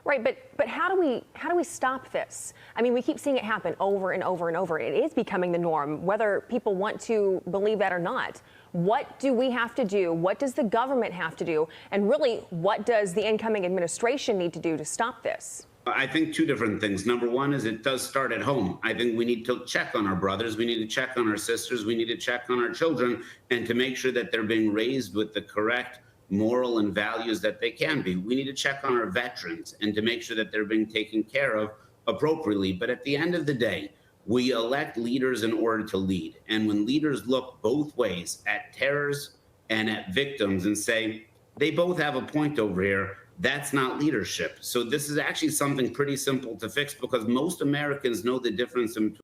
Right, but how do we stop this? I mean, we keep seeing it happen over and over and over. It is becoming the norm, whether people want to believe that or not. What do we have to do? What does the government have to do? And really, what does the incoming administration need to do to stop this? I think two different things. Number one is it does start at home. I think we need to check on our brothers. We need to check on our sisters. We need to check on our children and to make sure that they're being raised with the correct moral and values that they can be. We need to check on our veterans and to make sure that they're being taken care of appropriately. But at the end of the day, we elect leaders in order to lead. And when leaders look both ways at terrorists and at victims and say, they both have a point over here, that's not leadership. So this is actually something pretty simple to fix because most Americans know the difference in.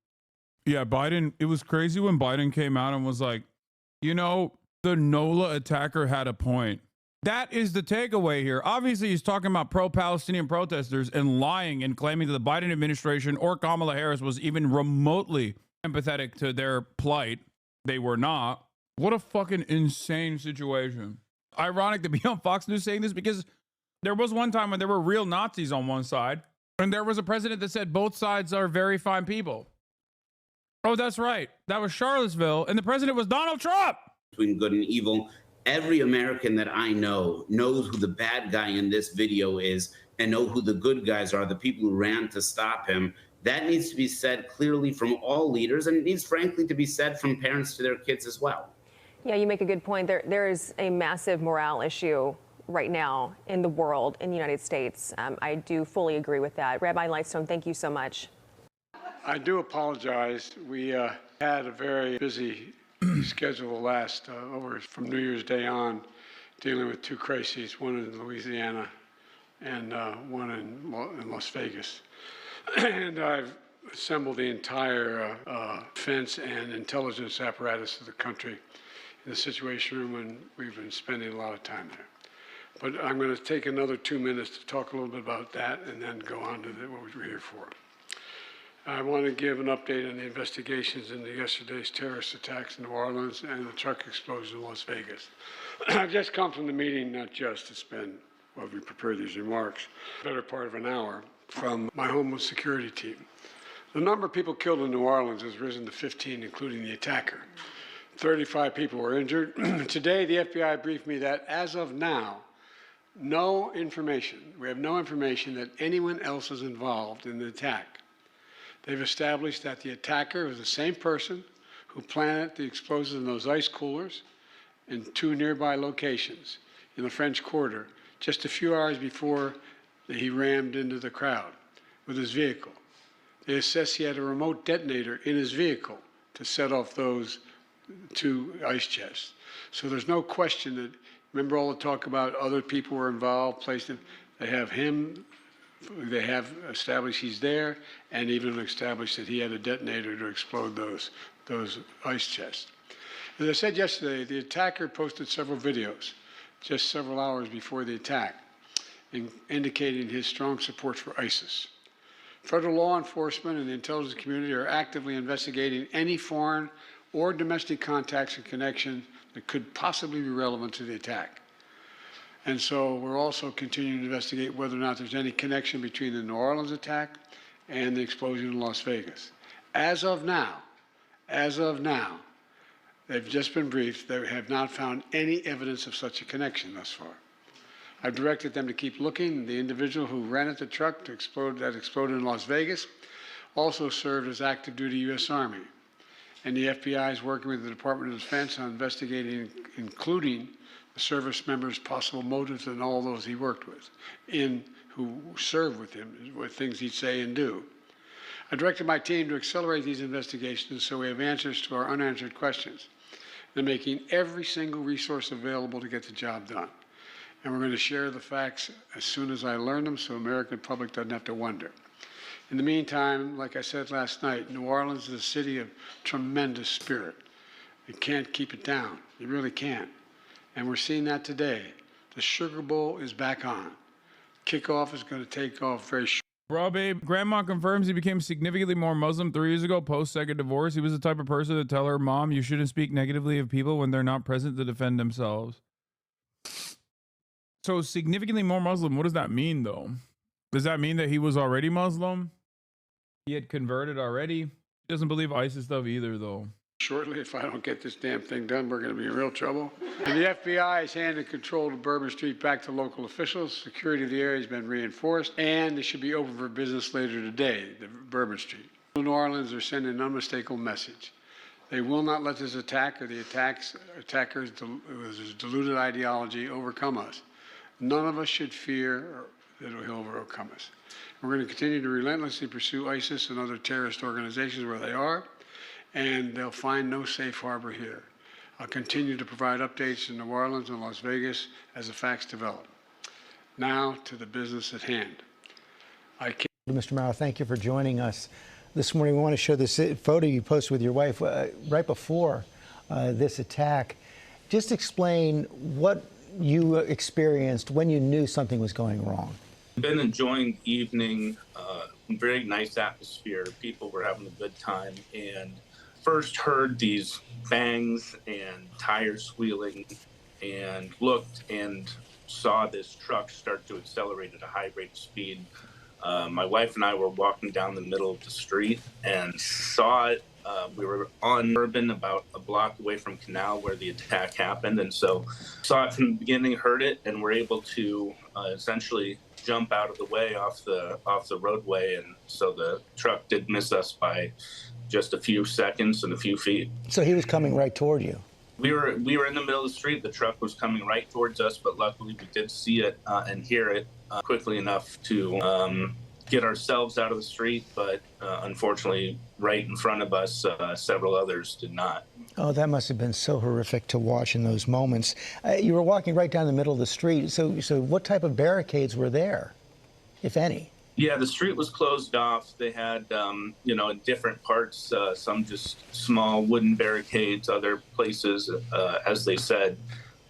Yeah, Biden, it was crazy when Biden came out and was like, you know, the NOLA attacker had a point. That is the takeaway here. Obviously, he's talking about pro-Palestinian protesters and lying and claiming that the Biden administration or Kamala Harris was even remotely empathetic to their plight. They were not. What a fucking insane situation. Ironic to be on Fox News saying this because there was one time when there were real Nazis on one side and there was a president that said both sides are very fine people. Oh, that's right. That was Charlottesville, and the president was Donald Trump. Between good and evil, every American that I know knows who the bad guy in this video is and know who the good guys are, the people who ran to stop him. That needs to be said clearly from all leaders, and it needs, frankly, to be said from parents to their kids as well. Yeah, you make a good point. There is a massive morale issue right now in the world, in the United States. I do fully agree with that. Rabbi Lightstone, thank you so much. I do apologize. We had a very busy schedule last over from New Year's Day on, dealing with two crises, one in Louisiana and one in Las Vegas. And I've assembled the entire defense and intelligence apparatus of the country in the Situation Room, and we've been spending a lot of time there. But I'm going to take another 2 minutes to talk a little bit about that and then go on to what we're here for. I want to give an update on the investigations into yesterday's terrorist attacks in New Orleans and the truck explosion in Las Vegas. I've just come from the meeting, not just to spend, while we prepare these remarks, the better part of an hour from my Homeland Security team. The number of people killed in New Orleans has risen to 15, including the attacker. 35 people were injured. Today, the FBI briefed me that as of now, we have no information that anyone else is involved in the attack. They've established that the attacker was the same person who planted the explosives in those ice coolers in two nearby locations in the French Quarter just a few hours before he rammed into the crowd with his vehicle. They assessed he had a remote detonator in his vehicle to set off those two ice chests. So there's no question that, remember all the talk about other people were involved, placed in, they have him, they have established he's there, and even established that he had a detonator to explode those ice chests. As I said yesterday, the attacker posted several videos just several hours before the attack, indicating his strong support for ISIS. Federal law enforcement and the intelligence community are actively investigating any foreign or domestic contacts and connection that could possibly be relevant to the attack. And so we're also continuing to investigate whether or not there's any connection between the New Orleans attack and the explosion in Las Vegas. As of now, they've just been briefed. They have not found any evidence of such a connection thus far. I've directed them to keep looking. The individual who rented the truck that exploded in Las Vegas also served as active duty U.S. Army. And the FBI is working with the Department of Defense on investigating, including the service members' possible motives and all those he worked with, who served with him, with things he'd say and do. I directed my team to accelerate these investigations so we have answers to our unanswered questions. They're making every single resource available to get the job done. And we're going to share the facts as soon as I learn them so the American public doesn't have to wonder. In the meantime, like I said last night, New Orleans is a city of tremendous spirit. You can't keep it down. You really can't. And we're seeing that today. The Sugar Bowl is back on. Kickoff is going to take off very short. Bro, babe, grandma confirms he became significantly more Muslim 3 years ago, post-second divorce. He was the type of person to tell her mom, you shouldn't speak negatively of people when they're not present to defend themselves. So significantly more Muslim, what does that mean, though? Does that mean that he was already Muslim? He had converted already? He doesn't believe ISIS stuff either, though. Shortly, if I don't get this damn thing done, we're going to be in real trouble. And the FBI has handed control of Bourbon Street back to local officials. Security of the area has been reinforced, and they should be open for business later today, the Bourbon Street. New Orleans are sending an unmistakable message. They will not let this attack or the attackers' deluded ideology overcome us. None of us should fear that it will overcome us. We're going to continue to relentlessly pursue ISIS and other terrorist organizations where they are, and they'll find no safe harbor here. I'll continue to provide updates in New Orleans and Las Vegas as the facts develop. Now to the business at hand. Mr. Maurer, thank you for joining us. This morning we want to show this photo you posted with your wife right before this attack. Just explain what you experienced when you knew something was going wrong. Been enjoying the evening, very nice atmosphere. People were having a good time, and first heard these bangs and tires squealing, and looked and saw this truck start to accelerate at a high rate of speed. My wife and I were walking down the middle of the street and saw it We were on Bourbon, about a block away from Canal where the attack happened, and so saw it from the beginning, heard it, and were able to essentially jump out of the way off the roadway, and so the truck did miss us by just a few seconds and a few feet. So he was coming right toward you. We were in the middle of the street. The truck was coming right towards us, but luckily we did see it and hear it quickly enough to get ourselves out of the street. But unfortunately, right in front of us, several others did not. Oh, that must have been so horrific to watch in those moments. You were walking right down the middle of the street. So what type of barricades were there, if any? Yeah, the street was closed off. They had, in different parts, some just small wooden barricades, other places, as they said,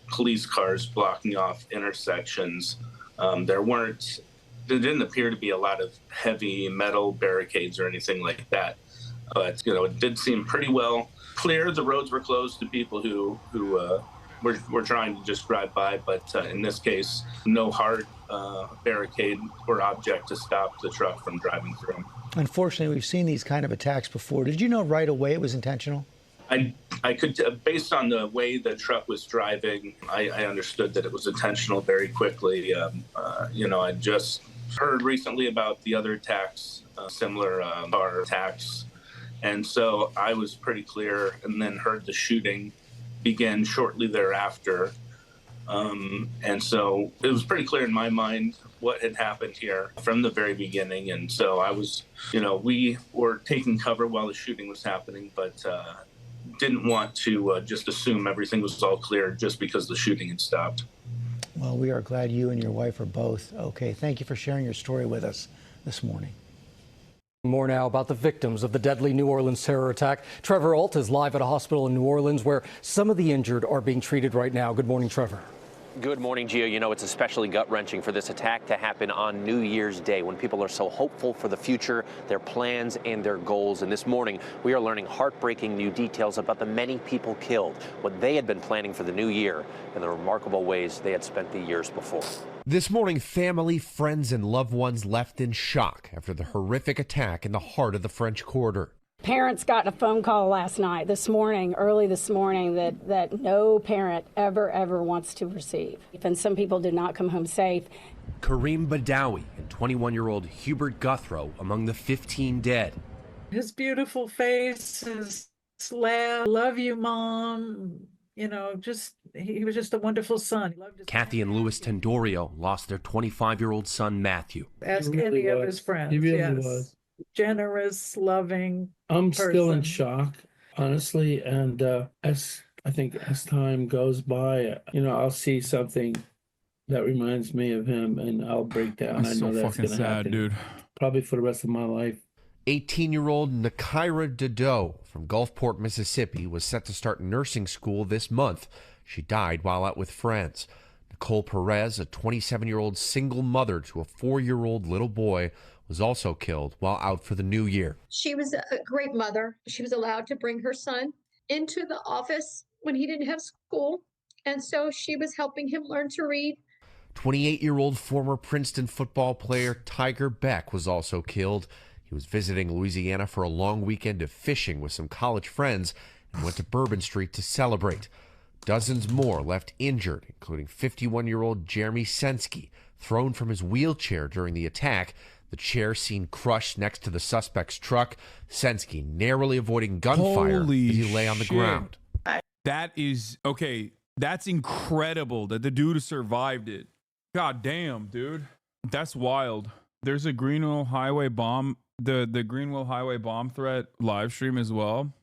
police cars blocking off intersections. There didn't appear to be a lot of heavy metal barricades or anything like that. But, it did seem pretty well clear. The roads were closed to people who were trying to just drive by. But in this case, no hard barricade or object to stop the truck from driving through. Unfortunately, we've seen these kind of attacks before. Did you know right away it was intentional? I could, based on the way the truck was driving, I understood that it was intentional very quickly. I just heard recently about the other attacks, similar car attacks. And so I was pretty clear, and then heard the shooting begin shortly thereafter. And so it was pretty clear in my mind what had happened here from the very beginning. And so I was, we were taking cover while the shooting was happening, but didn't want to just assume everything was all clear just because the shooting had stopped. Well, we are glad you and your wife are both okay. Thank you for sharing your story with us this morning. More now about the victims of the deadly New Orleans terror attack. Trevor Ault is live at a hospital in New Orleans where some of the injured are being treated right now. Good morning, Trevor. Good morning, Gio. It's especially gut-wrenching for this attack to happen on New Year's Day when people are so hopeful for the future, their plans and their goals. And this morning, we are learning heartbreaking new details about the many people killed, what they had been planning for the new year, and the remarkable ways they had spent the years before. This morning, family, friends, and loved ones left in shock after the horrific attack in the heart of the French Quarter. Parents got a phone call early this morning, that no parent ever wants to receive. And some people did not come home safe. Kareem Badawi and 21-year-old Hubert Guthrow among the 15 dead. His beautiful face, his laugh, love you, Mom. He was just a wonderful son. Kathy and Louis Tendorio lost their 25-year-old son, Matthew. Ask any of his friends. He really was. Generous, loving I'm person. Still in shock, honestly. And as time goes by, I'll see something that reminds me of him and I'll break down. That's I know so that's fucking going to sad, happen. dude. Probably for the rest of my life. 18-year-old Nakaira Dodo from Gulfport, Mississippi, was set to start nursing school this month. She died while out with friends. Nicole Perez, a 27-year-old single mother to a 4-year-old little boy, was also killed while out for the new year. She was a great mother. She was allowed to bring her son into the office when he didn't have school, and so she was helping him learn to read. 28-year-old former Princeton football player Tiger Beck was also killed. He was visiting Louisiana for a long weekend of fishing with some college friends and went to Bourbon Street to celebrate. Dozens more left injured, including 51-year-old Jeremy Sensky, thrown from his wheelchair during the attack. The chair seen crushed next to the suspect's truck. Sensky narrowly avoiding gunfire as he lay on the ground. That is, okay, that's incredible that the dude survived it. God damn, dude. That's wild. There's a Greenville Highway bomb, the Greenville Highway bomb threat live stream as well.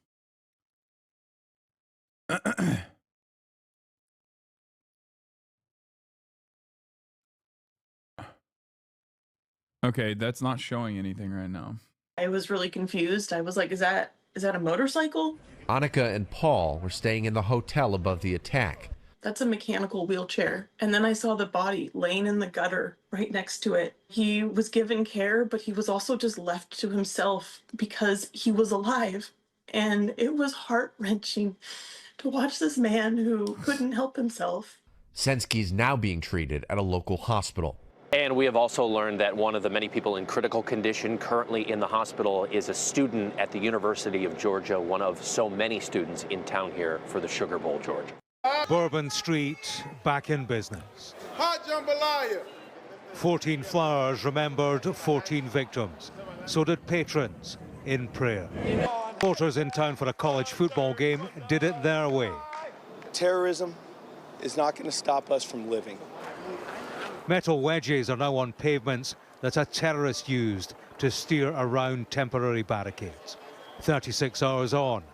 Okay, that's not showing anything right now. I was really confused. I was like, is that a motorcycle? Annika and Paul were staying in the hotel above the attack. That's a mechanical wheelchair. And then I saw the body laying in the gutter right next to it. He was given care, but he was also just left to himself because he was alive. And it was heart-wrenching to watch this man who couldn't help himself. Sensky is now being treated at a local hospital. And we have also learned that one of the many people in critical condition currently in the hospital is a student at the University of Georgia, one of so many students in town here for the Sugar Bowl, George. Bourbon Street back in business. Hot jambalaya. 14 flowers remembered 14 victims. So did patrons in prayer. Supporters in town for a college football game did it their way. Terrorism is not going to stop us from living. Metal wedges are now on pavements that a terrorist used to steer around temporary barricades. 36 hours on,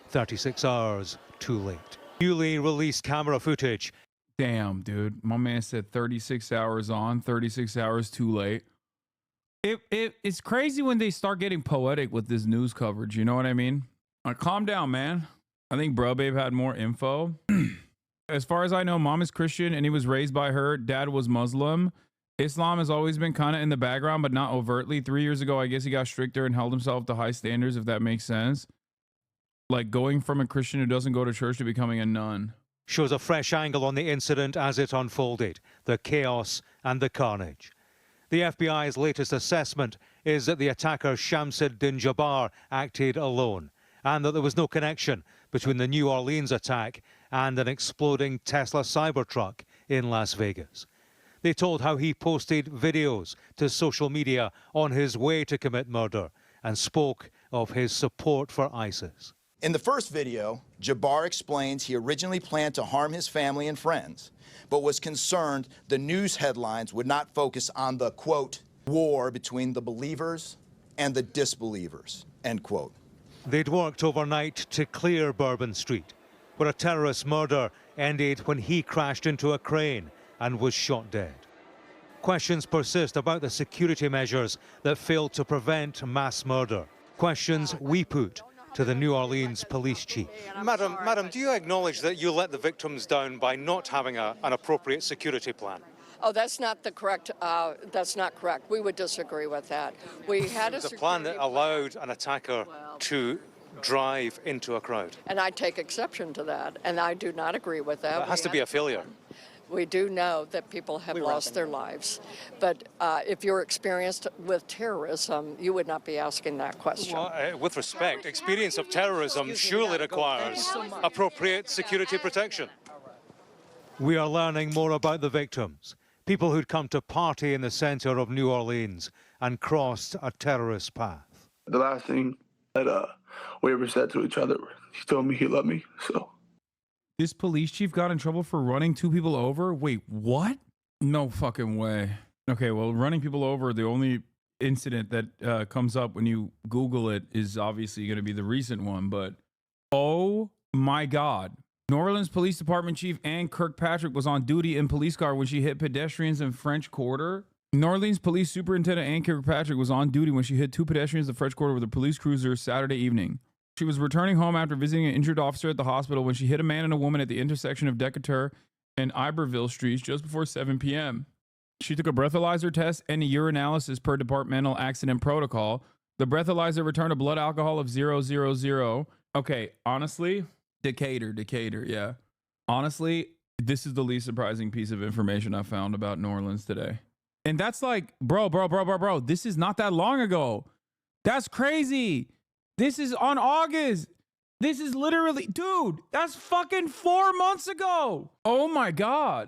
36 hours too late. Newly released camera footage. Damn, dude. My man said 36 hours on, 36 hours too late. It's crazy when they start getting poetic with this news coverage. You know what I mean? Calm down, man. I think Bro Babe had more info. As far as I know, mom is Christian and he was raised by her. Dad was Muslim. Islam has always been kind of in the background, but not overtly. 3 years ago, I guess he got stricter and held himself to high standards, if that makes sense. Like going from a Christian who doesn't go to church to becoming a nun. Shows a fresh angle on the incident as it unfolded, the chaos and the carnage. The FBI's latest assessment is that the attacker Shamsuddin Jabbar acted alone and that there was no connection between the New Orleans attack and an exploding Tesla Cybertruck in Las Vegas. They told how he posted videos to social media on his way to commit murder and spoke of his support for ISIS. In the first video, Jabbar explains he originally planned to harm his family and friends, but was concerned the news headlines would not focus on the, quote, war between the believers and the disbelievers, end quote. They'd worked overnight to clear Bourbon Street, where a terrorist murder ended when he crashed into a crane and was shot dead. Questions persist about the security measures that failed to prevent mass murder. Questions we put to the New Orleans police chief. Madam, do you acknowledge that you let the victims down by not having an appropriate security plan? Oh, that's not the correct. That's not correct. We would disagree with that. We had a plan that allowed an attacker to drive into a crowd. And I take exception to that, and I do not agree with that. That has to be a failure. We do know that people have lost their lives, but if you're experienced with terrorism, you would not be asking that question. Well, with respect, experience of terrorism surely requires appropriate security protection. We are learning more about the victims, people who'd come to party in the center of New Orleans and crossed a terrorist path. The last thing that we ever said to each other, he told me he loved me, so. This police chief got in trouble for running 2 people over? Wait, what? No fucking way. Okay, well, running people over, the only incident that comes up when you Google it is obviously going to be the recent one, but oh my God. New Orleans Police Department Chief Ann Kirkpatrick was on duty in police car when she hit pedestrians in French Quarter. New Orleans Police Superintendent Ann Kirkpatrick was on duty when she hit 2 pedestrians in the French Quarter with a police cruiser Saturday evening. She was returning home after visiting an injured officer at the hospital when she hit a man and a woman at the intersection of Decatur and Iberville Streets just before 7 p.m. She took a breathalyzer test and a urinalysis per departmental accident protocol. The breathalyzer returned a blood alcohol of 0.00. Okay, honestly, Decatur, yeah. Honestly, this is the least surprising piece of information I found about New Orleans today. And that's like, bro, this is not that long ago. That's crazy. This is on August. This is literally, dude, that's fucking 4 months ago. Oh my God.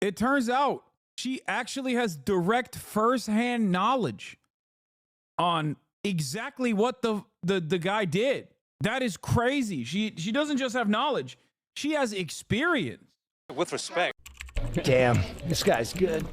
It turns out she actually has direct firsthand knowledge on exactly what the guy did. That is crazy. She doesn't just have knowledge. She has experience. With respect. Damn, this guy's good.